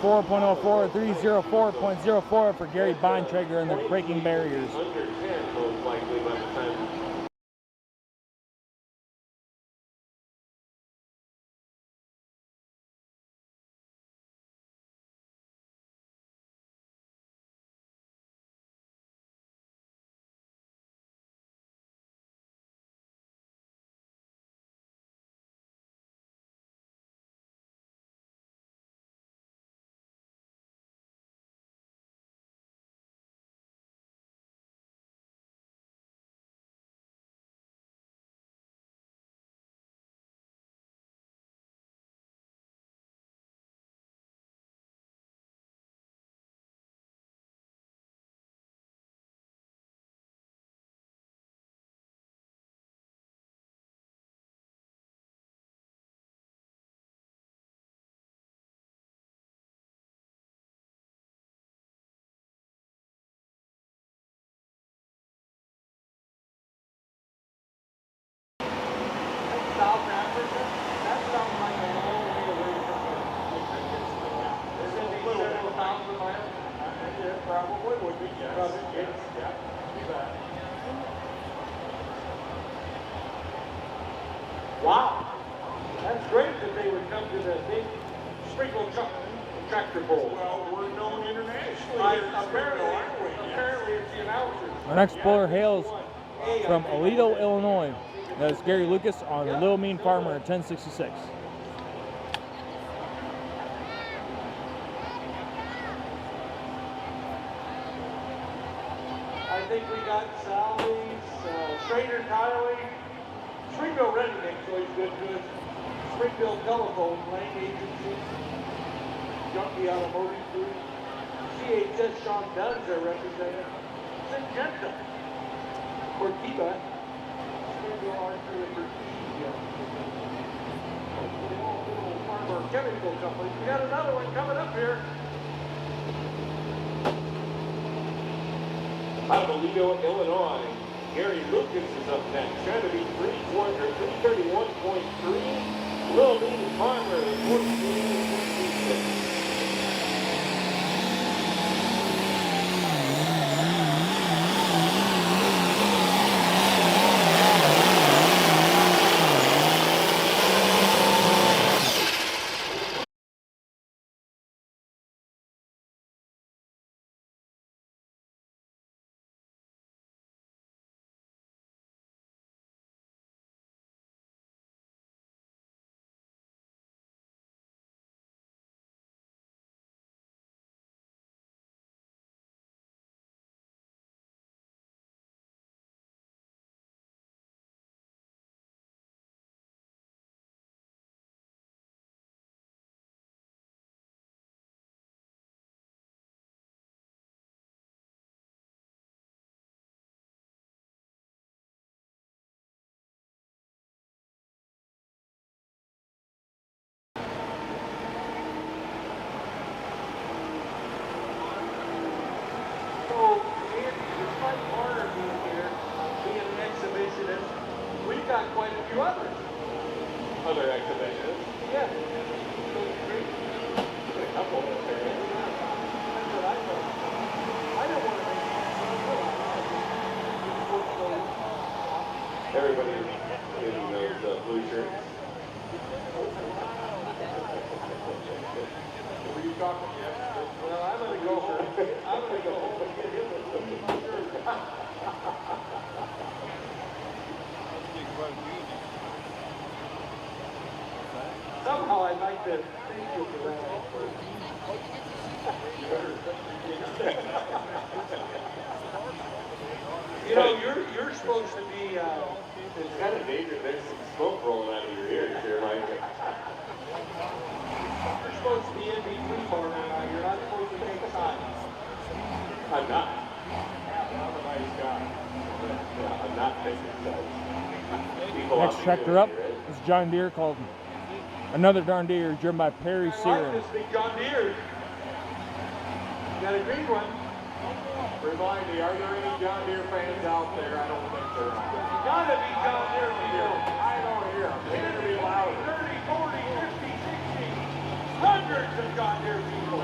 304.04, 304.04 for Gary Bontrager and the braking barriers. Under 10, most likely, by the time. South Africa, that sounds like a long way away from here. Is it several thousand miles? It probably would be, yes. Probably, Yes, yeah. You bet. Wow. That's great that they would come to the big Springville tractor bowl. Well, we're known internationally. Apparently it's the announcers. Our next puller hails from Aledo, Illinois. That's Gary Lucas on the Little Mean Farmer 1066. I think we got Sally's, Schrader Tiley, Springville Ready Mix always good to us. Springville Telephone, Lane Agency, Junkie Automotive Group, CHS Sean Dunn's our representative, Syngenta, Cortiva, Springville Archery and Little Farmer Chemical Company. We got another one coming up here. Out of Aledo, Illinois, Gary Lucas is up next. Trying to be 331.3. Little Mean Farmer, 14.36. So, despite Warner being here, being an exhibitionist, we've got quite a few others. Other exhibitionists. Yeah. Those three. A couple of them there. That's what I thought. I don't want to make Everybody in those blue shirts. Were you talking yesterday? well, I'm going to go home. I'm going to go home and get him a blue shirt. Somehow I'd like to thank you for that. You know, you're supposed to be, It's kind of dangerous. There's some smoke rolling out of your ears here, Mike. you're supposed to be in between partner now. You're not supposed to take sides. I'm not. I'm a nice guy. Yeah, I'm not taking sides. People Next ought to tractor do up it, right? is John Deere called Another Darn Deere, driven by Perry I like Searing. this big John Deere. Got a green one. Remind me, are there any John Deere fans out there? I don't think there are. Gotta be John Deere people. I don't hear them. They need to be louder. 30, 40, 50, 60, 100. hundreds of John Deere people.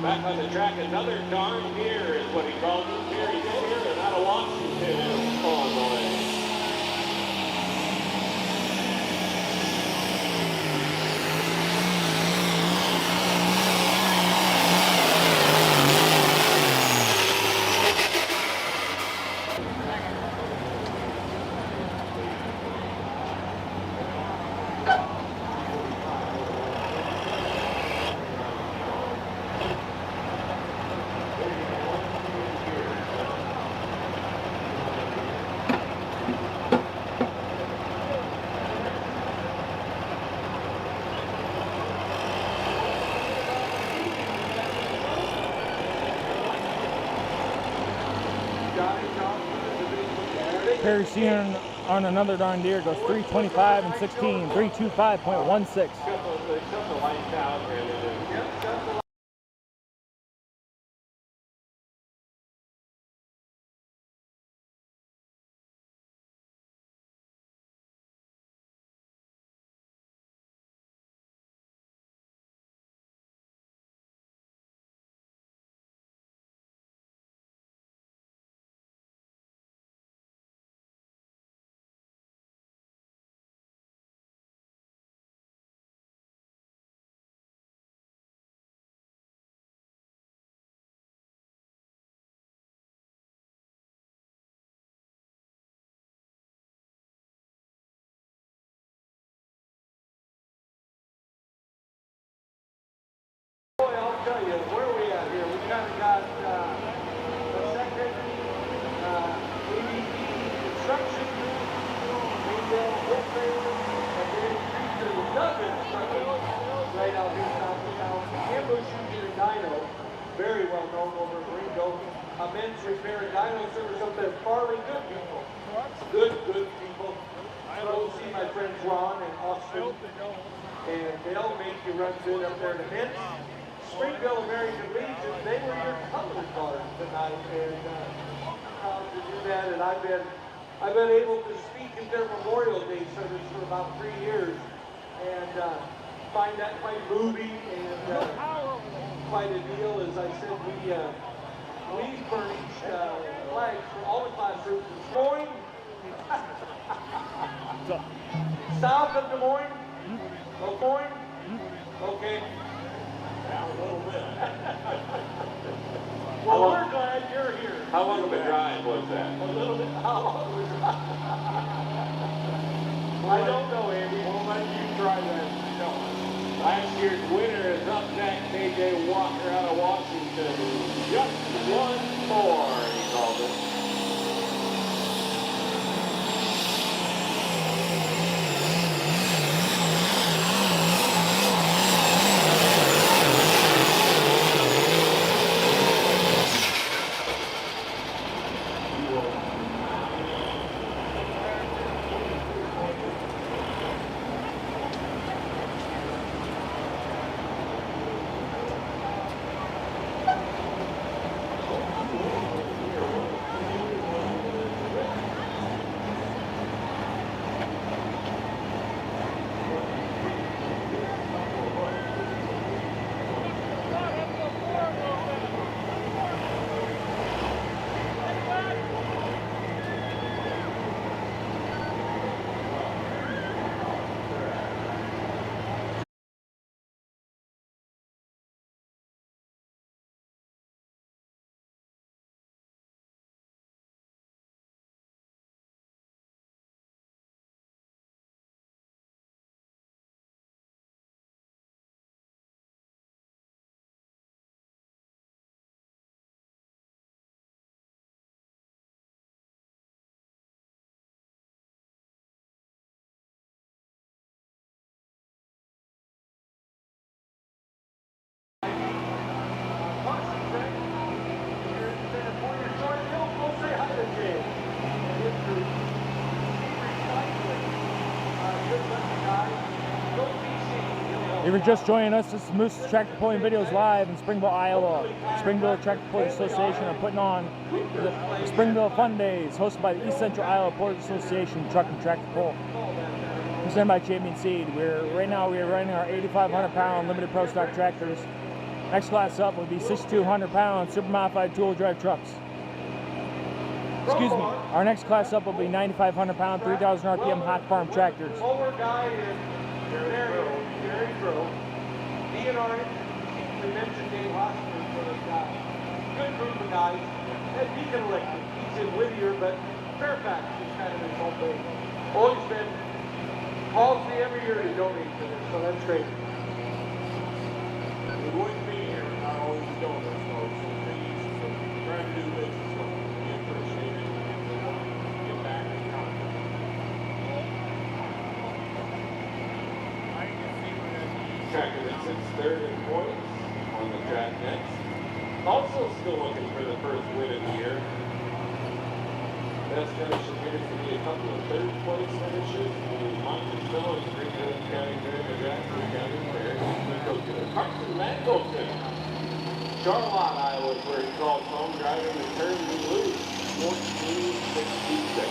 Back on the track, another darn deer is what he calls it. Here he's in here and out of Washington on the way. Peterson on another darn deer goes 325 and 16, 325.16. Shut the lights out and it is. Boy, I'll tell you, where are we at here? We kind of got the second ABP construction group, Springville wholesaler, and then there's another construction right out here south of town. Ambush User Dyno, very well known over in Ringo. Men's repair and dyno service up there. Farley, good people. Good people. Go see my friends Ron and Austin. And they'll make you run good up there in the Mint. Springville American Legion, they were your color guard tonight, and proud to do that. And I've been able to speak at their Memorial Day service for about 3 years, and find that quite moving and quite a deal. As I said, we furnished flags for all the classrooms in Des Moines, south of Des Moines. Okay. Yeah, a little bit. Well, we're glad you're here. How long of a drive was that? A little bit. How long was it? I don't know, Andy. We'll let you try that. Last year's winner is up next, AJ Walker out of Washington. Just one more, he called it. If you're just joining us, this is Moose Tractor Pulling Videos live in Springville, Iowa. Springville Tractor Pulling Association are putting on the Springville Fun Days, hosted by the East Central Iowa Pullers Association Truck and Tractor Pull. presented by Champion Seed. Right now we are running our 8,500 pound limited pro stock tractors. Next class up would be 6,200 pound super modified tool drive trucks. Excuse me. Our next class up will be 9,500 pound 3,000 RPM hot farm tractors. Mower guy is Gary Grove. DNR, we mentioned Dave Hoskins for this guy. Good group of guys. And Deacon elected. He's in Whittier, but Fairfax is kind of his home base. Always been, calls me every year to donate to this, so that's great. We wouldn't be here without all these donors, folks. So please, try to do business with them. We appreciate it. And we want to get back in contact. Tractor that sits third in points on the track next. Also still looking for the first win of the year. Best finish appears to be a couple of third place finishes in Monticello and Springville County, Kirby, Jackson County, Fair, Carson Mangleton. Charlotte, Iowa is where he calls home, driving the Kirby loose, 1466.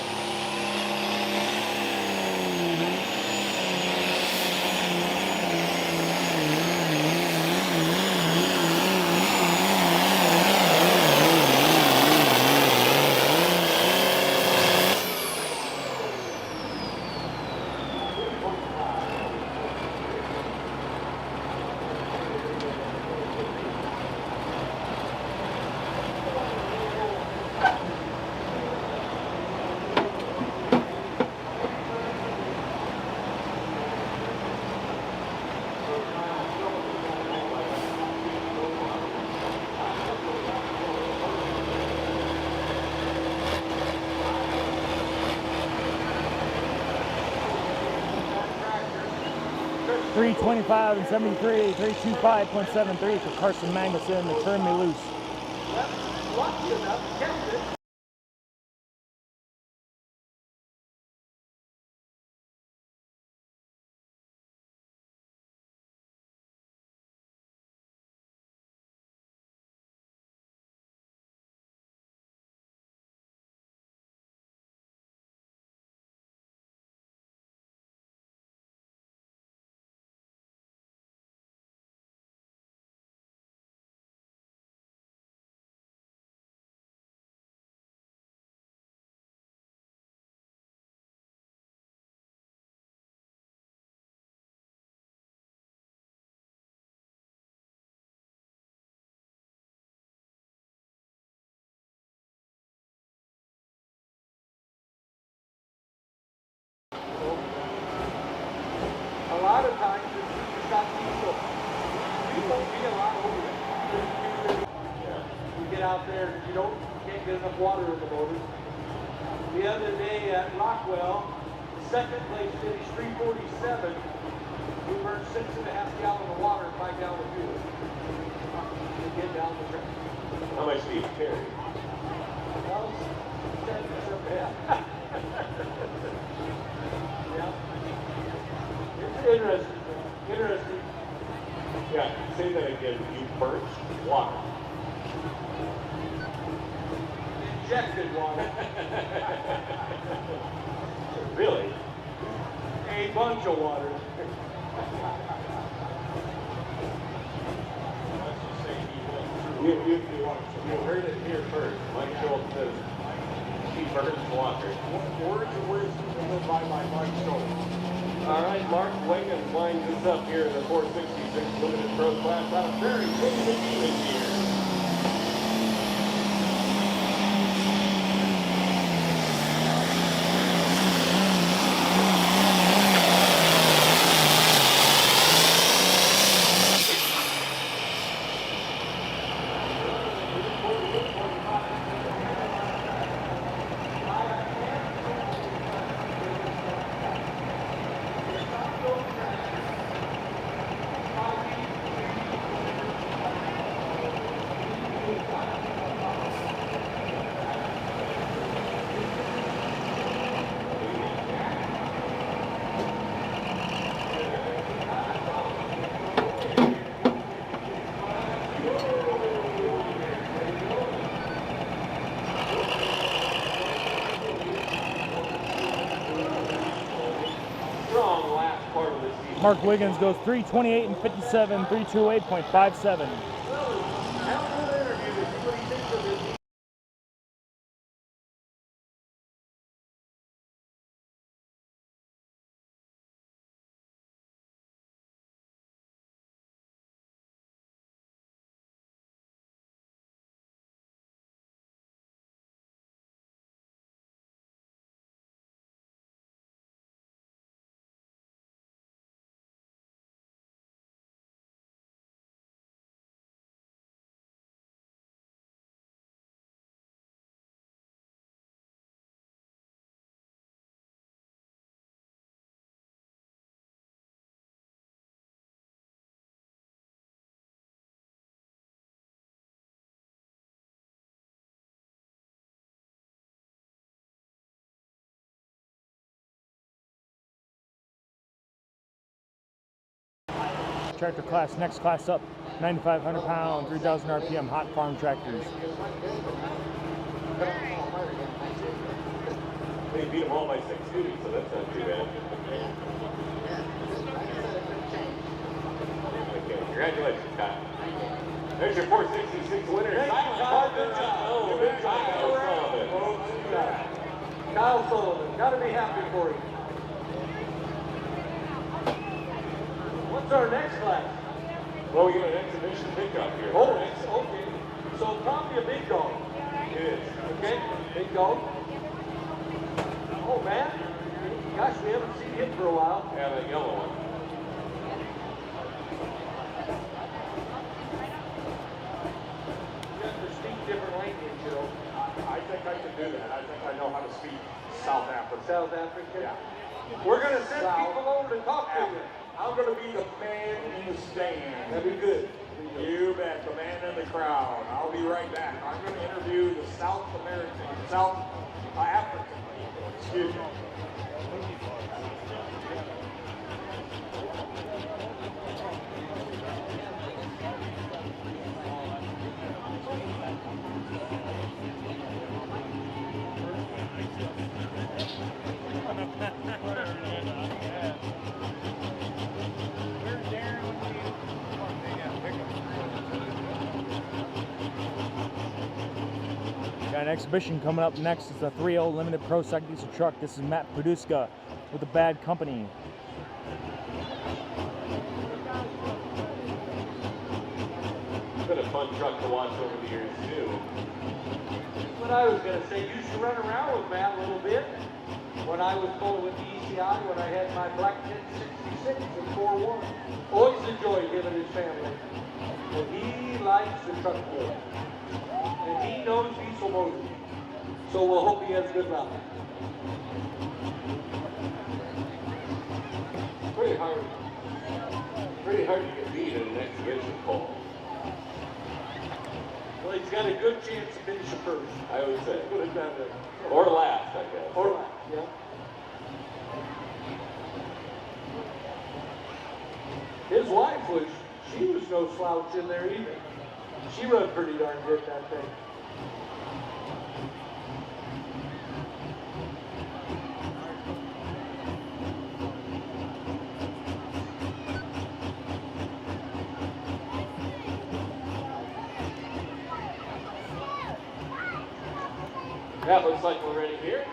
$325 and $73, $325.73 for Carson Magnuson to turn me loose. Lucky enough, kept it. A lot of times it's got diesel. We won't be a lot over it. We get out there, you can't get enough water in the motors. The other day at Rockwell, the second place finished 347. We burned 6.5 gallons of water and 5 gallons of fuel to get down the track. How much do you carry? Well, 7%. Yeah. Interesting. Interesting. Yeah, say that again. You burnt water. Injected water. Really? A bunch of water. Let's just say he went through. You heard it here first. Mike Schultz says he burns water. Words of wisdom live by Mike Schultz. All right, Mark Wiggins lines us up here in the 466 Limited Pro Class out of Prairie City this year. Mark Wiggins goes 3:28 and 57, 3:28.57. Tractor class, next class up, 9,500 pound, 3,000 RPM, hot farm tractors. They beat them all by 6 duties, so that's not too bad. Okay, congratulations, Kyle. There's your 466 winner. Kyle, good job. Kyle Sullivan, gotta be happy for you. What's our next class? Well, we got an exhibition pickup here. Oh, okay. So probably a big dog. It is. Okay, big dog. Oh man, gosh, we haven't seen him for a while. Yeah, that yellow one. You have to speak different language, you know. I think I can do that. I think I know how to speak South African. South Africa. Yeah. We're gonna send people over to talk to you. I'm going to be the man in the stand. That'd be good. You bet, the man in the crowd. I'll be right back. I'm going to interview the South African, excuse me. Got an exhibition coming up next. It's a 3.0 limited pro second diesel truck. This is Matt Paduska with a Bad Company. It's been a fun truck to watch over the years, too. What I was gonna say, you used to run around with Matt a little bit. When I was going with the ECI, when I had my black 1066 and 4.1. Always enjoyed him and his family. And he likes the truck more. And he knows diesel motors. So we'll hope he has good luck. Pretty hard to get beat in an exhibition poll. Well, he's got a good chance to finish the first. I would say. Put it down there. Or last, I guess. Or last, yeah. His wife she was no slouch in there either. She run pretty darn good, that thing. That looks like we're ready here.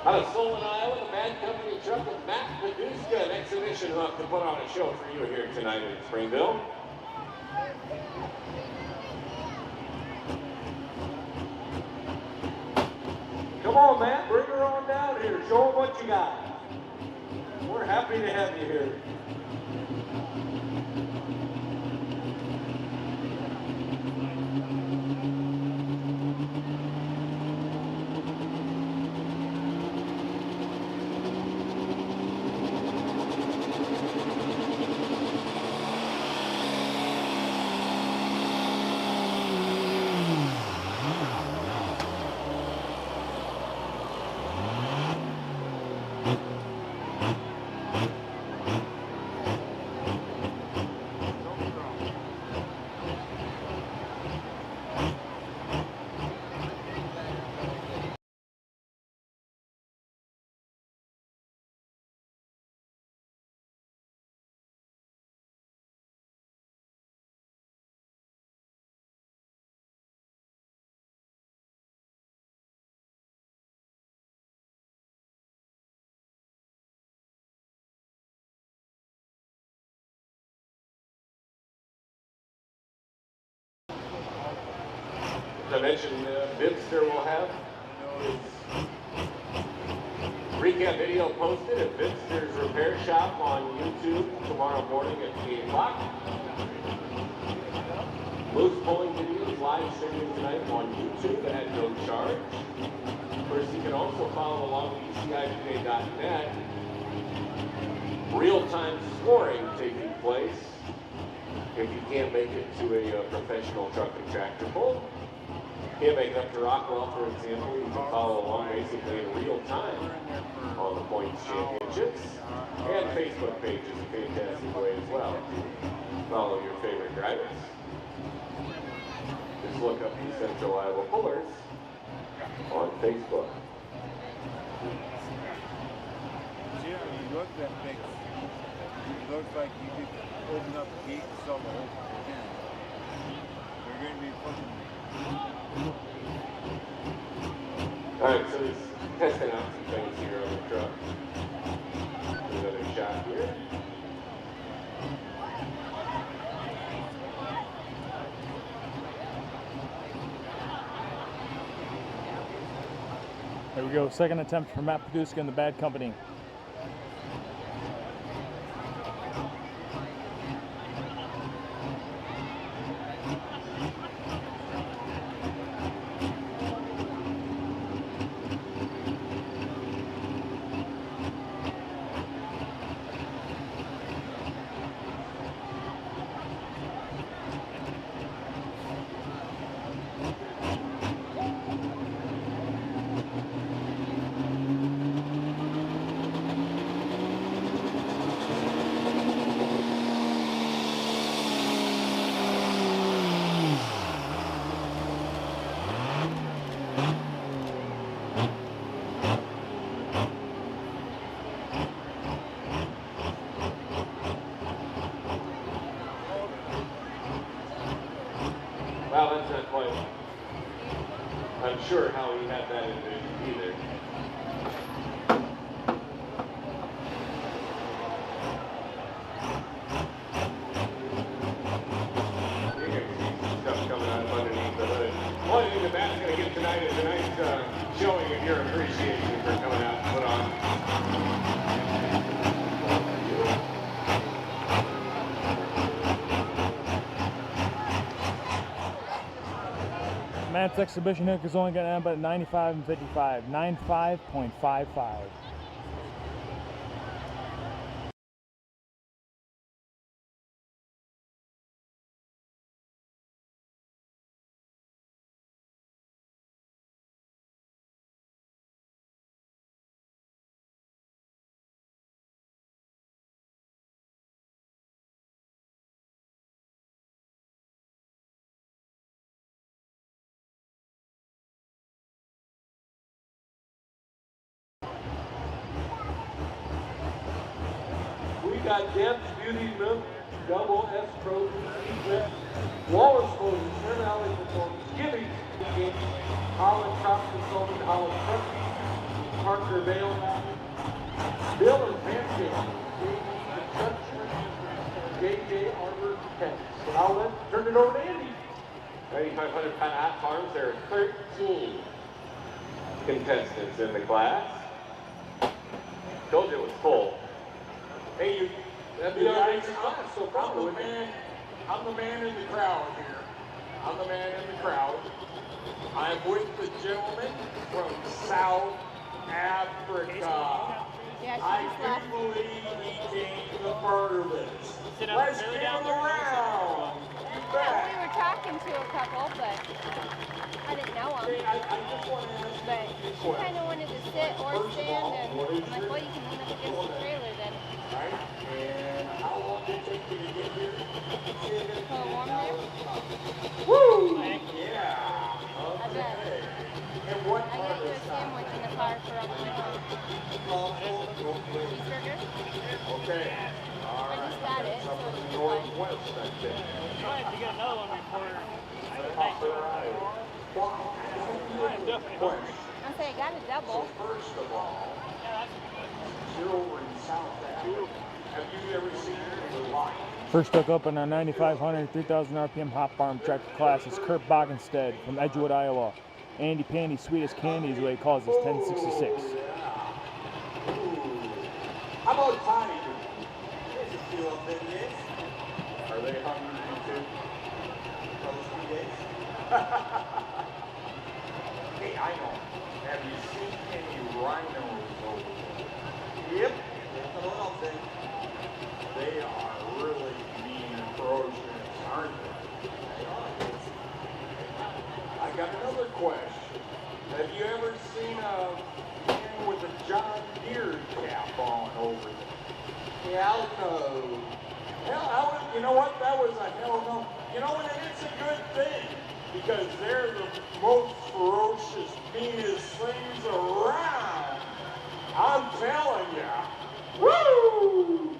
Out of Solon, Iowa, the Bad Company truck with Matt Paduska, an exhibition hook to put on a show for you here tonight in Springville. Come on, Matt, bring her on down here. Show them what you got. We're happy to have you here. I mentioned Bibster will have his recap video posted at Bibster's Repair Shop on YouTube tomorrow morning at 8 o'clock. Loose pulling videos live streaming tonight on YouTube at no charge. Of course, you can also follow along with ECIPA.net. Real-time scoring taking place. If you can't make it to a professional truck and tractor pull, can't make it up to Rockwell, for example, you can follow along basically in real time on the Points Championships. And Facebook page is a fantastic way as well to follow your favorite drivers. Just look up the Central Iowa Pullers on Facebook. You look that big. It looks like you could open up the gate and sell the whole thing. They're going to be pushing. Alright, so he's testing out some things here on the truck. Another shot here. There we go, second attempt for Matt Paduska and the Bad Company. Well, that's not quite, I'm sure how he had that in there either. You're going to see some stuff coming out of underneath the hood. One thing the Bat's going to get tonight is a nice showing of your appreciation for coming out and put on. Matt's exhibition hook is only going to end up at 95 and 55, 95.55. We got Deb's Beauty Milk, Double S Pro, Secret, Wallace Motors, Center Valley Performance, Gibby, Holland Crop Consultant, Holland Truck, Parker Vale, Bill and Fancy, JJ Arbor Pets. And I'll turn it over to Andy. 9,500 pound hot farms, there are 13 contestants in the class. Told you it was full. Hey, you, that'd be all right. So I'm the man in the crowd here. I'm the man in the crowd. I'm with the gentleman from South Africa. Yeah, I do believe he came the furthest. Let's give him a round. You Yeah, we bet. were talking to a couple, but I didn't know Hey, them. I just want to ask But you a she question. kind of wanted to sit or stand, and I'm like, well, you can lean up against the trailer then. Right? And how long did it take you to get here? A little warm there. Woo! Yeah. I bet. Okay. And what I part got of you a this sandwich in the car for on the way home. Cheeseburger? Okay. All I right. just got it, so Up in it's the fine. northwest, I think. I say I got a double. First of all, you're over in South Africa. Have you ever seen the lions? First took up in our 9,500, 3,000 RPM hot farm tractor class is Kurt Boggenstead from Edgewood, Iowa. Andy Pandy, sweet as candy is what he calls his 1066. How about Tiny? There's a few of them, yes. Are they hungry too? Probably days. Hey, I know. Have you seen any rhinos over there? Yep. There's a lot of them. They are really mean and ferocious, aren't they? I got another question. Have you ever seen a man with a John Deere cap on over there? Hell no. Hell, you know what? That was a hell no. You know, and it's a good thing because they're the most ferocious, meanest things around. I'm telling you. Woo!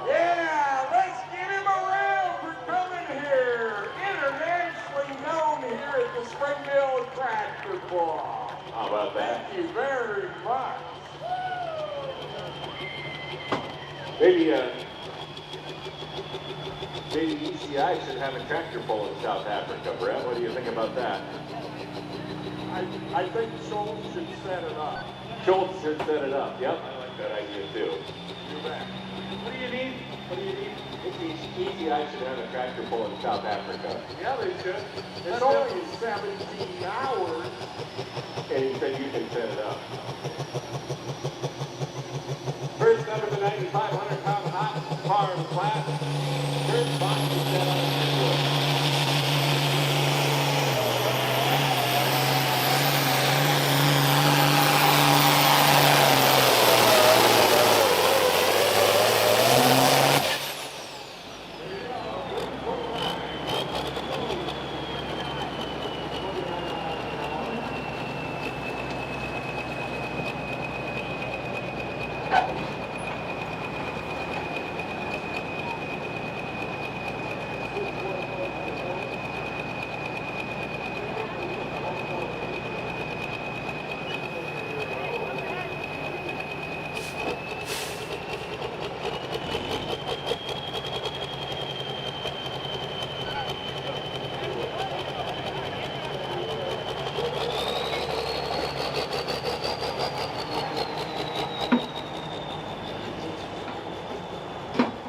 Yeah, let's give him a round for coming here. Internationally known here at the Springville Tractor Pull. How about that? Thank you very much. Maybe ECI should have a tractor pull in South Africa, Brett. What do you think about that? I think Schultz should set it up. Schultz should set it up. Yep, I like that idea too. You bet. What do you need? What do you need? ECI should have a tractor pull in South Africa. Yeah, they should. It's only 17 hours. And he said you can set it up. First up in the 9,500 pound hot farm class. Kurt Boggenstead on the board.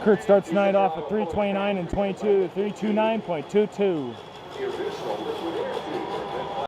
Kurt starts tonight off at 329 and 22, 329.22. The original liquid air tube.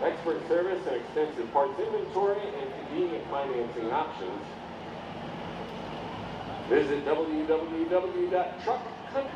Expert service and extensive parts inventory and convenient financing options. Visit www.truckcountry.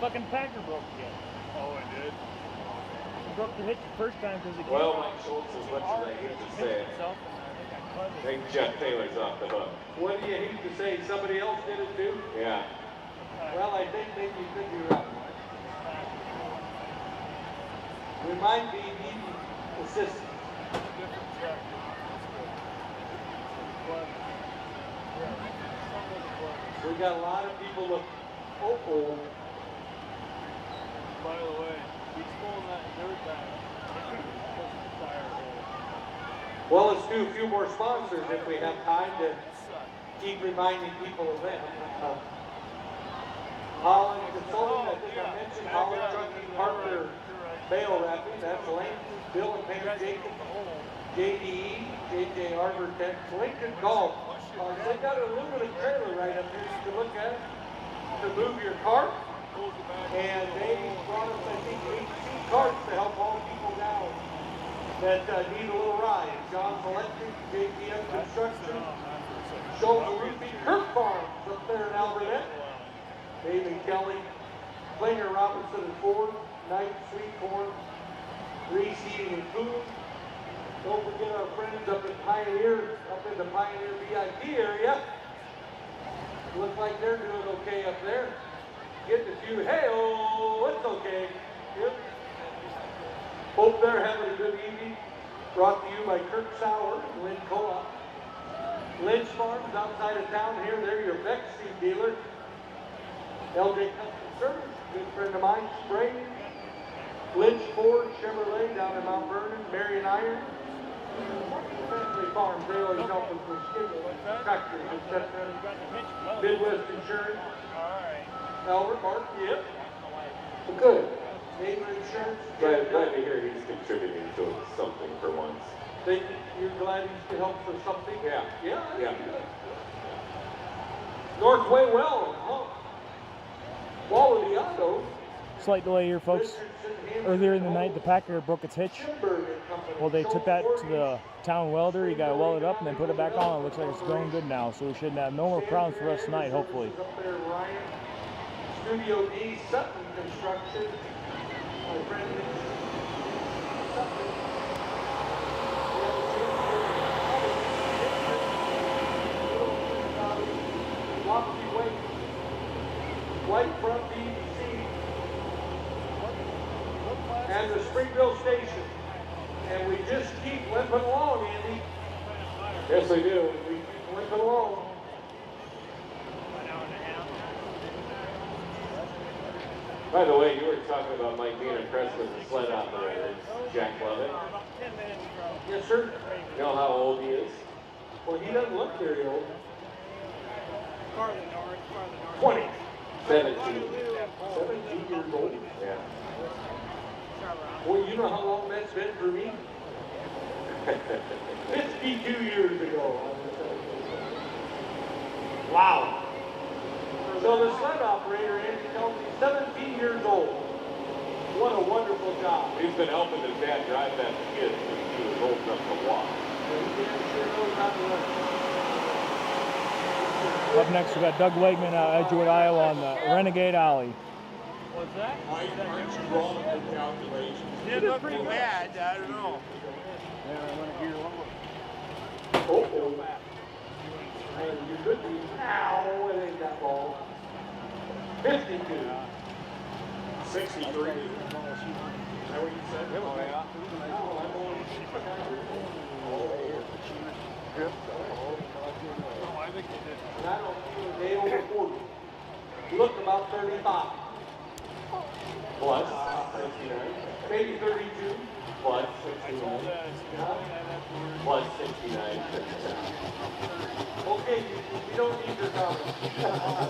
Fucking Packer broke again. Oh, it did? He broke the hitch the first time because it Well, Mike Schultz, as much as I hate to say it, itself, and I think I cut I it. think Jeff Taylor's off the hook. What do you hate to say? Somebody else did it too? Yeah. Well, I think maybe you could be right. We might be needing assistance. We got a lot of people look. Oh. By the way, he's pulling that dirt back. Well, let's do a few more sponsors if we have time to keep reminding people of them. Holland Consulting, I think I mentioned Holland Trucking, Parker, Bale Wrapping, that's Lane, Bill and Pam Jacobs, JDE, JJ Arbor Tech, Lincoln Golf. They got an aluminum trailer right up here you can look at to move your cart. And they brought us, I think, 18 carts to help all people down that need a little ride. John's Electric, JPM Construction, Schultz Roofing, Kirk Farms up there in Albernet, David Kelly, Klinger Robinson and Ford, Knight Sweet Corn, Reese Heating and Food. Don't forget our friends up in Pioneer, up in the Pioneer VIP area. Looks like they're doing okay up there. Getting a few, hey-oh, it's okay. Yep. Hope they're having a good evening. Brought to you by Kirk Sauer and Lynn Co-op. Lynch Farms outside of town here, they're your Beck seed dealer. LJ Custom Service, good friend of mine, Spring. Lynch Ford, Chevrolet down in Mount Vernon, Marion Iron. Family Farms, they always help us with skid tractors, etc. Midwest Insurance. Albert, Mark, yep. Well, good. Neighbor Insurance. Glad to hear he's contributing to something for once. You're glad he's to help for something? Yeah. Yeah. Yeah. Northway Well, huh? Quality Auto. Slight delay here, folks. Earlier in the night, the Packer broke its hitch. Well, they took that to the town welder. He got it welded up and then put it back on. It looks like it's going good now, so we should have no more problems for us tonight, hopefully. Studio D, Sutton Construction. My friend Sutton. Lofty Weight. White Front BBC. And the Springville Station. And we just keep limping along, Andy. Yes, we do. We keep limping along. By the way, you were talking about Mike being impressed with the sled operator, Jack Lovett. Yes, sir. You know how old he is? Well, he doesn't look very old. 20. 17. 17 years old. Yeah. Well, you know how long that's been for me? 52 years ago. Wow. So the sled operator, Andy, tells me 17 years old. What a wonderful job. He's been helping his dad drive that skid since he was old enough to walk. He sure knows how to run. Up next, we got Doug Wegman out of Edgewood, Iowa on the Renegade Alley. What's that? Aren't you rolling good calculations? It looked pretty bad. I don't know. Oh. You could be. Ow, it ain't that ball. 52. 63. Is that what you said? Oh, yeah. And I don't feel a day over 40. Look about 35. Plus 69. Maybe 32. Plus 69. Plus 69. Okay, you don't need your comments.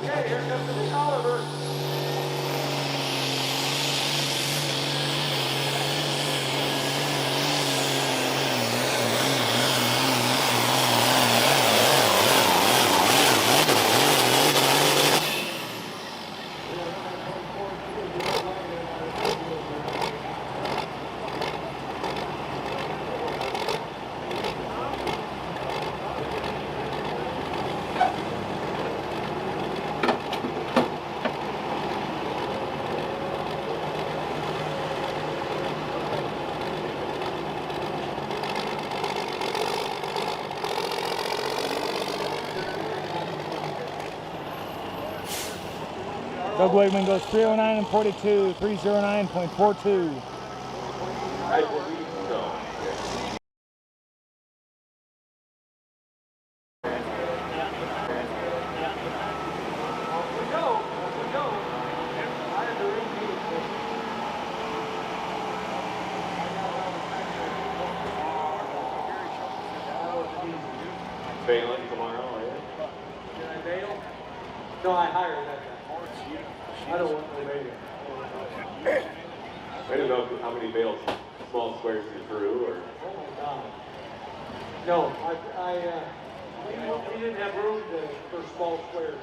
Okay, here comes the Oliver. Doug Wegman goes 309 and 42, 309.42. I believe so. Off we go. I had to repeat. bailing tomorrow, are you? Can I bail? No, I hired that guy. I don't want no bail. I don't know how many bales, small squares you threw, or... Oh my God. No, we didn't have room for small squares.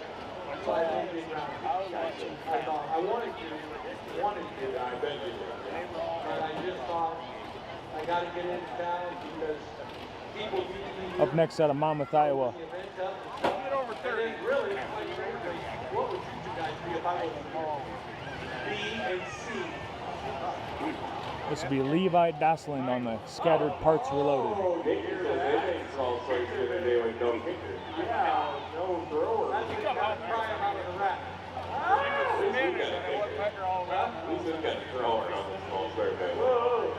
So I made big round. I thought, I wanted to. I bet you did. But I just thought, I got to get into town because people usually... Up next out of Monmouth, Iowa. Get over 30. Really, what would you two guys be if I was small? B and C. This will be Levi Dasling on the Scattered Parts Reloaded. Oh, they made small squares the other day with no kicker. Yeah, no thrower. That's what got to pry him out of the rack. At least we got a kicker. At least we've got a thrower on the small square bale.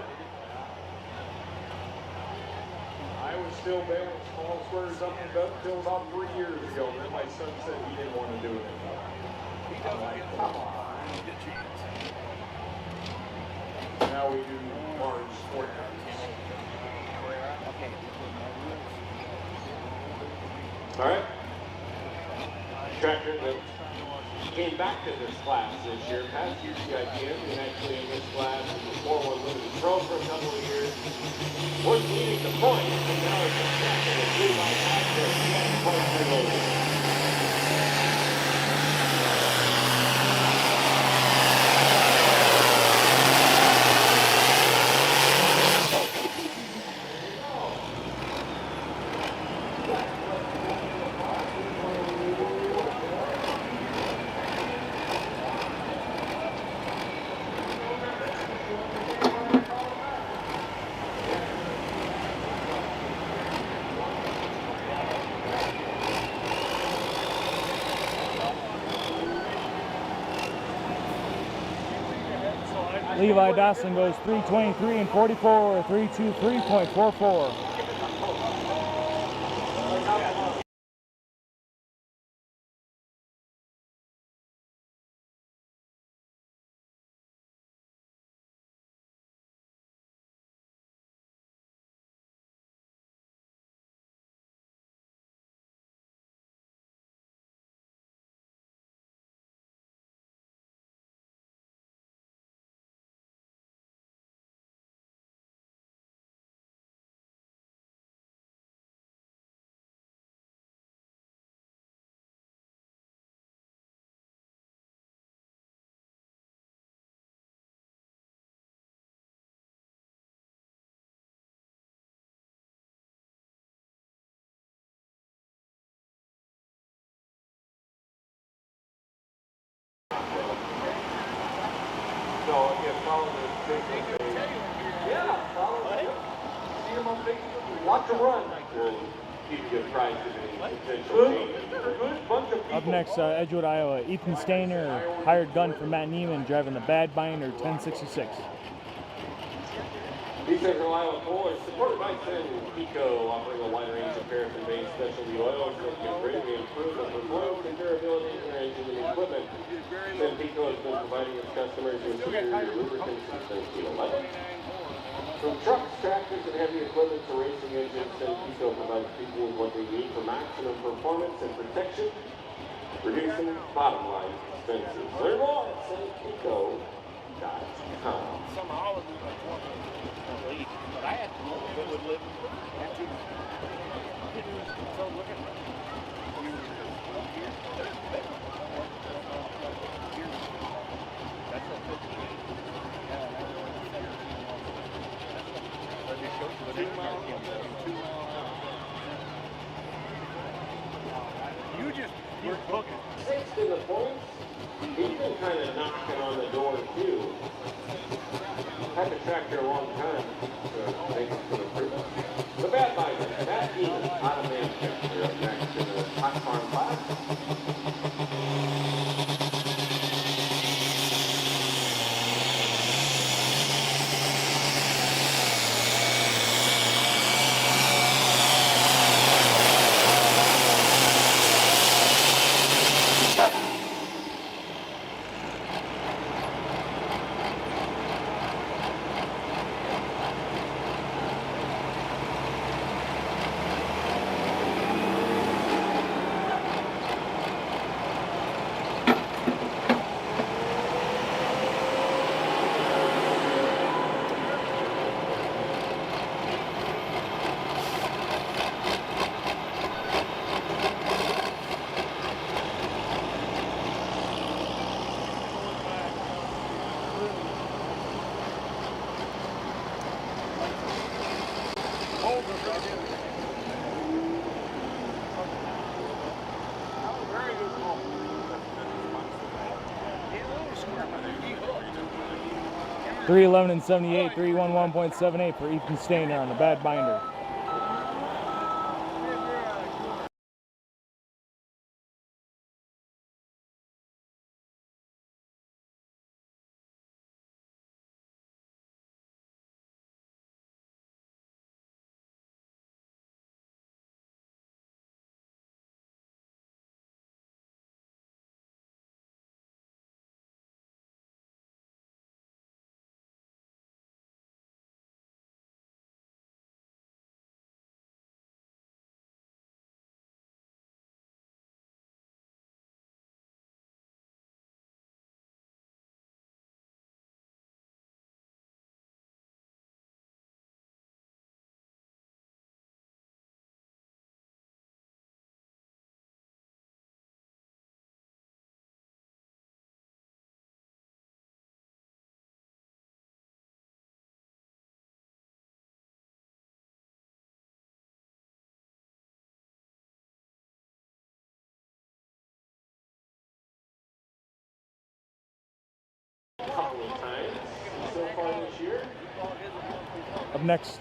I was still bailing small squares up until about 3 years ago. Then my son said he didn't want to do it anymore. I'm like, come on. Now we do large sport cards. All right. Tractor that came back to this class this year, past ECIPA, and actually in this class it was 4-1 limited pro for a couple of years. Was leading the points, and now it's a tractor that blew by past their points reloaded. Levi Dasling goes 3:23 and 44, 3:23.44. So if you follow the Facebook page, Yeah, follow it. See him on Facebook. Watch him run. we'll keep you apprised of any potential Good, changes. good bunch of people. Up next, Edgewood, Iowa. Ethan Stainer, hired gun for Matt Neiman, driving the Bad Binder 1066. Central Iowa Fuller, supported by San Pico, offering a wide range of paraffin-based specialty oils that can greatly improve the performance and durability of their engine and equipment. San Pico has been providing its customers with superior lubricants since 1911. From trucks, tractors, and heavy equipment to racing engines, San Pico provides people with what they need for maximum performance and protection, reducing bottom-line expenses. Learn more at sanpico.com. Somehow it was like one lead, but I had to know if it would live. So look at that's a 15. You just were cooking. Sixth in the points. He's been kind of knocking on the door too. Had the tractor a long time, so thanks for the improvement. The Bad Binder, Matt Neiman, out of Manchester, up next in the Hot Farm class. Very good call. 311 and 78, 311.78 for Ethan Stainer on the bad binder. Couple of times so far this year. Up next,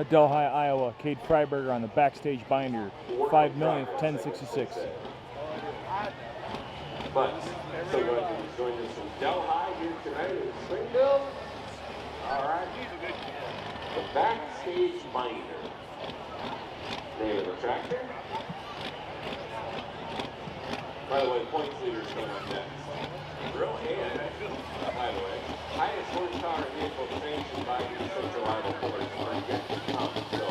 Delhi, Iowa, Cade Freiberger on the backstage binder, 5,000,1066. But so going to join us from Delhi here tonight in Springville. All right, the backstage binder. Name of the tractor. By the way, points leaders coming up next. Real hand, by the way. Highest horsepower vehicle sanctioned by your Central Iowa Pullers are yet to come. So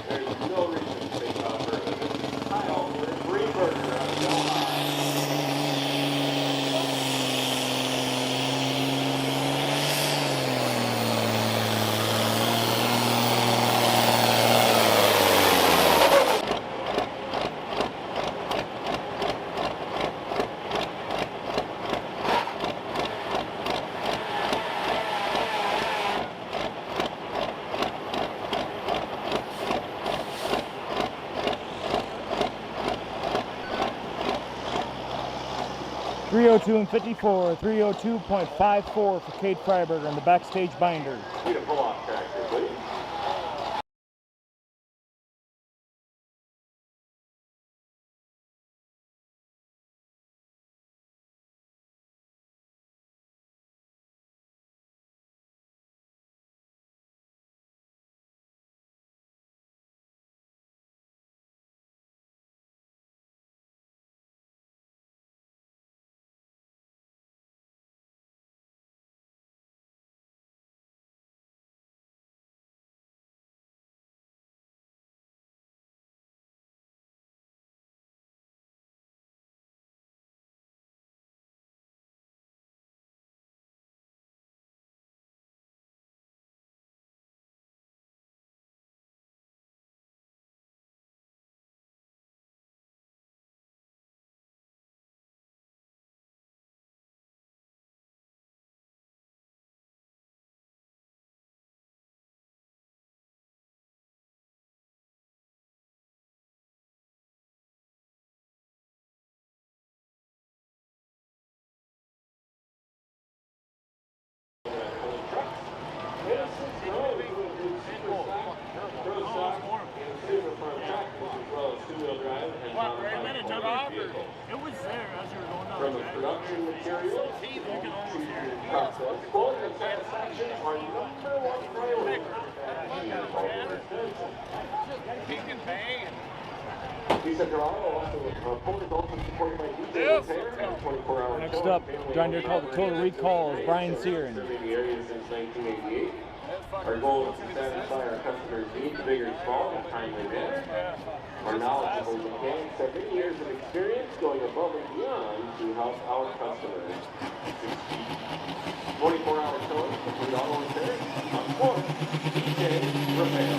there's no reason to think about further. This is Kyle Greenberger out of Delhi. .302 and 54, 302.54 for Cade Freiberger on the backstage binder. Need a pull-off tractor, please. From the production materials to process, quality and satisfaction are number one priority. Central Iowa also Pullers also supported by Deere Repair and 24-hour. Next up, John Deere called the Total Recall is Brian Searin. Serving the area since 1988. Our goal is to satisfy our customers' needs, big or small, in a timely manner. Our knowledgeable mechanics have many years of experience going above and beyond to help our customers succeed. 24-hour towing, complete auto repair, of course, DJ Repair.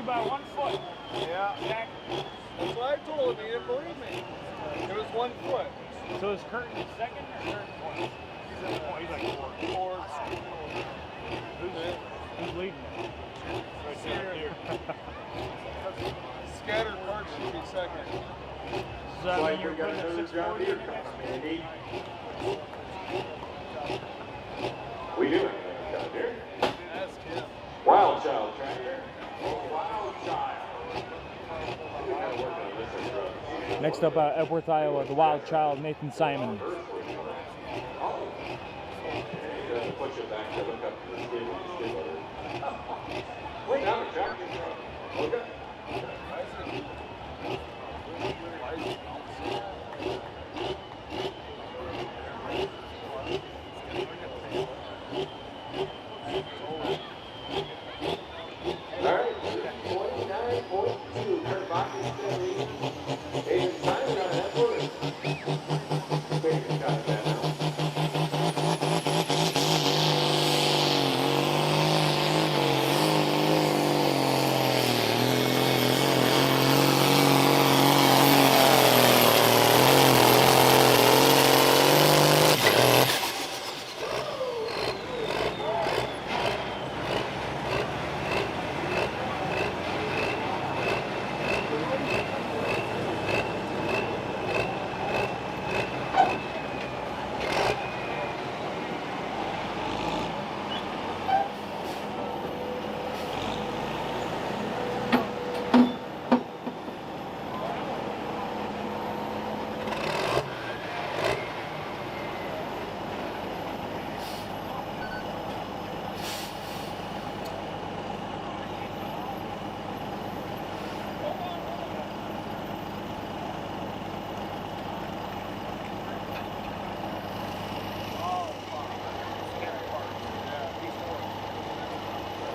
you by 1 foot. Yeah. Exactly. That's what I told him. He didn't believe me. It was 1 foot. So is Curtin second or third point? He's like fourth. Fourth. Who's leading it? Right there. Scattered Park should be second. So I mean you're we got putting a another 640 John in Deere the next coming, Andy. We do have a John Deere. Ask him. Wild Child tractor. Oh, Wild Child. We gotta work on this one. Next up, Epworth, Iowa, the Wild Child, Nathan Simon. Push it back to look up to the skid loader. Wait, now the tractor truck. Okay. All right, 29.2. Kurt Bach is still leading. And Simon on that quarter. Wait, got that now.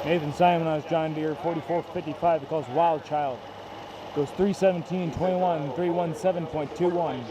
Nathan Simon on his John Deere 4455. He calls Wild Child. Goes 317.21, 317.21.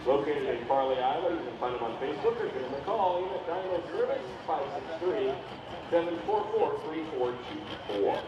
Located in Farley, Iowa. You can find them on Facebook or give them a call. Even at Dynamo Service, 563-744-3424.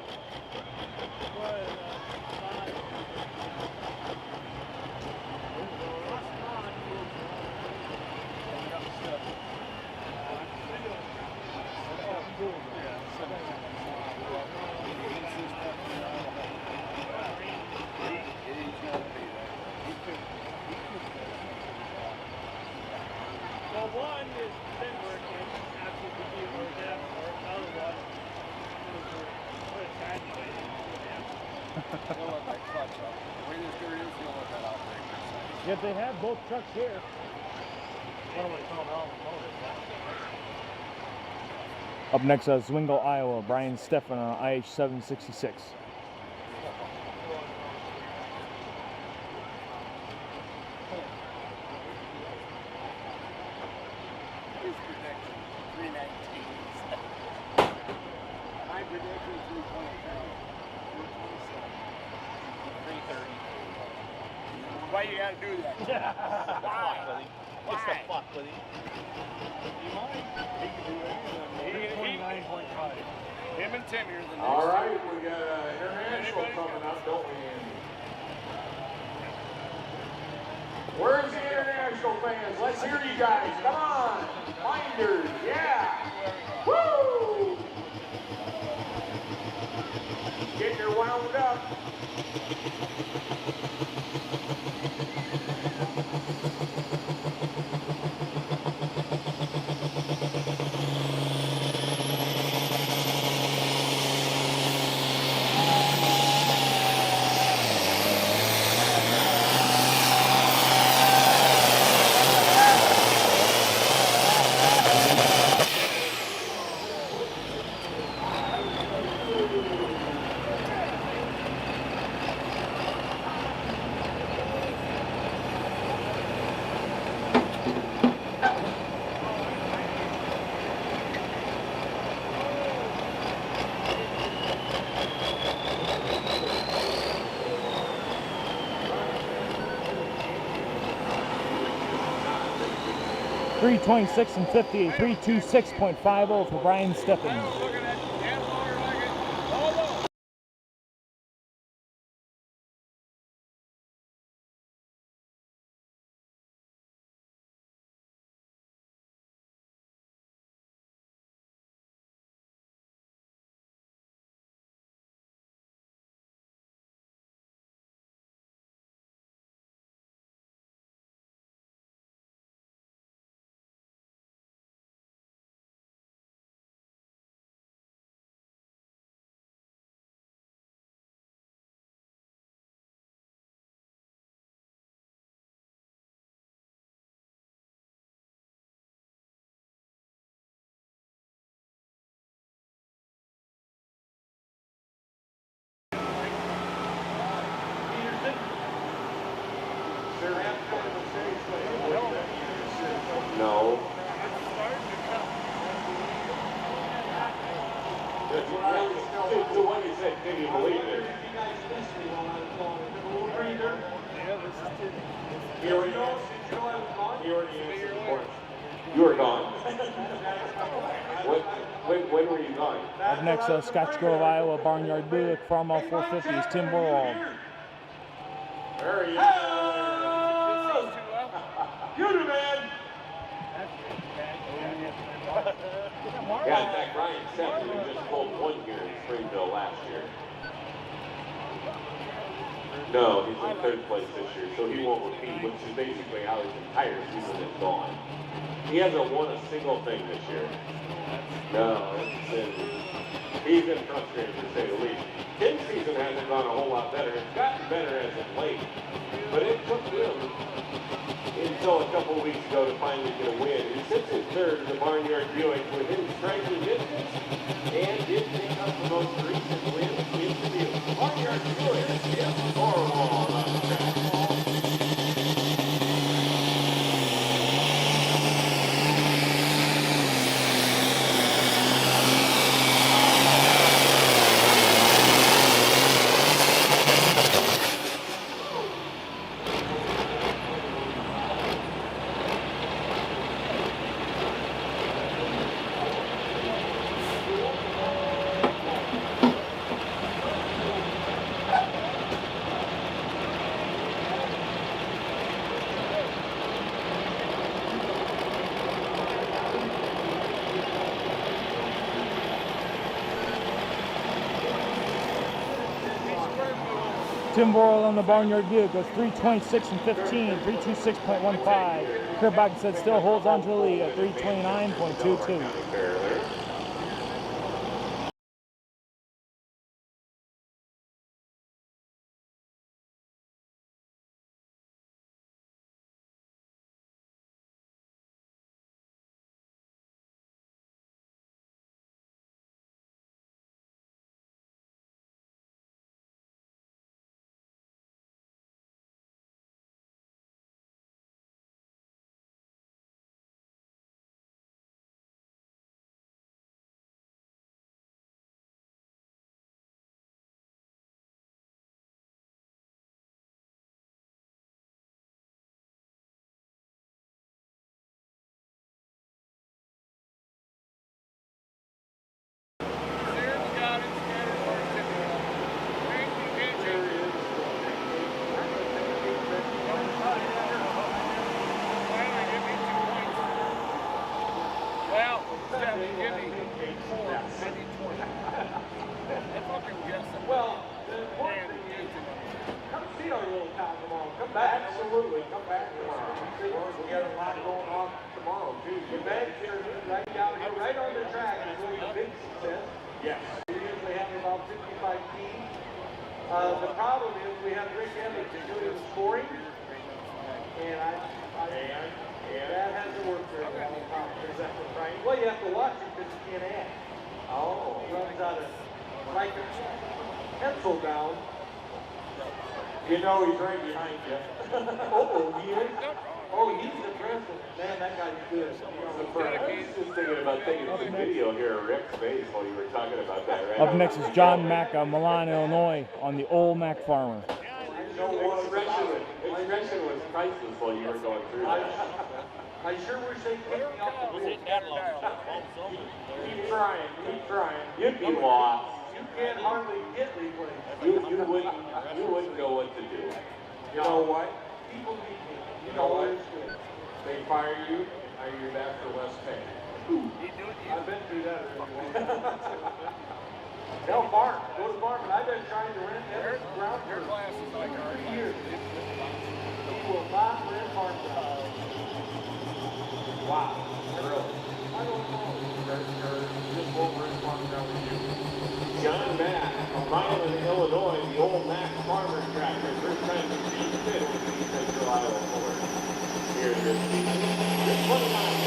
Yet they have both trucks here. Up next, Zwingle, Iowa, Brian Stefan on IH766. Why you gotta do that? Why? What's the fuck with him? You mind? He can do anything. 29.5. Him and Tim here the next. All right, we got international coming up, don't we, Andy? Where's the international fans? Let's hear you guys. Come on. Finders, yeah. Woo! 3:26 and 50, 3:26.50 for Brian Steppen. No. The one you said, can you believe it? He already answered the question. You were gone. When were you gone? Up next, Scotch Grove, Iowa, Barnyard Buick, Farmall 450 is Tim Borwald. There he is. You're the man. Yeah, in fact, Ryan Steppen just pulled one here in Springville last year. No, he's in third place this year, so he won't repeat, which is basically how his entire season has gone. He hasn't won a single thing this year. No, he's been frustrated to say the least. His season hasn't gone a whole lot better. It's gotten better as of late, but it took him until a couple weeks ago to finally get a win. He sits in third in the Barnyard Buick within striking distance and did pick up the most recent win in the field. Barnyard Buick is Borwald on the track. Tim Borwald on the Barnyard Buick goes 3:26 and 15, 3:26.15. Kirby said still holds on to the lead at 3:29.22. Well, the important thing is, come see our little town tomorrow. Come back. Absolutely, come back tomorrow. We got a lot going on tomorrow too. The bank here, right down here, right on the track is really a big success. Yes. We usually have about 55 teams. The problem is we have Rick Evans doing the scoring, and that hasn't worked very well in conference. Right? Well, you have to watch it because you can't add. Oh. It runs out of, like a pencil down. You know he's right behind you. Oh, he is? Oh, he's the president. Man, that guy's good. I was just thinking about taking some video here of Rick's face while you were talking about that, right? Up next is John Mack of Milan, Illinois, on the old Mack Farmer. Expression was priceless while you were going through that. I sure wish they could me off the Was wheel. it that long? Keep trying, keep trying. You'd be lost. You can't hardly get replaced. You wouldn't know what to do. You know what? People need me. You know what? They fire you, hire you back for less pay. I've been through that already. Tell Mark, go to Mark, and I've been trying to rent Evan's ground for 3 years. He will not rent Mark ground. Wow. Really? I don't know. Just won't rent farm down with you. John Mack from Milan, Illinois, the old Mack farmer tractor. First time to see Schmidt with the Central Iowa Ford here this season. Just 20 miles.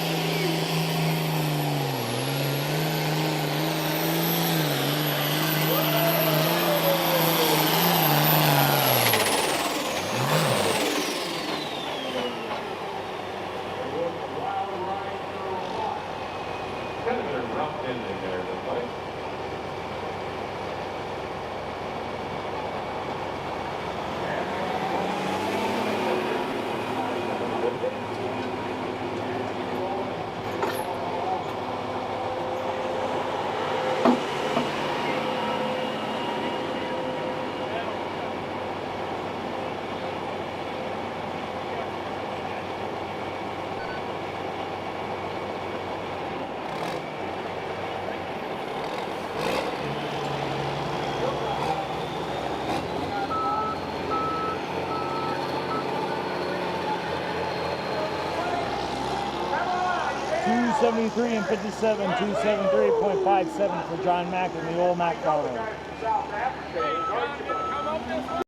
273 and 57, 273.57 for John Mack and the old Mack farmer. South Africa.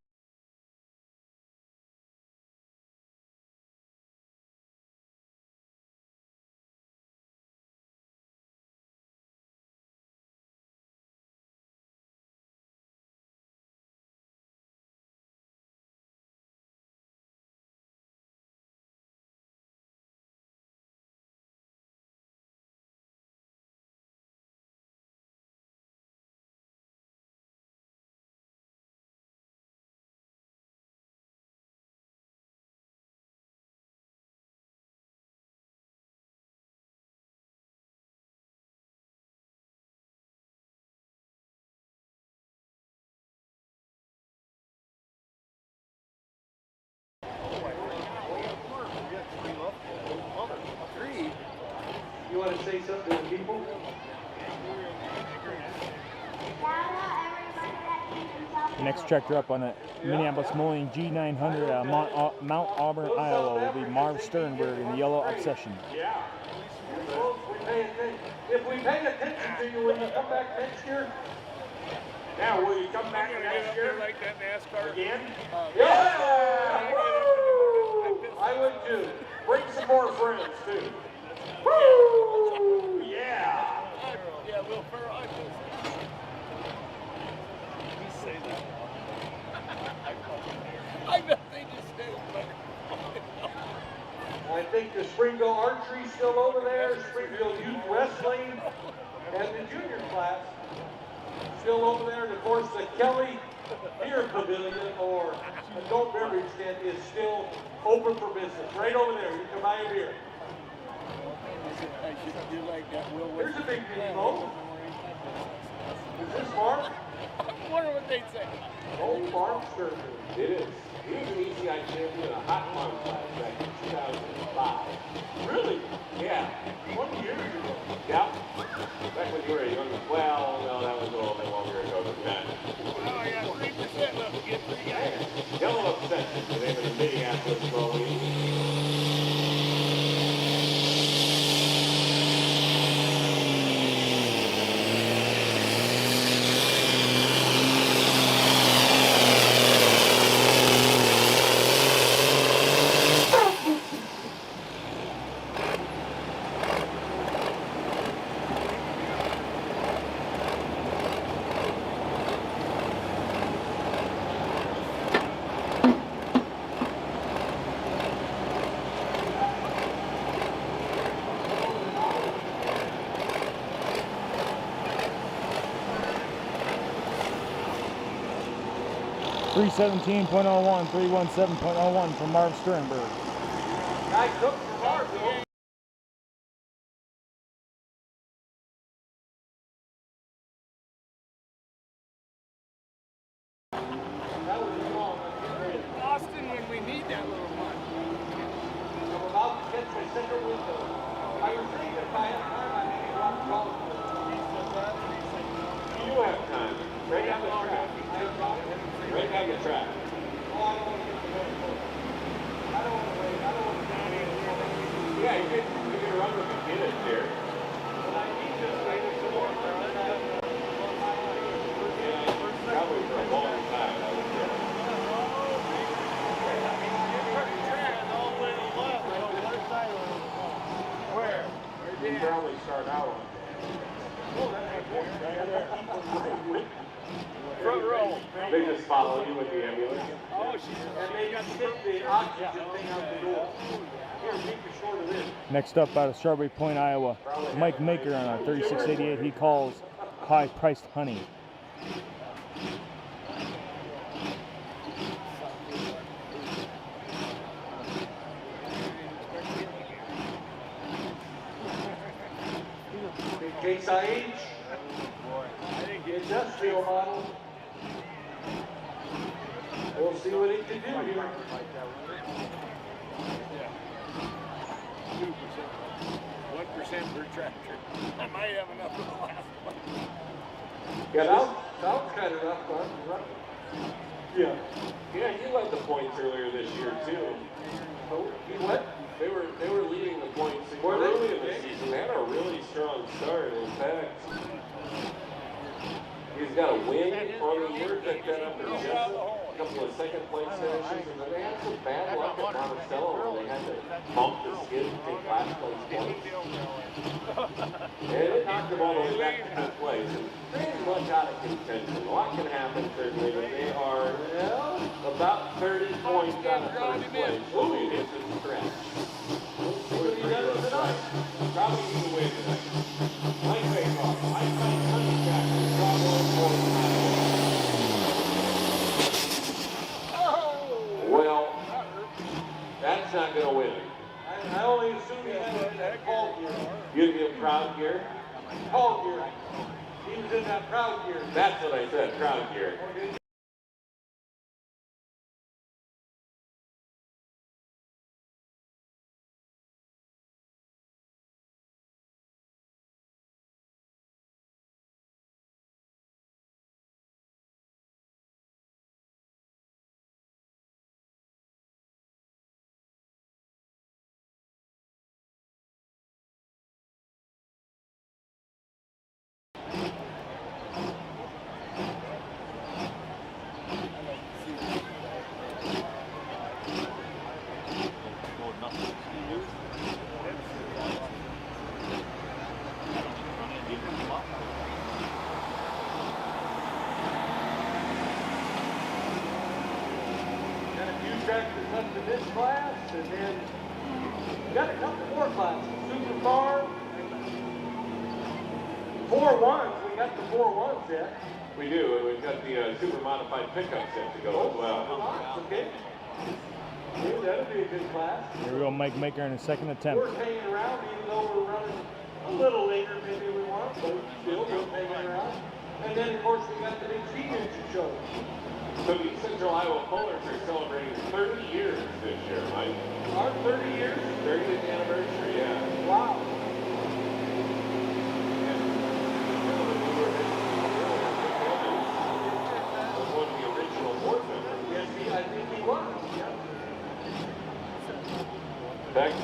You want to say something to the people? The next tractor up on a Minneapolis Mulling G900 Mount Auburn, Iowa will be Marv Sternberg in the yellow Obsession. Yeah. If we pay attention to you when you come back next year, Now, will you come back next year? Like that NASCAR Again? yeah! Woo! I would too. Bring some more friends, too. Woo! Yeah! Yeah, Will Ferrell. You say that. I bet they just did. I think the Springville Archery's still over there, Springville Youth Wrestling, and the junior class still over there. And of course, the Kelly Beer Pavilion or adult beverage tent is still open for business. Right over there, you can buy a beer. Here's a big demo. Is this Mark? I wonder what they'd say. Old Mark Sturgeon. It is. He was an ECI champion in a hot farm class back in 2005. Really? Yeah. 20 years ago. Yeah. Back when you were a young, well, no, that was a little bit longer ago than that. Oh, yeah, 3% left to get 3 guys. Yellow Obsession, the name of the Minneapolis Pro League. .317.01, 317.01 for Marv Sternberg. Guy cooked for Mark, though. second window. I was thinking if I had time, I maybe walk across. You do have time. Right down the track. Right down the track. Yeah, you can run with the kid here. Probably for a long time, I would say. Where? You probably start out on. Front row. They just follow you with the ambulance. Oh, she's And they got the oxygen thing out the door. Here, keep the short of this. Next up out of Strawberry Point, Iowa, Mike Maker on a 3688. He calls high-priced honey. Case IH, industrial model. We'll see what it can do here. 1% per tractor. I might have enough for the last one. Yeah, that was kind of rough, huh? Yeah. Yeah, he led the points earlier this year too. Oh, he what? They were leading the points early in the season. They had a really strong start. In fact, he's got a win on the year, picked that up in Jessen, a couple of second place finishes, and then they had some bad luck at Monticello where they had to bump the skid to take last place points. And it knocked them all the way back to fifth place. And pretty much out of contention. A lot can happen certainly, but they are about 30 points out of first place. So it's a stretch. Probably even win tonight. Mike Baycroft, Mike Honey Jack, well, that's not going to win. I only assume he had that call gear. You give him crowd gear? Call gear. He was in that crowd gear. That's what I said, crowd gear. Tractors up to this class, and then we got a couple more classes. Super Farm, 4-1s. We got the 4-1s yet. We do, and we've got the super modified pickup set to go as well. Okay. Yeah, that'll be a good class. Here we go, Mike Maker in his second attempt. We're hanging around, even though we're running a little later maybe we want, but still we're hanging around. And then, of course, we got the big steam engine show. So the Central Iowa Pullers are celebrating 30 years this year, Mike. Our 30 years? 30th anniversary, yeah. Wow. Was one of the original board members. Yes, I think he was. In fact,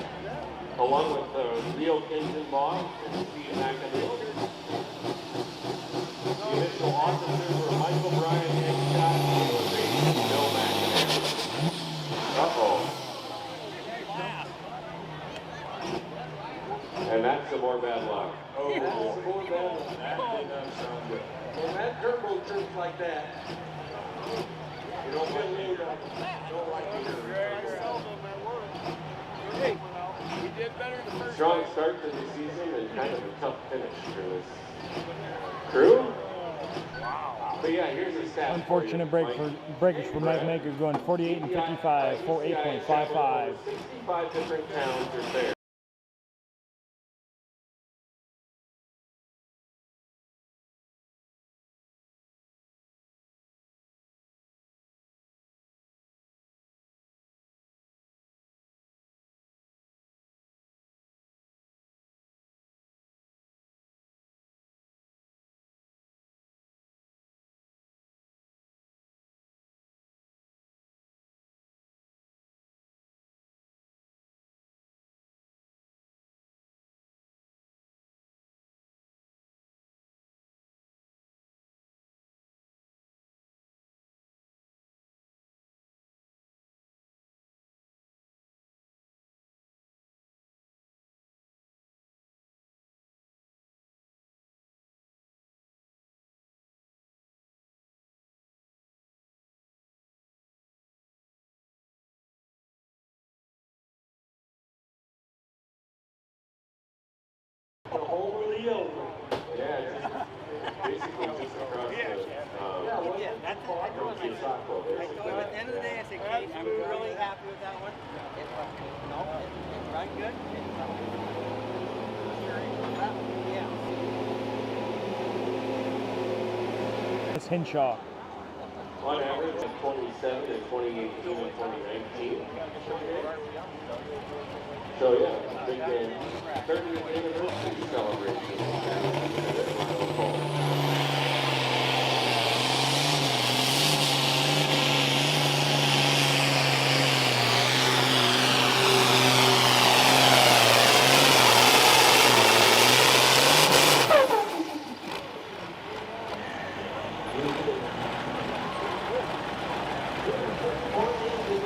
along with the Rio Engine boss and Steve McAneel, the initial officers were Michael Bryan, Hank Scott, and Bill McAneel. Uh-oh. And that's some more bad luck. Oh, that's more bad luck. That did not sound good. When that turbo trips like that, you don't get a load up. Don't like to hear Hey, we did better the first Strong start to the season and kind of a tough finish for this crew. But yeah, here's a stat. Unfortunate breakage for Mike Maker, going 48 and 55 for 8.55. 65 different towns are there. field. Yeah, it's basically just across the, That's all I told him. At the end of the day, I said, Kate, I'm really happy with that one. It's run good. It's Hinshaw. on average of 27 in 2018 and 2019. So yeah, big 30th anniversary celebration.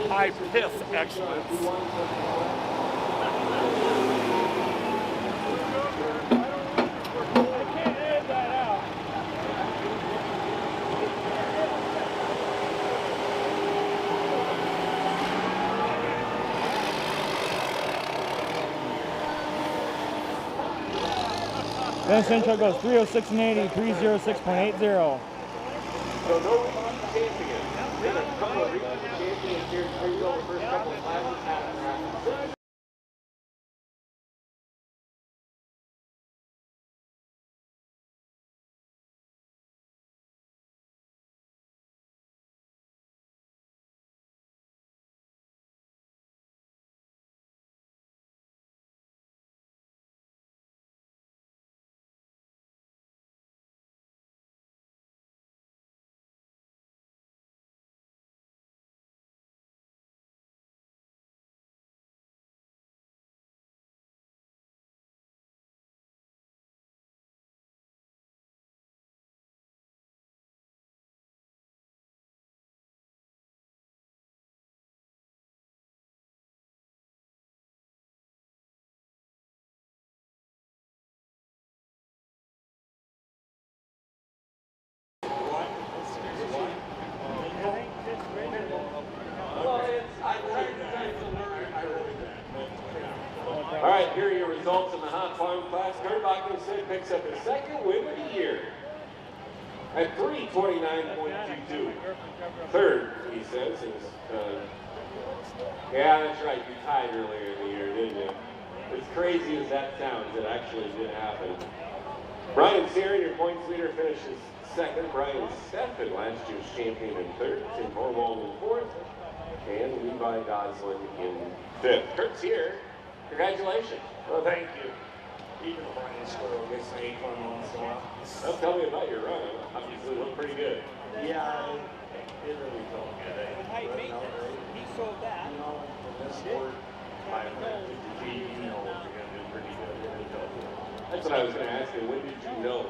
High piss excellence. Then Central goes 306 and 80, 306.80. So no region champion. Been a couple of region champions here in Springville the first couple of classes happened. All right, here are your results in the hot farm class. Kirby picks up his second win of the year at 3:29.22. Third, he says, is, yeah, that's right, you tied earlier in the year, didn't you? As crazy as that sounds, it actually did happen. Brian Searing, your points leader, finishes second. Brian Steffen, last year's champion, in third. Tim Horwald in fourth. And Levi Goslin in fifth. Kurt's here. Congratulations. Well, thank you. Even a Brian Squirrel gets an 8 once in a while. Well, tell me about your run. Obviously, it looked pretty good. Yeah, it really felt good. He sold that. You know, in this sport, 550 feet, you know you're going to do pretty good. It really felt good. That's what I was going to ask you. When did you know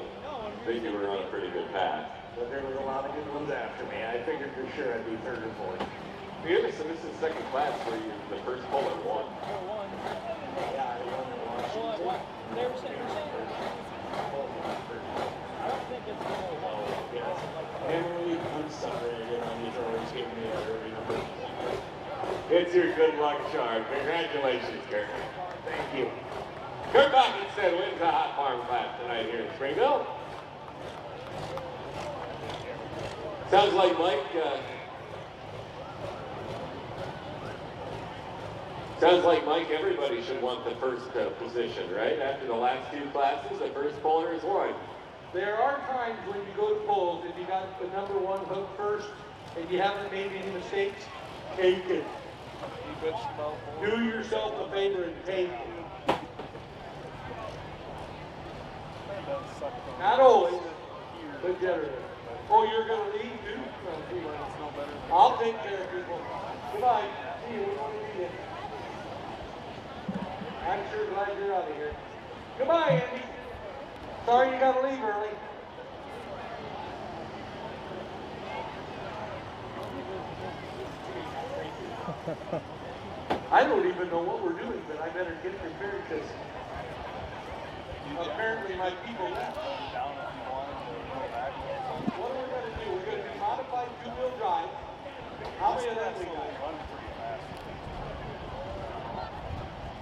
that you were on a pretty good path? But there was a lot of good ones after me. I figured for sure I'd be third or fourth. Peterson, this is second class where you the first puller won. Yeah, I won in Washington. They were saying, I don't think it's going to Oh, yes. Emily, I'm sorry. You know, you always give me a early number. It's your good luck charm. Congratulations, Kirk. Thank you. Kurt Bockenstead wins the hot farm class tonight here in Springville. Sounds like Mike. Sounds like Mike. Everybody should want the first position, right? After the last two classes, the first puller is won. There are times when you go to polls, if you got the number one hook first and you haven't made any mistakes, take it. Do yourself a favor and take it. Not always, but generally. Oh, you're going to leave too? I'll take care of people. Goodbye. See you. We want to see you. I'm sure glad you're out of here. Goodbye, Andy. Sorry you got to leave early. I don't even know what we're doing, but I better get prepared because apparently my people left. What are we going to do? We're going to do modified two-wheel drive. How many of that we got?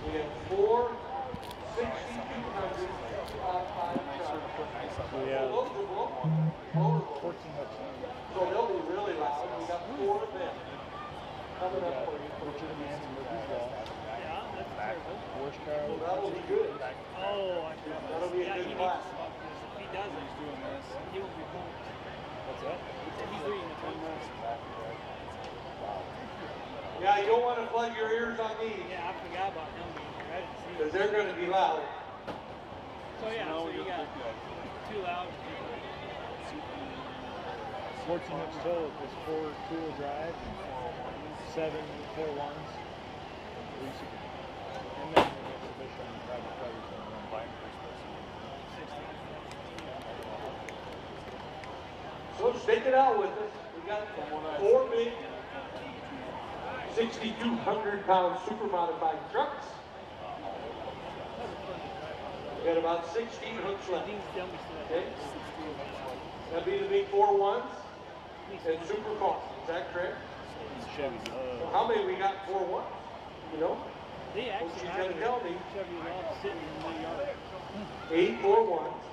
We have 4 60-200 So yeah, 14 hooks. So they'll be really loud. We got 4 of them coming up for you. Yeah, that's terrible. Well, that'll be good. Oh, I That'll be a good class. If he doesn't, he's doing this. He won't be home. What's that? He's reading the 10 minutes. Yeah, you don't want to plug your ears on these Yeah, I forgot about him being here. I didn't see because him. they're going to be loud. So yeah, so you got 2 loud. 14 hooks total is 4 two-wheel drive, 7 4-1s, 3 super. And then the exhibition private covers and one bike first person. So stick it out with us. We got 4 big 6,200-pound super modified trucks. We got about 16 hooks left. Okay? That'll be the big 4-1s and super cars. Is that correct? Chevy. So how many we got 4-1s? You know? They Well, actually she's have gonna tell me. Chevy all sitting in the yard. 8 4-1s.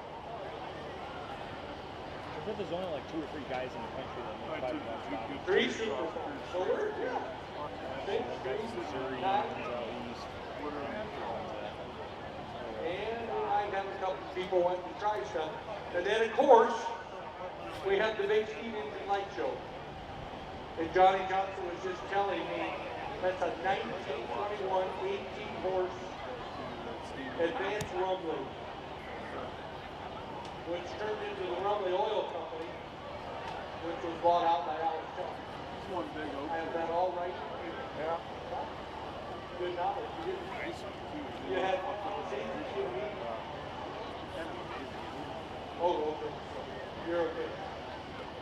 I bet there's only like 2 or 3 guys in the country that make 5 miles. 3 super cars. So we're, yeah. Missouri, Nine. out east. And we might have a couple of people wanting to try stuff. And then, of course, we have the big steam engine light show. And Johnny Johnson was just telling me that's a 1921 18-horse advanced rumbling, which turned into the Rumley Oil Company, which was bought out by Alex Johnson. One big oak. I have that all right here. Yeah. Good knowledge. You had safety TV. Oh, okay. You're okay.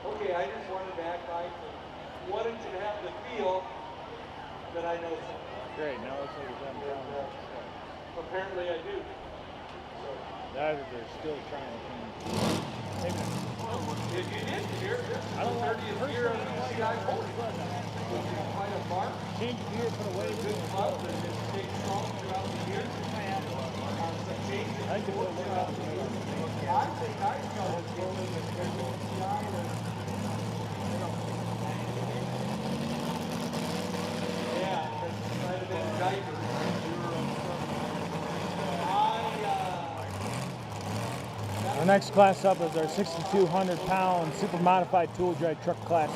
Okay, I just wanted to act like wanted you to have the feel that I know something. Great, now let's look at them down. Apparently I do. That or they're still trying to maybe If you didn't hear, this is I don't the know. 30th year of ECIPA. Which is quite a mark. change the gear, put away. Good club that has stayed strong throughout the years. Some changes. I think it will work out. I think I started rolling with ECI and yeah, that's might have been diapers. Our next class up is our 6,200-pound super modified tool drive truck class.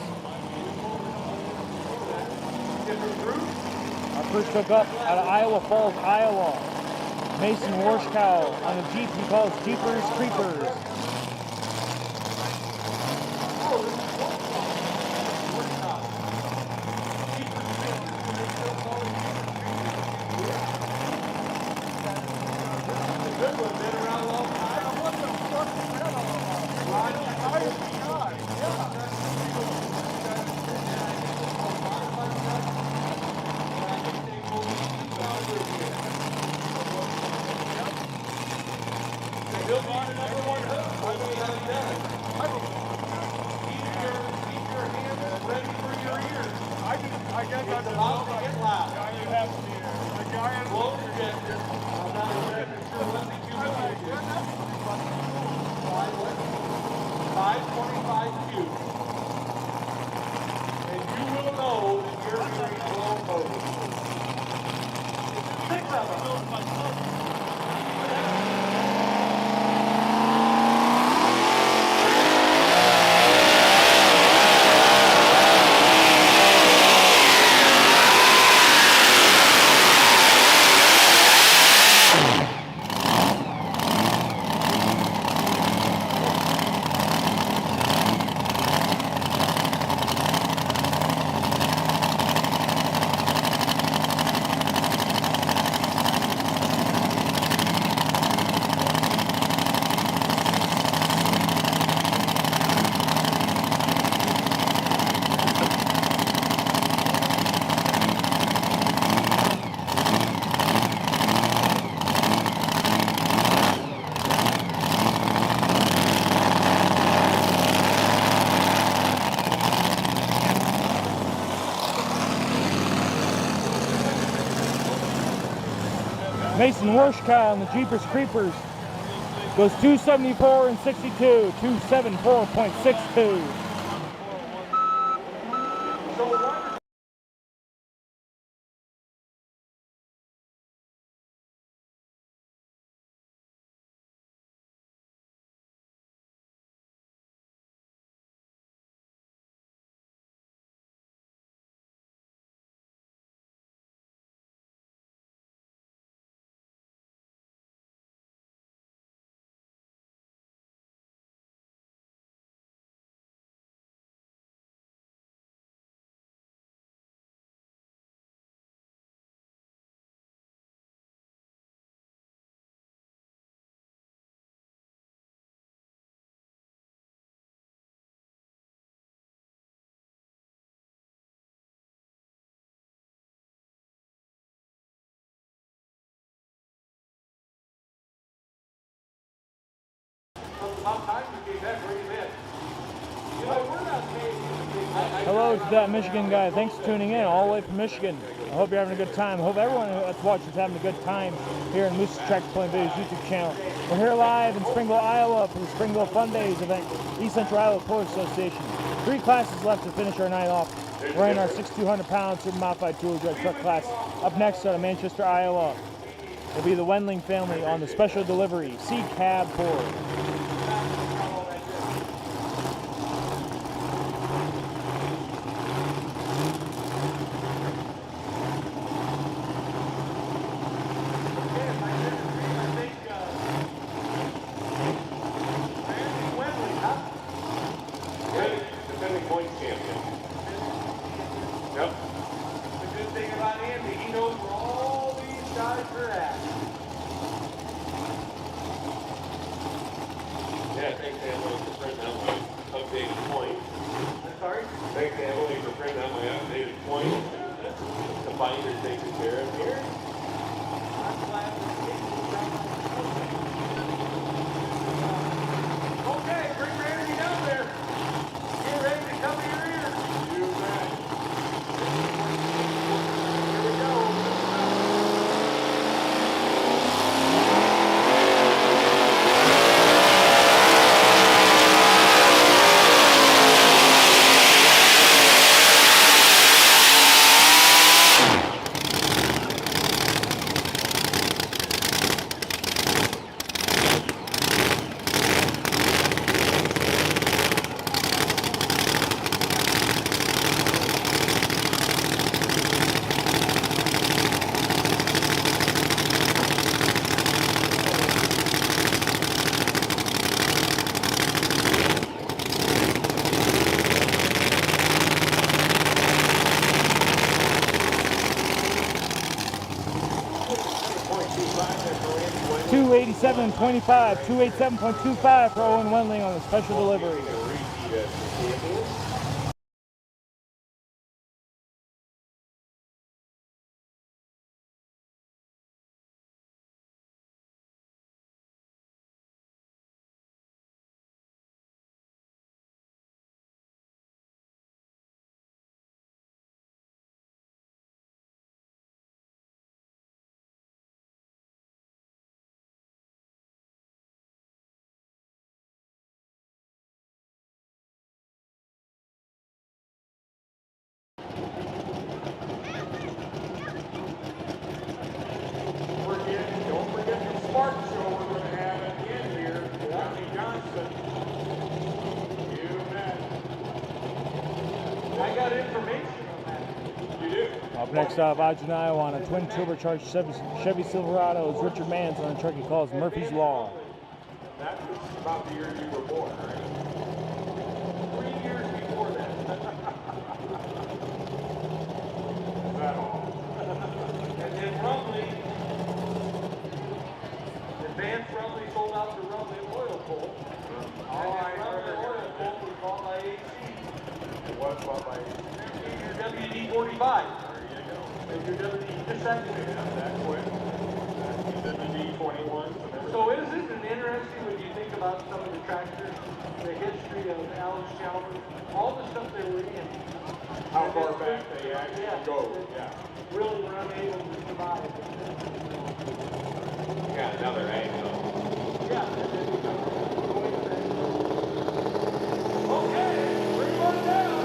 Our first hook up out of Iowa Falls, Iowa. Mason Warshkow on the Jeep he calls Jeepers Creepers. Mason Warshkow on the Jeepers Creepers. Goes 274 and 62, 274.62. Hello to that Michigan guy. Thanks for tuning in all the way from Michigan. I hope you're having a good time. I hope everyone that's watching is having a good time here in Moose's Tractor Pulling Videos YouTube channel. We're here live in Springville, Iowa for the Springville Fun Days event, East Central Iowa Pullers Association. 3 classes left to finish our night off. We're in our 6,200-pound super modified tool judge truck class. Up next out of Manchester, Iowa, will be the Wendling family on the special delivery Seed Cab Puller. $287.25, $287.25 for Owen Wendling on the special delivery. Up next up, out in Iowa on a twin turbocharged Chevy Silverado is Richard Mans on a truck he calls Murphy's Law. That was about the year you were born, right? 3 years before that. Is that all? And then Rumley, Advanced Rumley sold out to Rumley Oil Pole. Rumley Oil Pole was bought by AC. It was bought by AC. Your WD-45. Your WD, just that. That's what. WD-21. So isn't it interesting when you think about some of the tractors, the history of Alice Chalmers, all the stuff they were in? How far back they actually go, yeah. Really were unable to survive. Got another angle. Yeah, Okay, bring one down.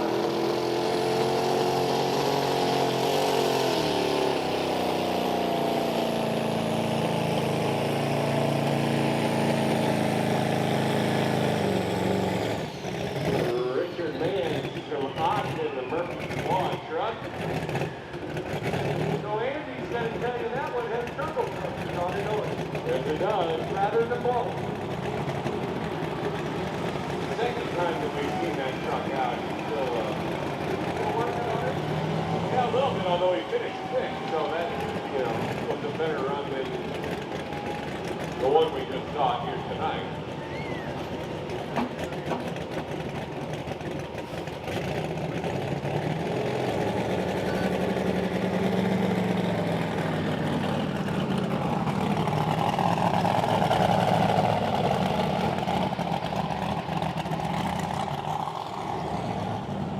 Richard Mann from Ogden, the Murphy Law truck. So Andy's going to tell you that one has turbo clutches on it, don't it? Yes, it does. Rather than both. Second time that we've seen that truck out, he's still Working on it. yeah, a little bit, although he finished sixth, so that, was a better run than the one we just saw here tonight.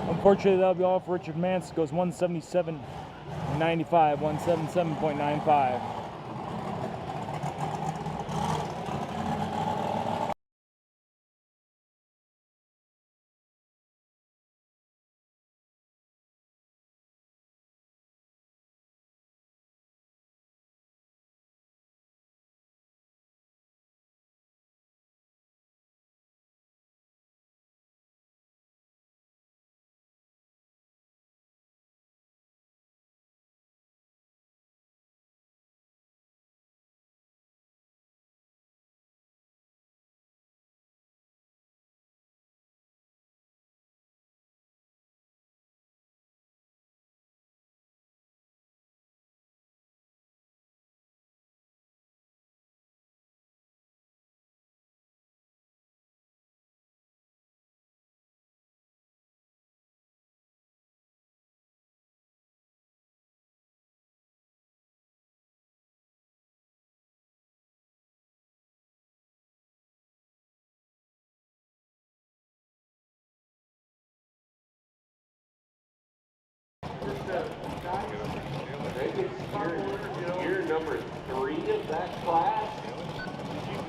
Unfortunately, that'll be all for Richard Mance. Goes 177.95, 177.95. Year number 3 of that class.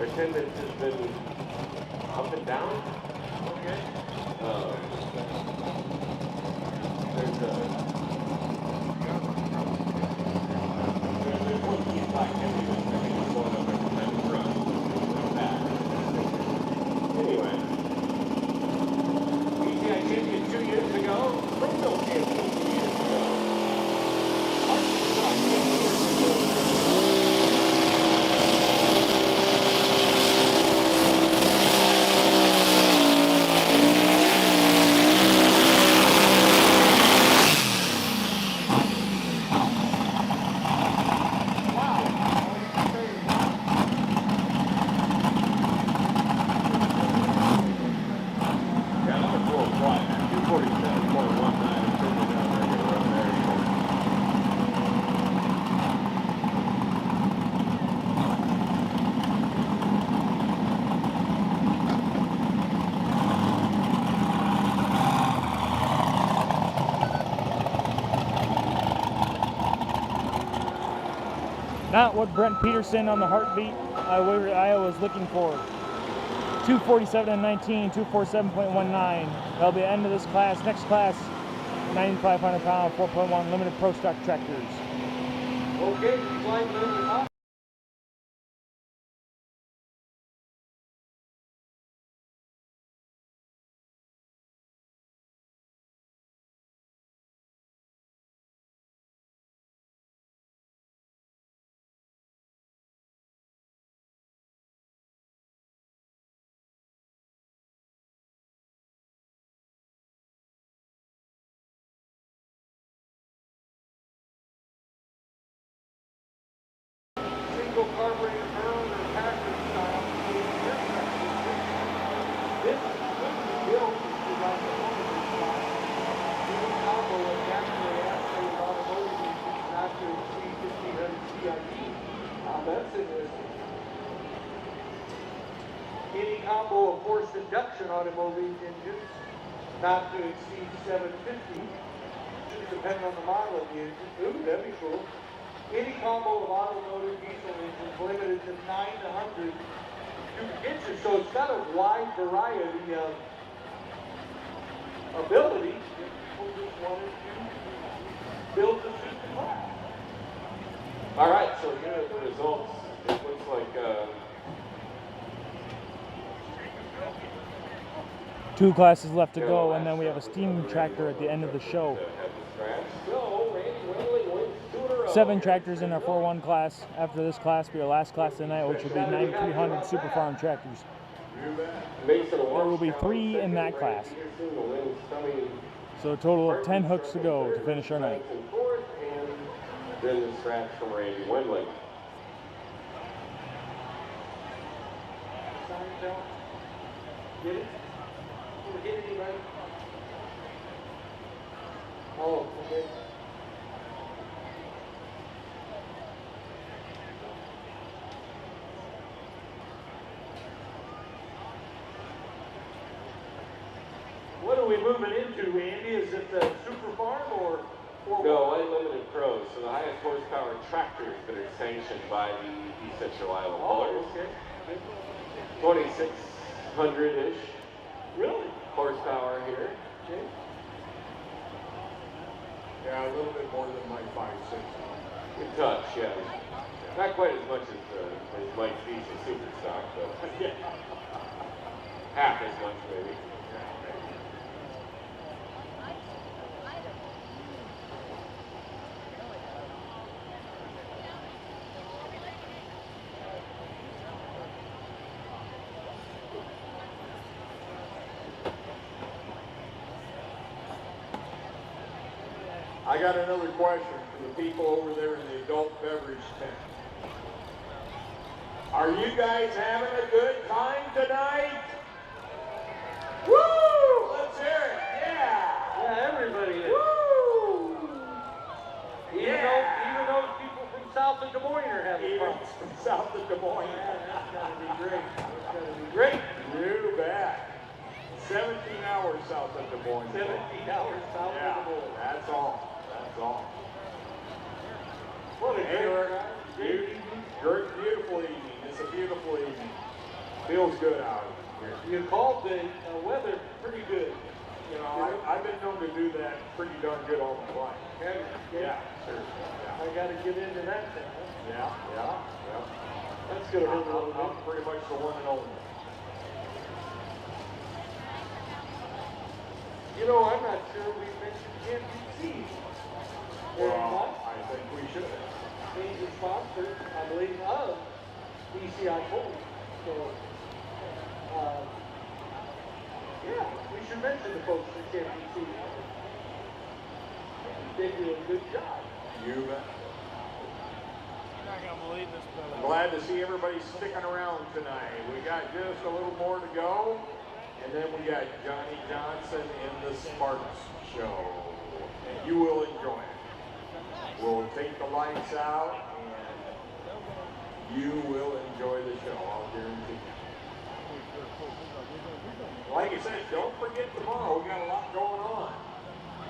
Attendance has been up and down. Okay. There's one key black heavy that's going up every time it runs. Anyway, ECI champion 2 years ago, Springville champion 2 years ago. Not what Brent Peterson on the heartbeat I was looking for. 247.19, 247.19. That'll be the end of this class. Next class, 9,500 pound, 4.1 limited pro stock tractors. Okay, slide moving up. Single carburetor burn or package style. This could be built to run the motor class. This combo of naturally aspirated automotive engines not to exceed 1,500 CIP. That's interesting. Any combo of forced induction automotive engines not to exceed 750. Depending on the model of the engine. Ooh, that'd be cool. Any combo of automotive diesel engines limited to 9 to 100, 2 cubic inches, so it's got a wide variety of ability. People just wanted to build the super class. All right, so here are the results. It looks like 2 classes left to go, and then we have a steam tractor at the end of the show. 7 tractors in our 4-1 class. After this class, will be our last class tonight, which will be 9,300 Super Farm tractors. There will be 3 in that class. So a total of 10 hooks to go to finish our night. Then the scratch from Randy Wendling. Get it? Get it, anybody? Oh, okay. What are we moving into, Andy? Is it the Super Farm or no, unlimited pros. So the highest horsepower tractors that are sanctioned by the East Central Iowa Pullers. Okay. 2,600-ish. Really? Horsepower here. Okay. Yeah, a little bit more than my 5.6. Good touch, yeah. Not quite as much as Mike's diesel super stock, but half as much maybe. I got another question for the people over there in the adult beverage tent. Are you guys having a good time tonight? Woo! Let's hear it. Yeah. Yeah, everybody is. Woo! Even those people from south of Des Moines are having fun. From south of Des Moines. Yeah, that's gotta be great. That's gotta be great. You bet. 17 hours south of Des Moines. 17 hours south Yeah, of Des Moines. that's all. That's all. What a great Beautiful evening. It's a beautiful evening. Feels good out here. You called the weather pretty good. You know, I've been known to do that pretty darn good all my life. Yeah. Sure. Yeah. I gotta get into that thing. Huh? Yeah. That's gonna hurt a little I'm bit. pretty much the one and only. You know, I'm not sure we mentioned NBC. Well, I think we should. Being the sponsor, I believe, of ECIPA. So, yeah, we should mention the folks at NBC. They do a good job. You bet. You're not going to believe this, but I'm glad to see everybody sticking around tonight. We got just a little more to go, and then we got Johnny Johnson in the Sparks show, and you will enjoy it. We'll take the lights out, and you will enjoy the show, I'll guarantee you. Like I said, don't forget tomorrow, we got a lot going on.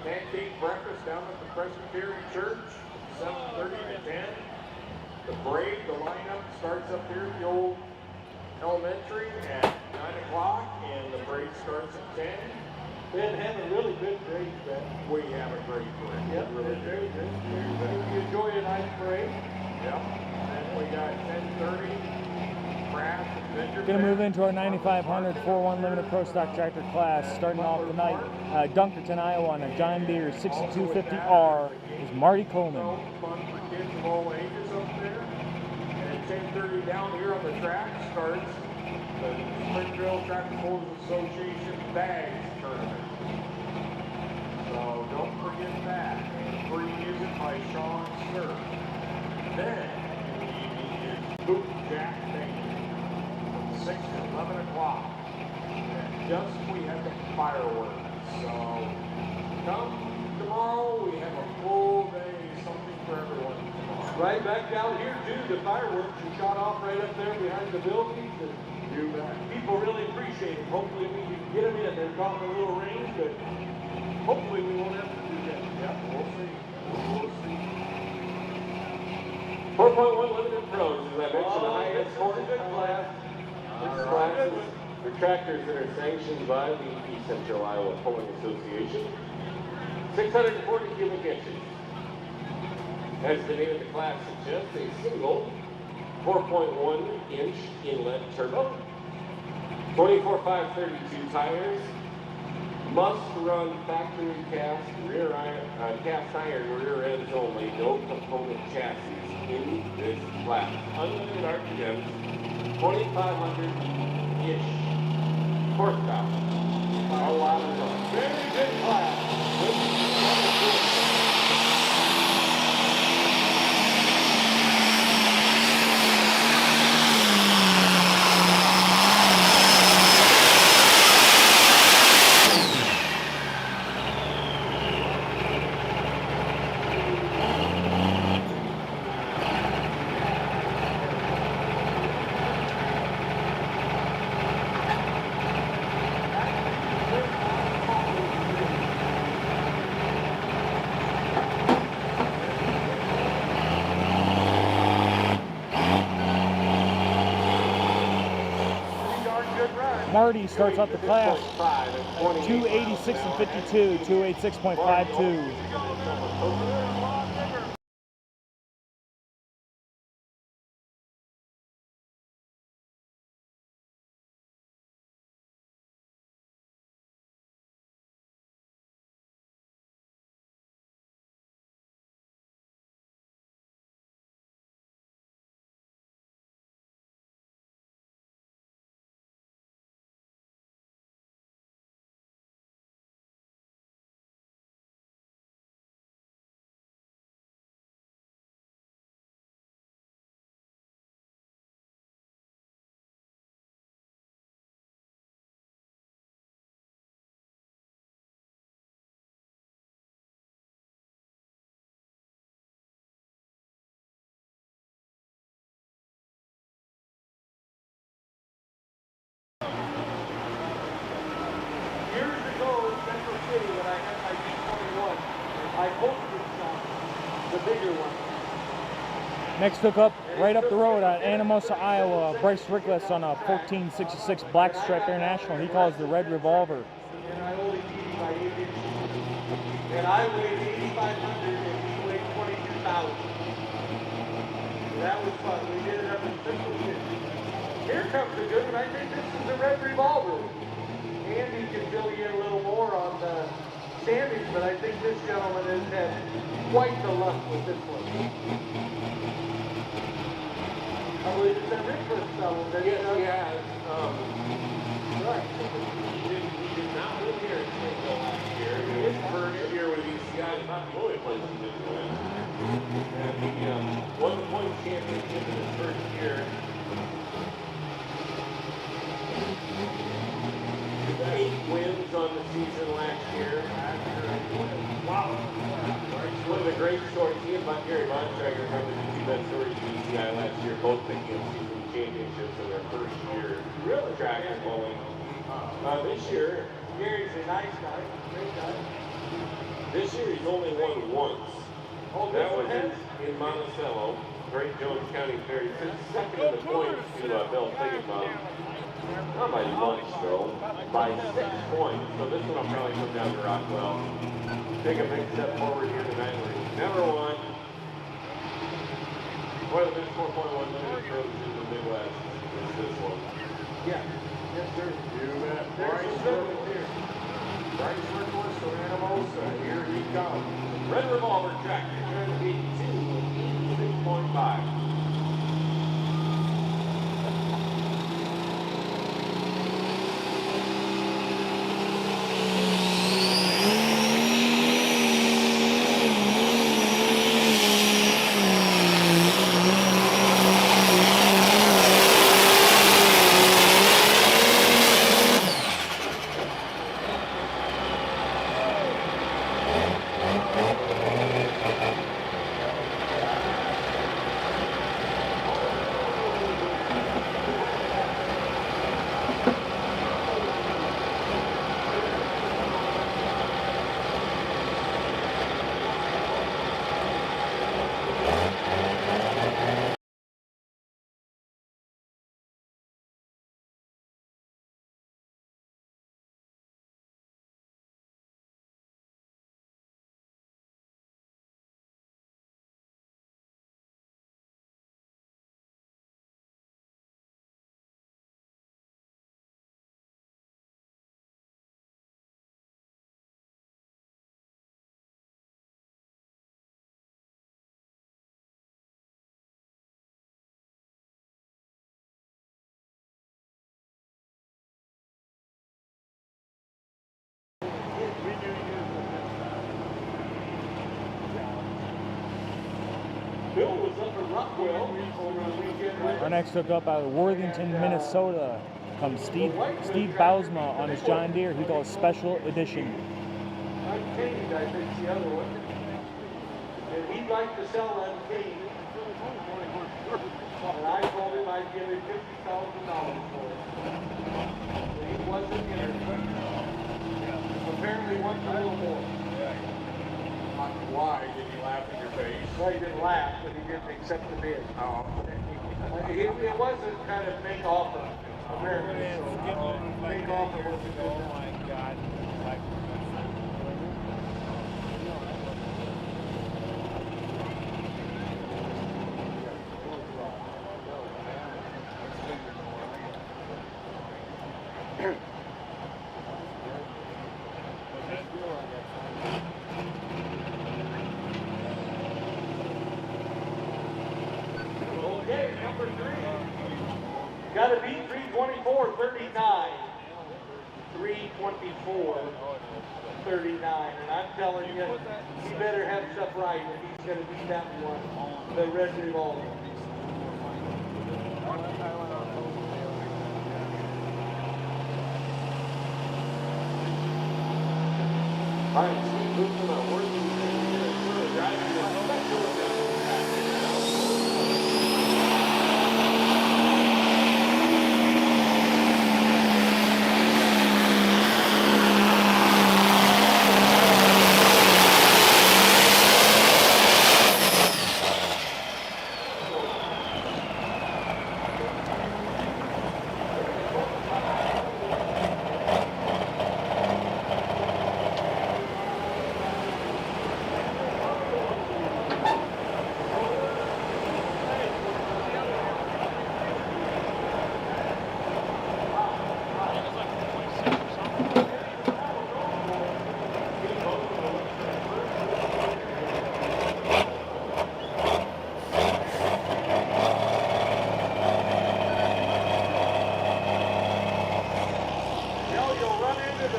Pancake breakfast down at the Presbyterian Church, 7:30 to 10. The parade, the lineup starts up here at the old elementary at 9 o'clock, and the parade starts at 10. Been having a really good parade, Ben. We have a great parade. Yep, Really very good. good. You enjoy a nice parade? Yep. Then we got 10:30, craft adventure. Gonna move into our 9500 4-1 limited pro stock tractor class. Starting off tonight, Dunkerton, Iowa, on a John Deere 6250R is Marty Coleman. Fun for kids of all ages up there. And at 10:30 down here on the track starts the Springville Tractor Pullers Association bags tournament. So don't forget that. And free music by Sean Sir. Then in the evening is Boot Jack Band from 6 to 11 o'clock. And just we have the fireworks. So come tomorrow, we have a full day, something for everyone tomorrow. Right back down here too, the fireworks are shot off right up there behind the buildings. And You bet. people really appreciate it. Hopefully we can get them in. They're talking a little rain, but hopefully we won't have to do that. Yep, we'll see. We'll see. 4.1 limited pros, as I mentioned, the Oh, highest this is a good class. classes for tractors that are sanctioned by the East Central Iowa Pulling Association. 640 cubic inches. As the name of the class suggests, a single 4.1 inch inlet turbo, 24/532 tires, must run factory cast iron rear ends only, no component chassis in this class. Unlimited RPMs, 2,500-ish horsepower. A lot of fun. Very good class. Marty starts off the class at 286 and 52, 286.52. I posted the bigger one. Next hook up right up the road at Anamosa, Iowa, Bryce Rickless on a 1466 Blackstripe International. He calls the Red Revolver. And I only beat by 8 inches. And I weighed 8,500 and he weighed 22,000. That was fun. We did it up in Springville. Here comes a good one. I think this is the Red Revolver. Andy can fill you in a little more on the standings, but I think this gentleman has had quite the luck with this one. I believe it's that Rickford fellow. Yes, he has. Right. He did not live here in Springville last year. His first year with ECI is not the only place he didn't win. And he won the points championship in his first year. 8 wins on the season last year. Wow. One of the great stories, he and Gary Bontrager come to the two best stories of ECI last year, both picking up season championships in their first year. Really? Track and bowling. This year, Gary's a nice guy, great guy. this year he's only won once. Oh, That was in Monticello, Great Jones County Fair. He sits second in the points to Bill Figgenbaum. Not by much though, by 6 points. So this one will probably come down to Rockwell. Take a big step forward here tonight where he's never won. One of the best 4.1 million throws in the Midwest is this one. Yeah. Yes, sir. You bet. There's some good ones here. Bryce Rickless from Anamosa, here he comes. Red Revolver tractor, trying to beat 286.5. Rockwell over the weekend. Our next hookup out of Worthington, Minnesota comes Steve Bausma on his John Deere. He calls Special Edition. Untamed, I think's the other one. And he'd like to sell Untamed. And I told him I'd give him $50,000 for it. But he wasn't interested. Apparently wants a little more. Why? Did he laugh in your face? Well, he didn't laugh, but he didn't accept the bid. Oh. It wasn't kind of make offer. Apparently, so make offer wasn't good enough. Oh my God. Okay, number 3. Got to beat 324.39. 324.39. And I'm telling you, he better have stuff right if he's going to beat that one, the Red Revolver. All right, Steve Peterson on Worthington, Minnesota, driving the Special Edition.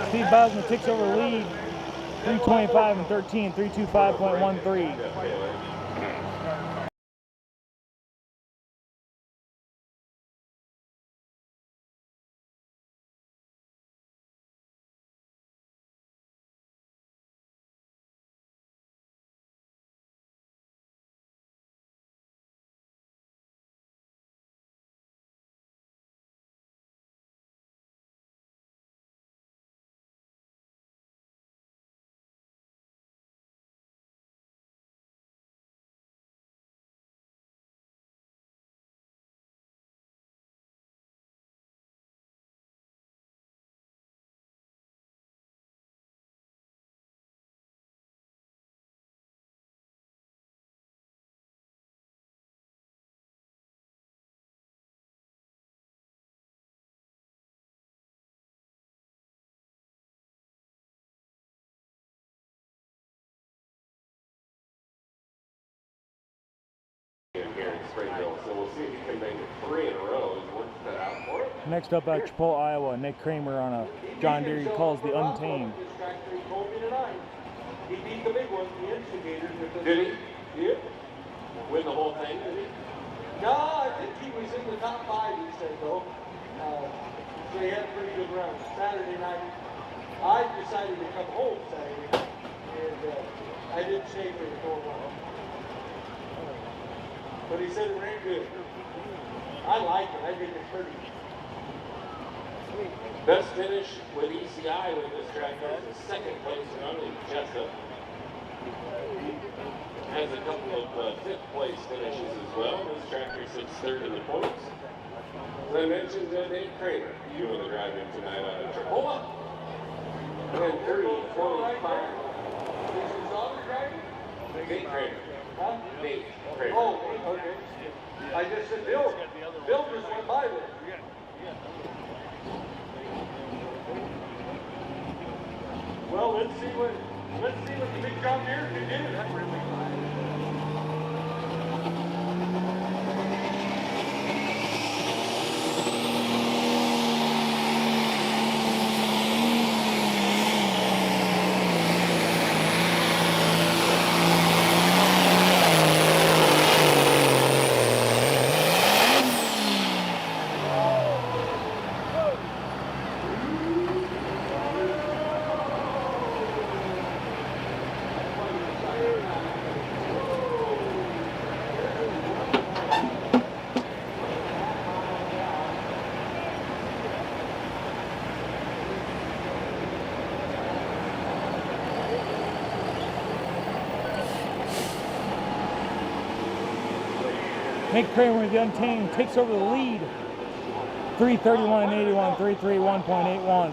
Steve Bausma takes over the lead, 325 and 13, 325.13. Here in Springville, so we'll see if he can make it 3 in a row. His work's cut out for it. Next up at Chipotle, Iowa, Nick Kramer on a John Deere he calls the Untamed. He beat the big one, the Instigators. Did he? Yeah. Win the whole thing, did he? No, I think he was in the top 5, he said, though. So he had a pretty good run. Saturday night, I decided to come home Saturday night, and I didn't stay for the 4-1. But he said it ran good. I like it. I think it's pretty. Best finish with ECI with this tractor is a second place run in Jessup. Has a couple of fifth place finishes as well. This tractor sits third in the points. As I mentioned, Dave Kramer doing the driving tonight out of Chipotle. And 30-25. Is his daughter driving? Dave Kramer. Huh? Dave Kramer. Oh, okay. I just said Bill. Bill just went by there. Well, let's see what the big John Deere can do. Nick Kramer with the Untamed takes over the lead. 3:31.81, 3:31.81.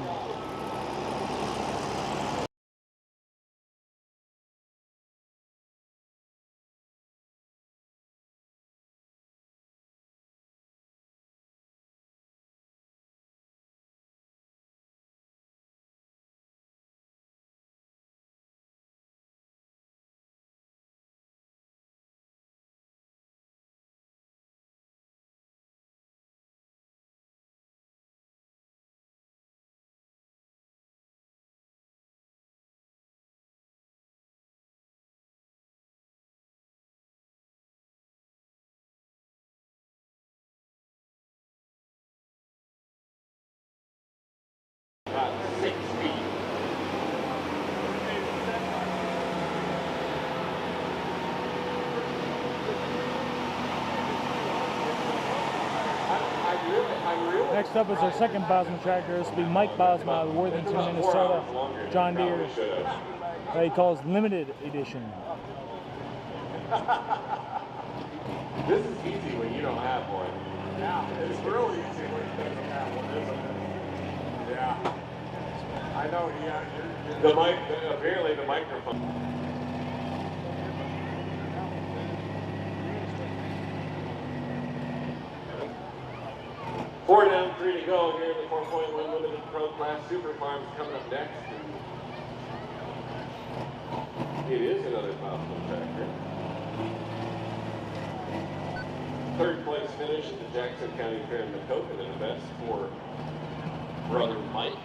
About 6 feet. Next up is our second Bosma tractor. This will be Mike Bosma out of Worthington, Minnesota. John Deere. That he calls limited edition. This is easy when you don't have one. Yeah, it's real easy when you don't have one, isn't it? Yeah. I know, yeah. The mic, apparently the microphone. Four down, 3 to go here in the 4.1 Limited Pro Class Super Farms coming up next. It is another Bosma tractor. Third place finish at the Jackson County Fair in Macoka, and the best for brother Mike.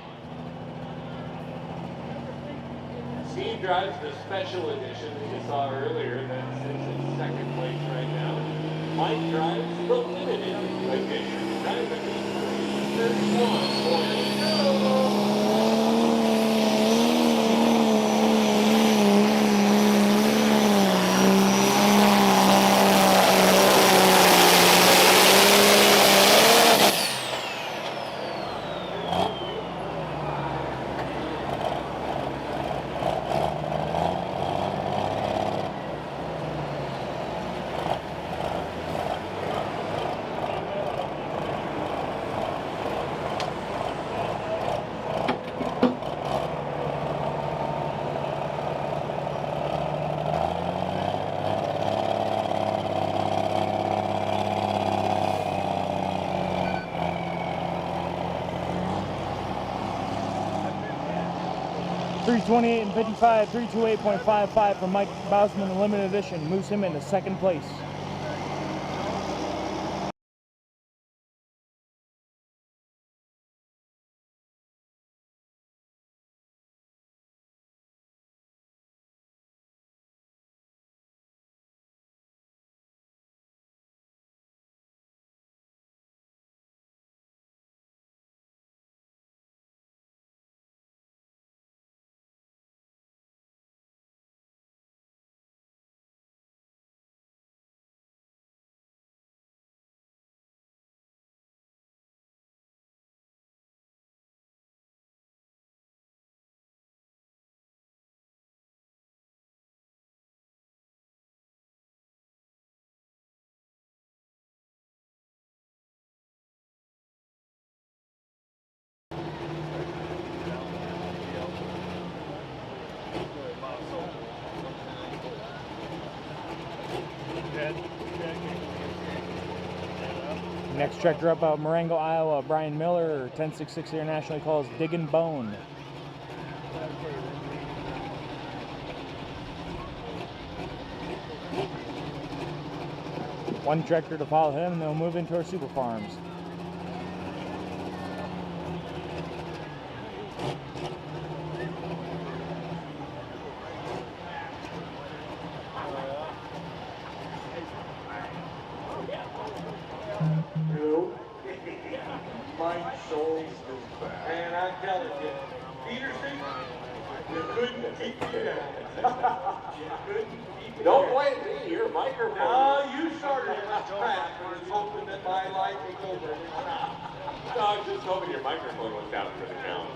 Steve drives the special edition that you saw earlier that sits in second place right now. Mike drives the limited edition. Driving 31.0. 3:28 and 55, 3:28.55 for Mike Bosman, the limited edition, moves him into second place. Next tractor up out of Marengo, Iowa, Brian Miller, 1066 International, calls Diggin' Bone. One tractor to follow him, and they'll move into our super farms. Mike Scholes is back. And I'm telling you, Peterson, you couldn't keep me down. You couldn't keep me Don't down. blame me, your microphone. No, you started it last time. I was hoping that my life was over. No, I was just hoping your microphone was down for the count.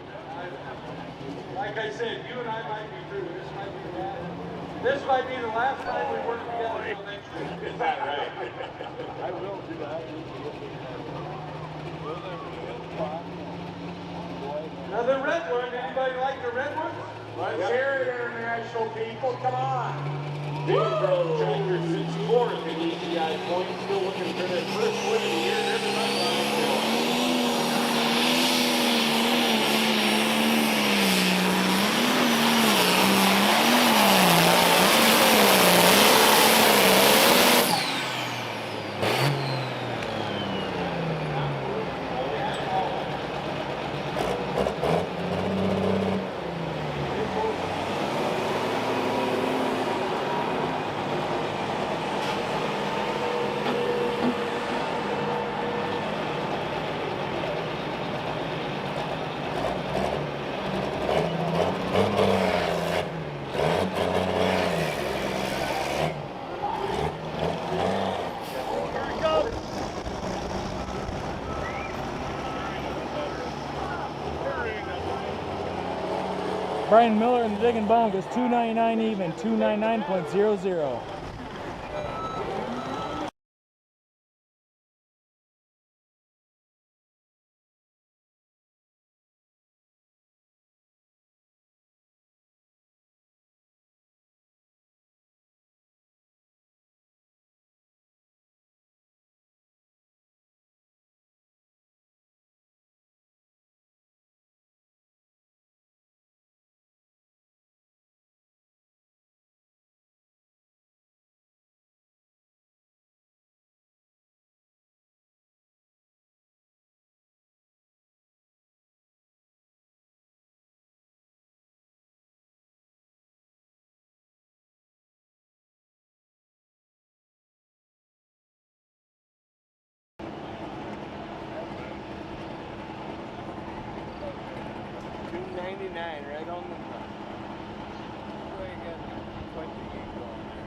Like I said, you and I might be through. This might be bad. This might be the last time we work together until next year. Is that right? I will do that. Another red one. Anybody like the red one? Let's hear it, international people. Come on. Peterson tractor sits fourth in ECI points, still looking for their first win of the year. There's a nice line. Brian Miller in the digging bunk is 299 even, 299.00. $2.99 right on the front. So you got quite the gig going there.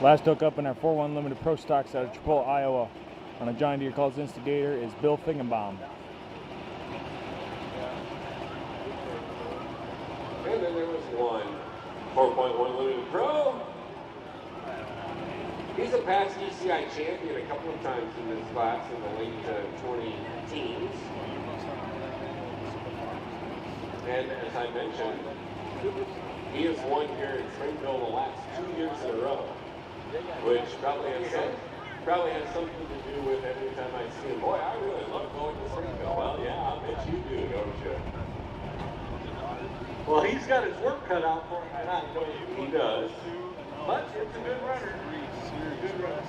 Last hookup in our 4-1 Limited Pro Stocks out of Chipola, Iowa on a John Deere calls Instigator is Bill Fingenbaum. And then there was one 4.1 Limited Pro. He's a past ECI champion a couple of times in this class in the late 20-teens. And as I mentioned, he has won here in Springville the last 2 years in a row, which probably has something to do with every time I see him. Boy, I really love going to Springville. Well, yeah, I bet you do, don't you? Well, he's got his work cut out for him tonight. He does. But it's a good runner. Good runner.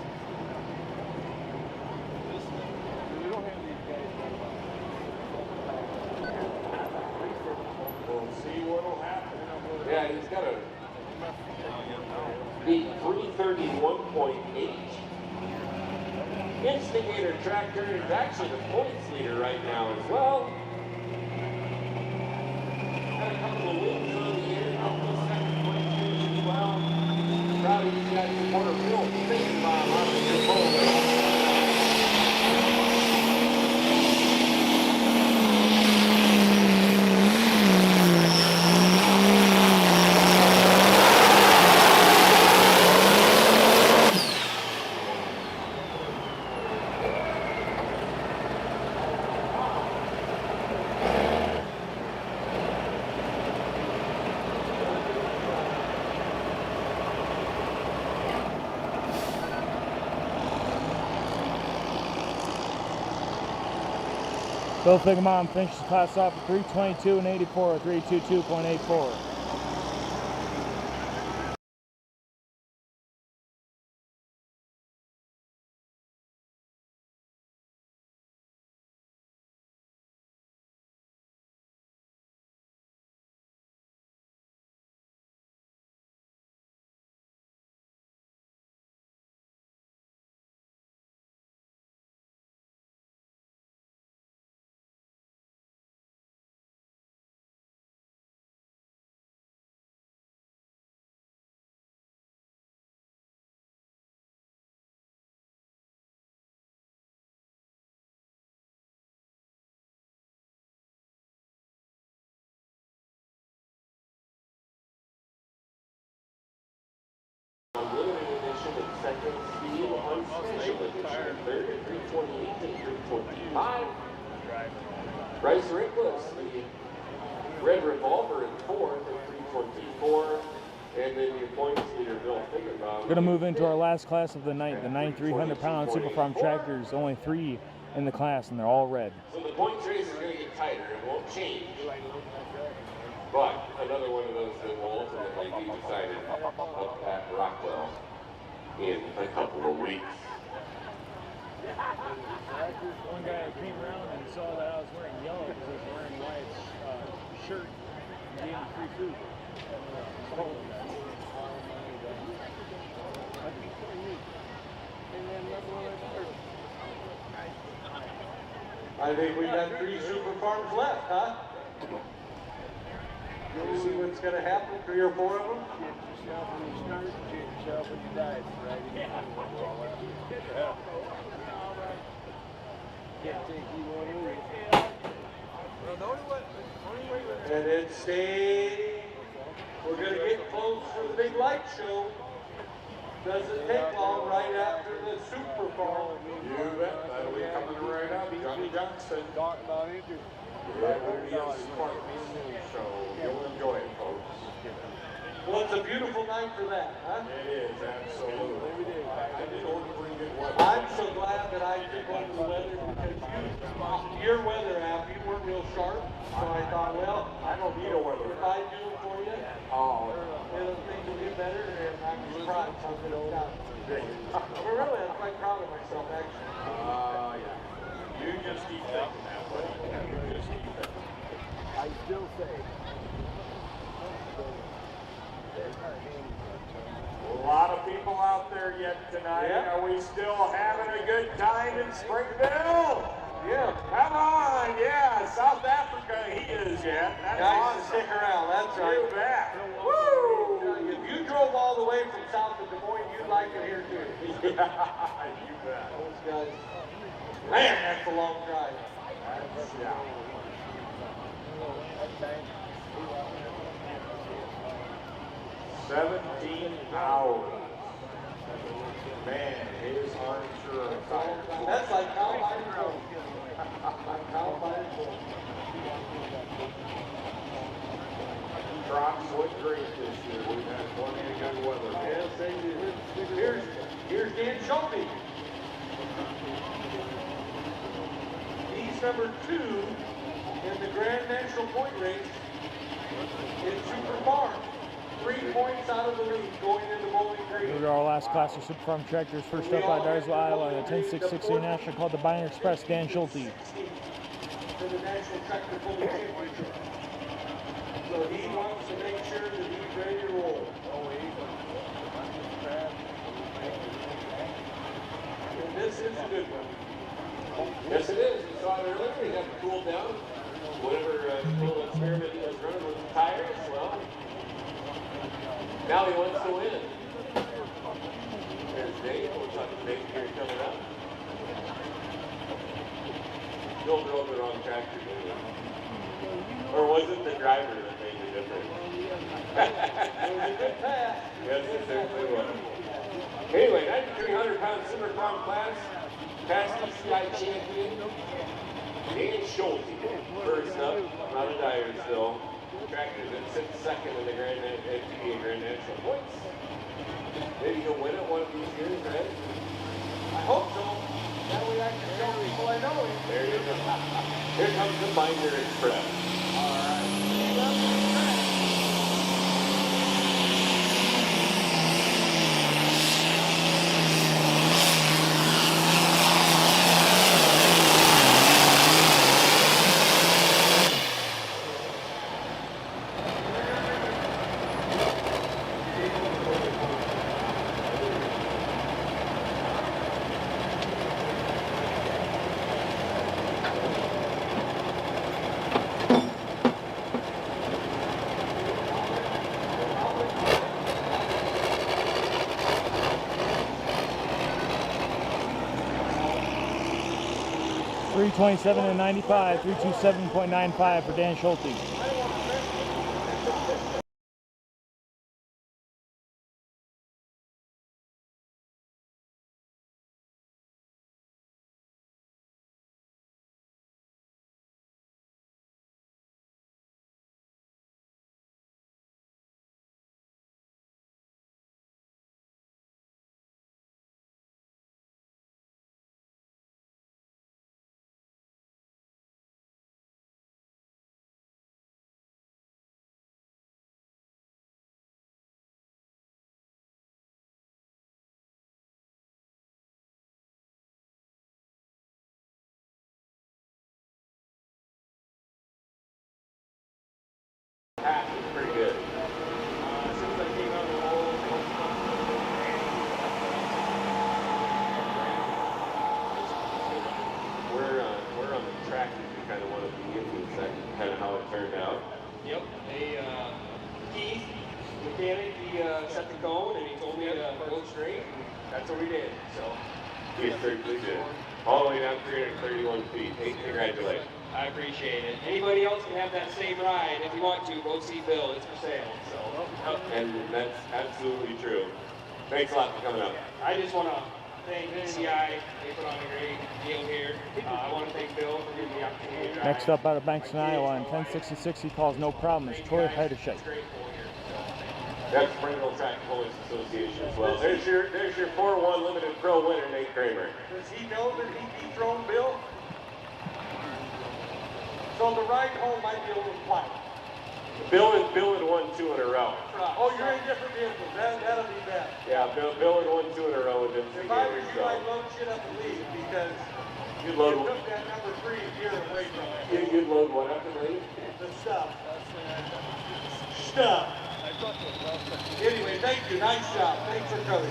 We'll see what'll happen. Yeah, he's got a beat 331.8. Instigator tractor is actually the points leader right now as well. Got a couple of wins on the year, a couple of second place finishes as well. Proud of you guys supporter Bill Fingenbaum out of Chipola. Bill Fingenbaum finishes the class off at 322 and 84, 322.84. second, Steve Unspecial Edition in third at 3:28 and 3:25. Bryce Rickless, the Red Revolver in fourth at 3:24. And then your points leader, Bill Fingerbaum. We're going to move into our last class of the night, the 9,300-pound Super Farm tractors. Only 3 in the class, and they're all red. So the points race is going to get tighter. It won't change. But another one of those that will ultimately be decided up at Rockwell in a couple of weeks. One guy came around and saw that I was wearing yellow because I was wearing Wyatt's shirt and gave him free food. I think we got 3 super farms left, huh? You see what's going to happen, 3 or 4 of them? And then stay. We're going to get close for the big light show. Doesn't take long right after the Super Bowl. You bet. That'll be coming right up. Johnny Johnson. Talking about interest. Yeah, we'll be on Sparks. So you'll enjoy it, folks. Well, it's a beautiful night for that, huh? It is, absolutely. I did order pretty good weather. I'm so glad that I took over the weather because your weather app, you weren't real sharp. So I thought, well, I don't need a weather. if I do it for you, Oh, things will get better, and I'm surprised how good it got. Well, really, I'm quite proud of myself, actually. yeah. You just keep thinking that way. You just keep thinking. I still say. A lot of people out there yet tonight. Yeah. Are we still having a good time in Springville? Yeah. Come on, yeah. South Africa, he is yet. That's Guys, awesome. stick around, that's right. You bet. Woo! If you drove all the way from south of Des Moines, you'd like it here too. Yeah, you bet. Those guys, man, that's a long drive. Yeah. 17 hours. Man, his arms sure are tired. That's like combine and full. Like combine and full. Crops look great this year. We've had plenty of good weather. Yes, they do. Here's Dan Schulte. He's number 2 in the Grand National Point Race in Super Farm. 3 points out of the lead going into Bowling Green. Here we are, our last class of Super Farm tractors. First up by Dyersville, Iowa, in a 10.660 national called the Binary Express, Dan Schulte. For the National Tractor Pulling Championship. So he wants to make sure that he's ready to roll. And this is a good one. Yes, it is. We saw it earlier. We got to cool down. Whatever little experiment he was running with the tires, well, now he wants to win. There's Dave. We'll talk to Dave here coming up. Bill drove the wrong tractor, didn't he? Or was it the driver that made the difference? It was a good pass. Yes, it certainly was. Anyway, 9,300-pound Super Farm class, past ECI champion, Dan Schulte. First up, out of Dyersville. Tractor that sits second in the PBA Grand National points. Maybe he'll win it one of these years, right? I hope so. That way I can tell people I know him. There you go. Here comes the Binder Express. All right. 327 and 95, 327.95 for Dan Schulte. Pass is pretty good. Since I came out of the hole, We're on the track that we kind of want to be in for a second, kind of how it turned out. yep, Keith, mechanic, he set the cone and he told me to go straight, and that's what we did. So He's strictly good. All the way down 331 feet. Hey, congratulations. I appreciate it. Anybody else can have that same ride if you want to. Go see Bill. It's for sale. So. And that's absolutely true. Thanks a lot for coming up. I just want to thank ECI. They put on a great deal here. I want to thank Bill for giving me the opportunity to drive. Next up out of Bankston, Iowa, on 1066, he calls no problem, is Troy Heiderscheid. That's Springville Track Police Association as well. There's your 4-1 limited pro winner, Nate Kramer. Does he know that he dethroned Bill? So the ride home might be a little quiet. Bill had won 2 in a row. Oh, you're in different vehicles. That'll be bad. Yeah, Bill had won 2 in a row and didn't see If I where was he's you, I'd going. load shit up and leave because You'd you load, took that number 3 gear away from it. you'd load what up and leave? The stuff. Stuff. Anyway, thank you. Nice job. Thanks for coming.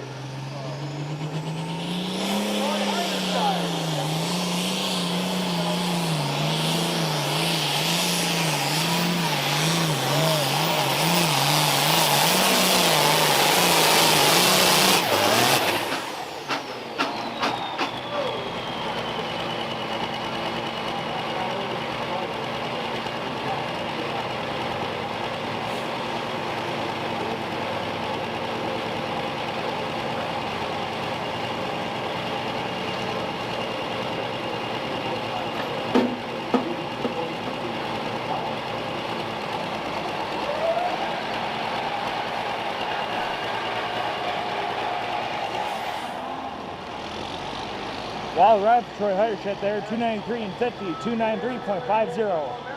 Wild ride for Troy Heiderscheid there, 293 and 50, 293.50.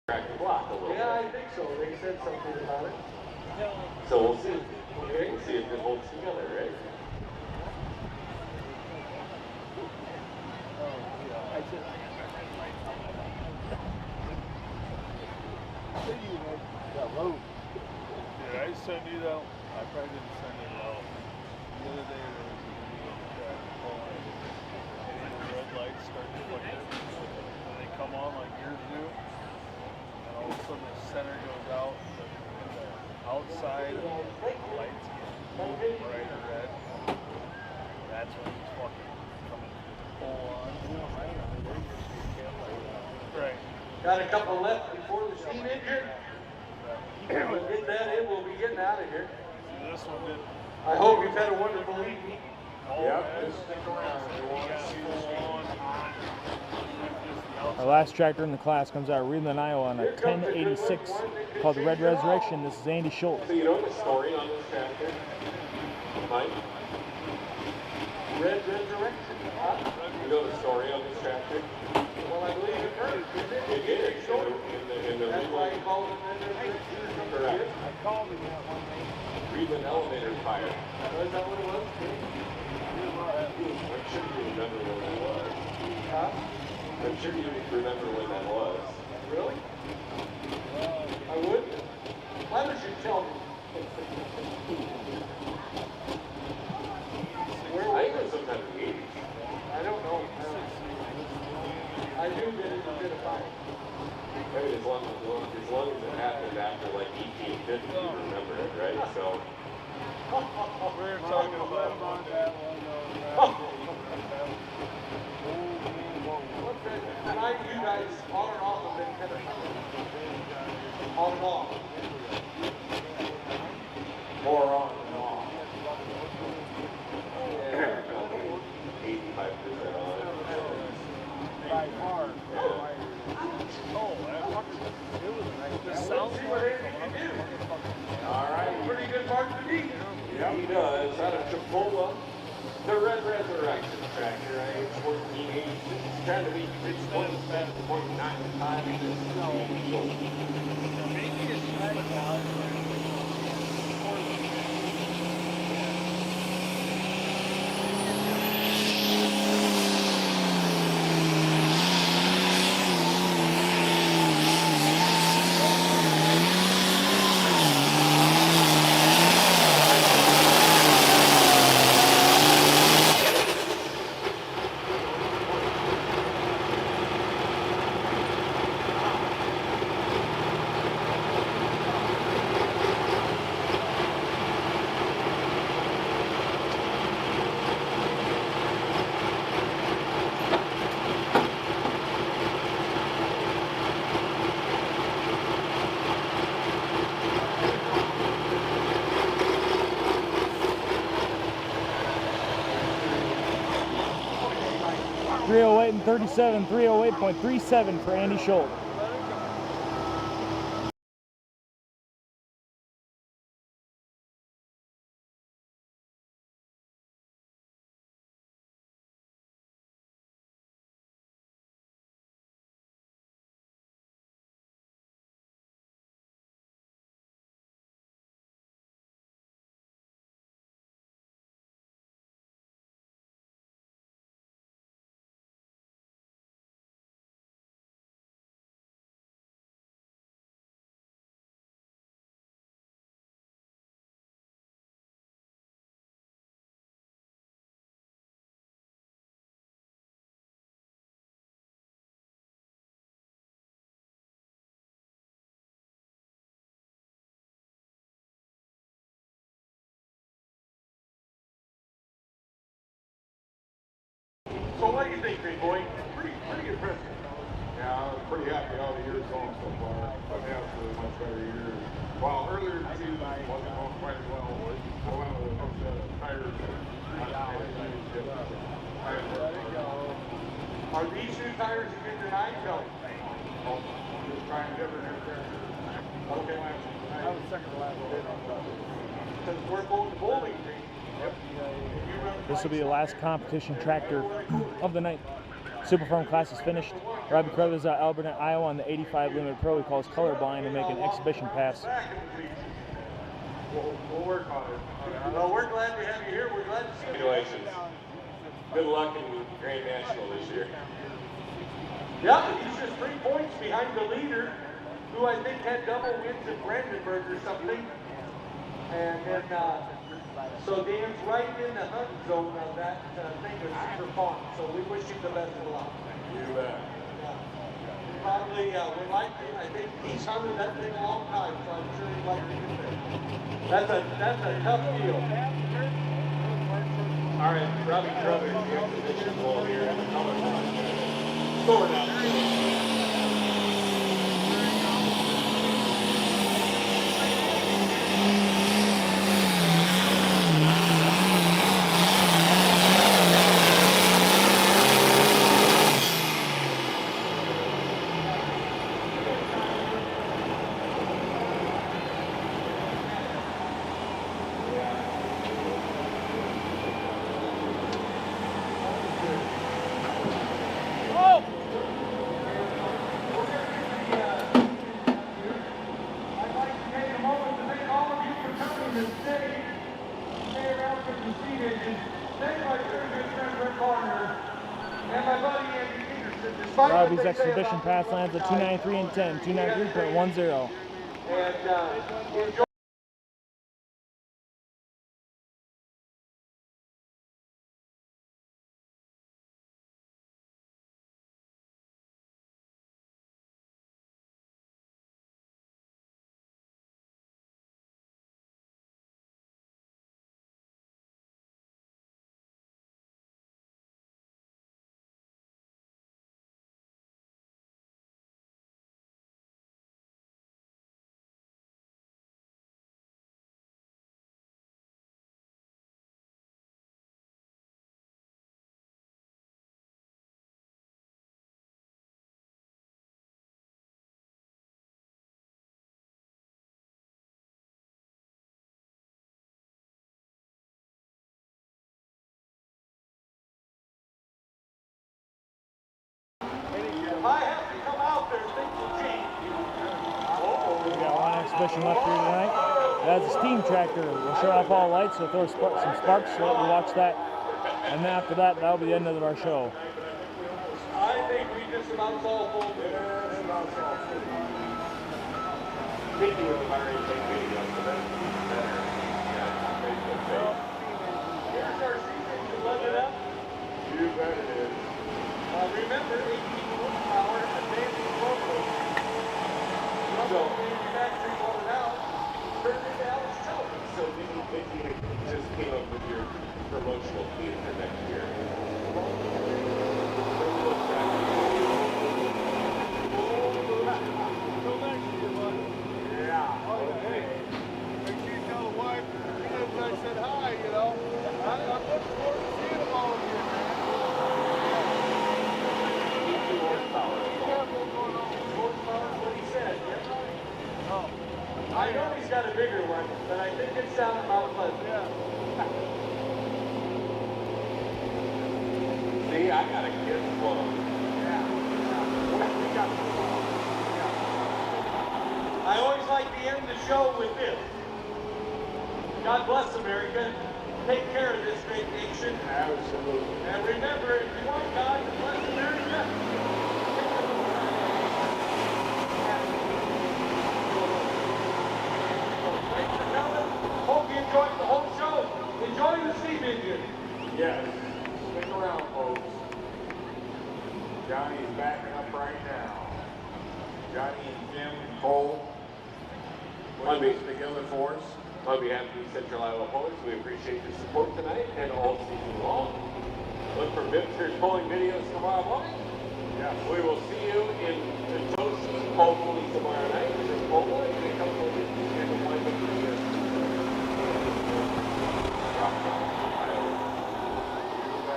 Crack the block a little bit. Yeah, I think so. They said something about it. So we'll see. Okay, we'll see if it holds together, right? Did I send you that? I probably didn't send it out. The other day there was a video of that pulling and the red lights start to flicker. And they come on like yours do. And all of a sudden the center goes out and the outside lights get bright red. That's when he's fucking coming full on. Right. Got a couple left before the steam engine. We'll get that in. We'll be getting out of here. This one did. I hope you've had a wonderful evening. Yep, just stick around. We want to see this Our last tractor in the class comes out of Reedland, Iowa on a 1086 called the Red Resurrection. This is Andy Schultz. So you know the story on this tractor, Mike? Red Resurrection. Huh? You know the story on this tractor? Well, I believe it hurt. It did. In the That's why he called it Red Resurrection. Correct. I called him that one day. Reedland elevator fire. Was that what it was? I'm sure you remember when that was. Huh? I'm sure you remember when that was. Really? I would. Why don't you tell me? I think it was sometime in the 80s. I don't know. I knew that it was been a fire. I mean, as long as it happened after like 1850, you remember it, right? So. We were talking about that one. Tonight, you guys, on and off, have been kind of on and off. More on and off. Yeah, 85% on. By far. Oh, that fucking, it was nice. It sounds See what Andy can do. All right. Pretty good mark to beat. Yeah, he does. Out of Chipola, the Red Resurrection tractor, age 1486, trying to beat 6.7.9 times this season. maybe it's like .308 and 37, 308.37 for Andy Schultz. So what do you think, big boy? Pretty impressive. Yeah, I'm pretty happy how the year's going so far. I've had a much better year. Well, earlier in the season wasn't going quite as well. I went with a bunch of tires. Are these new tires you get tonight? No. Oh, just trying different aircraft. Okay. that was second to last bit on the. Because we're going to Bowling Green. This will be the last competition tractor of the night. Superform class is finished. Robbie Crothers at Albert, Iowa on the 85 Limited Pro. He calls colorblind and make an exhibition pass. We'll work on it. Well, we're glad to have you here. We're glad to see you. Congratulations. Good luck in Grand National this year. Yeah, he's just 3 points behind the leader, who I think had double wins at Brandenburg or something. And then, so Dan's right in the hunt zone of that thing of Cedar Farm. So we wish him the best of luck. You bet. Yeah. Probably would like to. I think he's hunted that thing a long time, so I'm sure he'd like to get there. That's a tough deal. All right, Robbie Crothers, the exhibition ball here at the color line. Score now. Robbie's exhibition pass lands at 293 and 10, 293.10. And enjoy. If I have to come out there, things will change. We got one exhibition left here tonight. That's a steam tractor. We'll shut off all lights, so throw some sparks, so we'll watch that. And then after that, that'll be the end of our show. I think we just about solved full. Speaking of firing take video, so that's better. Here's our season to let it up. You bet it is. Remember, 18 horsepower advancing locally. So, manufacturing loaded out, turned into Alice Children. So you just came up with your promotional theme for next year. Yeah. Oh, hey. Make sure you tell the wife, I said hi, you know. I'm looking forward to seeing them all again, man. Horsepower is what he said. Oh. I know he's got a bigger one, but I think it's down at Mount Pleasant. Yeah. See, I got a kid full. I always like to end the show with this. God bless America. Take care of this great nation. Absolutely. And remember, if you want God to bless America, thanks for coming. Hope you enjoyed the whole show. Enjoy the steam engine. Yes. Stick around, folks. Johnny's backing up right now. Johnny and Jim and Cole putting this together for us. On behalf of the Central Iowa Pullers, we appreciate your support tonight and all season long. Look for Vimster's polling videos tomorrow morning. Yeah. We will see you in the Toshi, hopefully tomorrow night. There's a poll and a couple of weeks and a one with the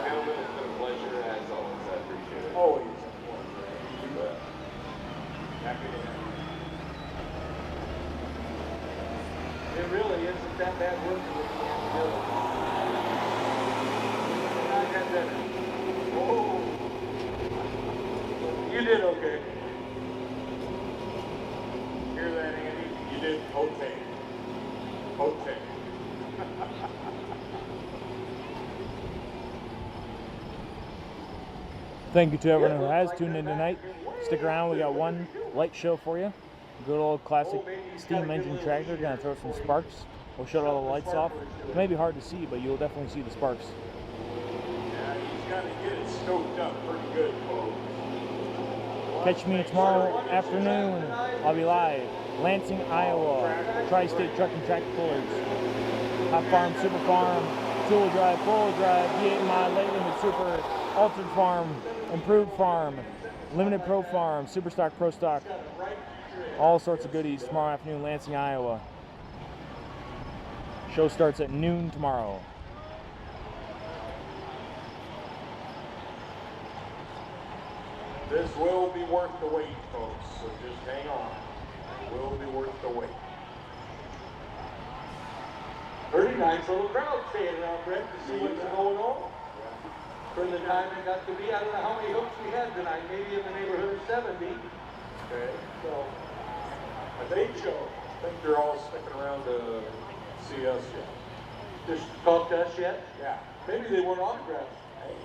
Gentlemen, it's been a pleasure as always. I appreciate it. Always a pleasure. You bet. Happy to have you. It really isn't that bad working with the Anthem. I had that. Oh. You did okay. Hear that, Andy? You did okay. Okay. Thank you to everyone who has tuned in tonight. Stick around, we got one light show for you. Good old classic steam engine tractor. Gonna throw some sparks. We'll shut all the lights off. It may be hard to see, but you'll definitely see the sparks. Yeah, he's got to get it stoked up pretty good, folks. Catch me tomorrow afternoon. I'll be live. Lansing, Iowa. Tri-State Truck and Tractor Pullers. Hot Farm, Super Farm, Tool Drive, Full Drive, V8 Mod, Late Limit Super, Altered Farm, Improved Farm, Limited Pro Farm, Super Stock, Pro Stock. All sorts of goodies tomorrow afternoon, Lansing, Iowa. Show starts at noon tomorrow. This will be worth the wait, folks, so just hang on. It will be worth the wait. Pretty nice little crowd staying around, Brett, to see what's going on. For the time it got to be, I don't know how many hooks we had tonight, maybe in the neighborhood of 70. Okay. So, I think they're all sticking around to see us yet. just talk to us yet? Yeah. Maybe they weren't autographs. Hey,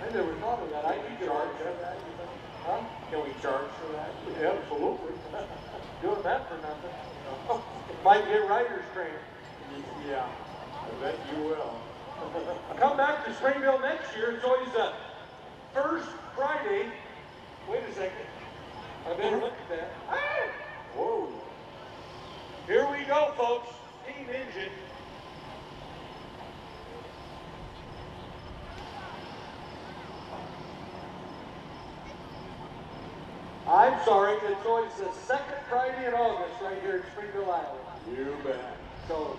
I never thought of that. I can think we they're charge for autographs. that, you think? Huh? Can we charge for that? Absolutely. Doing that for nothing. Might get writer's training. Yeah, I bet you will. Come back to Springville next year. It's always the first Friday. Wait a second. I better look at that. Ah! Whoa. Here we go, folks. Steam engine. I'm sorry, it's always the second Friday in August right here in Springville, Iowa. You bet. So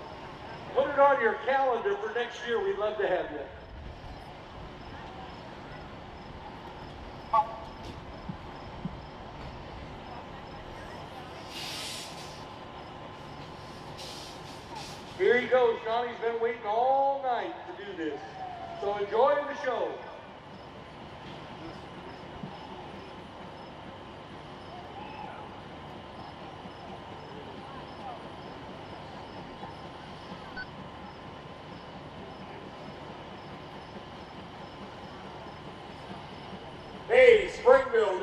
put it on your calendar for next year. We'd love to have you. Here he goes. Johnny's been waiting all night to do this. So enjoy the show. Hey, Springville,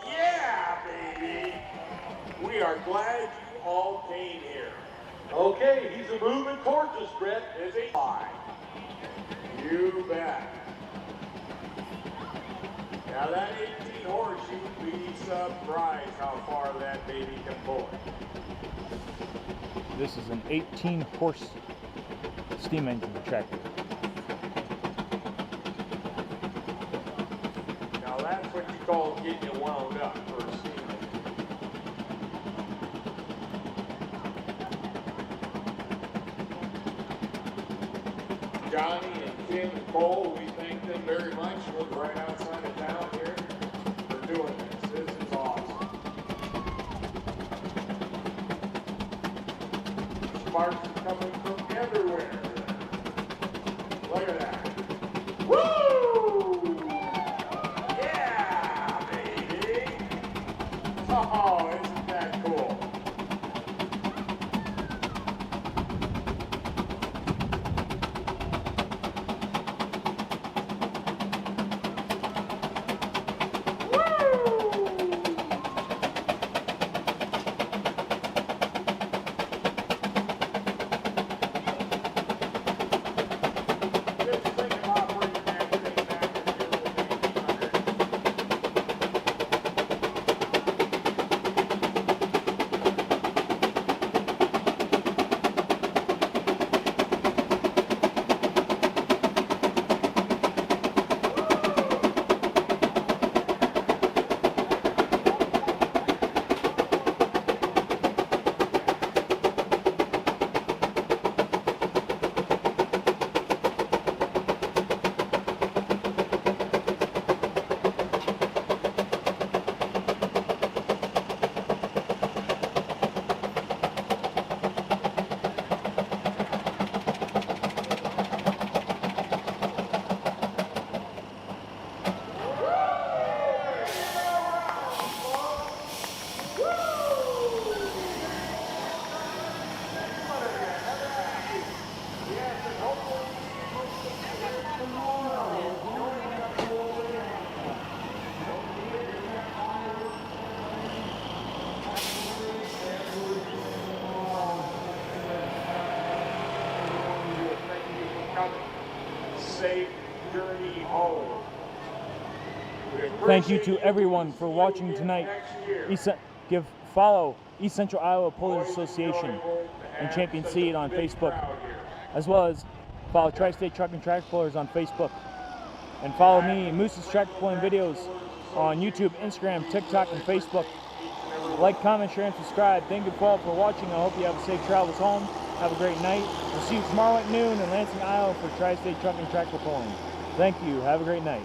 yeah, baby. We are glad you all came here. Okay, he's a moving towards us, Brett. Is he? You bet. Now that 18 horse, you'd be surprised how far that baby can pull it. This is an 18 horse steam engine tractor. Now that's what you call getting it wound up for a steam engine. Johnny and Kim and Cole, we thank them very much. Live right outside of town here for doing this. This is awesome. Sparks are coming from everywhere. Look at that. Woo! Yeah, baby! Oh, isn't that cool? Safe journey home. Thank you to everyone for watching tonight. Follow East Central Iowa Pullers Association and Champion Seed on Facebook, as well as follow Tri-State Truck and Tractor Pullers on Facebook, and follow me, Moose's Tractor Pulling Videos, on YouTube, Instagram, TikTok, and Facebook. Like, comment, share, and subscribe. Thank you all for watching. I hope you have safe travels home. Have a great night. We'll see you tomorrow at noon in Lansing, Iowa for Tri-State Truck and Tractor Pulling. Thank you. Have a great night.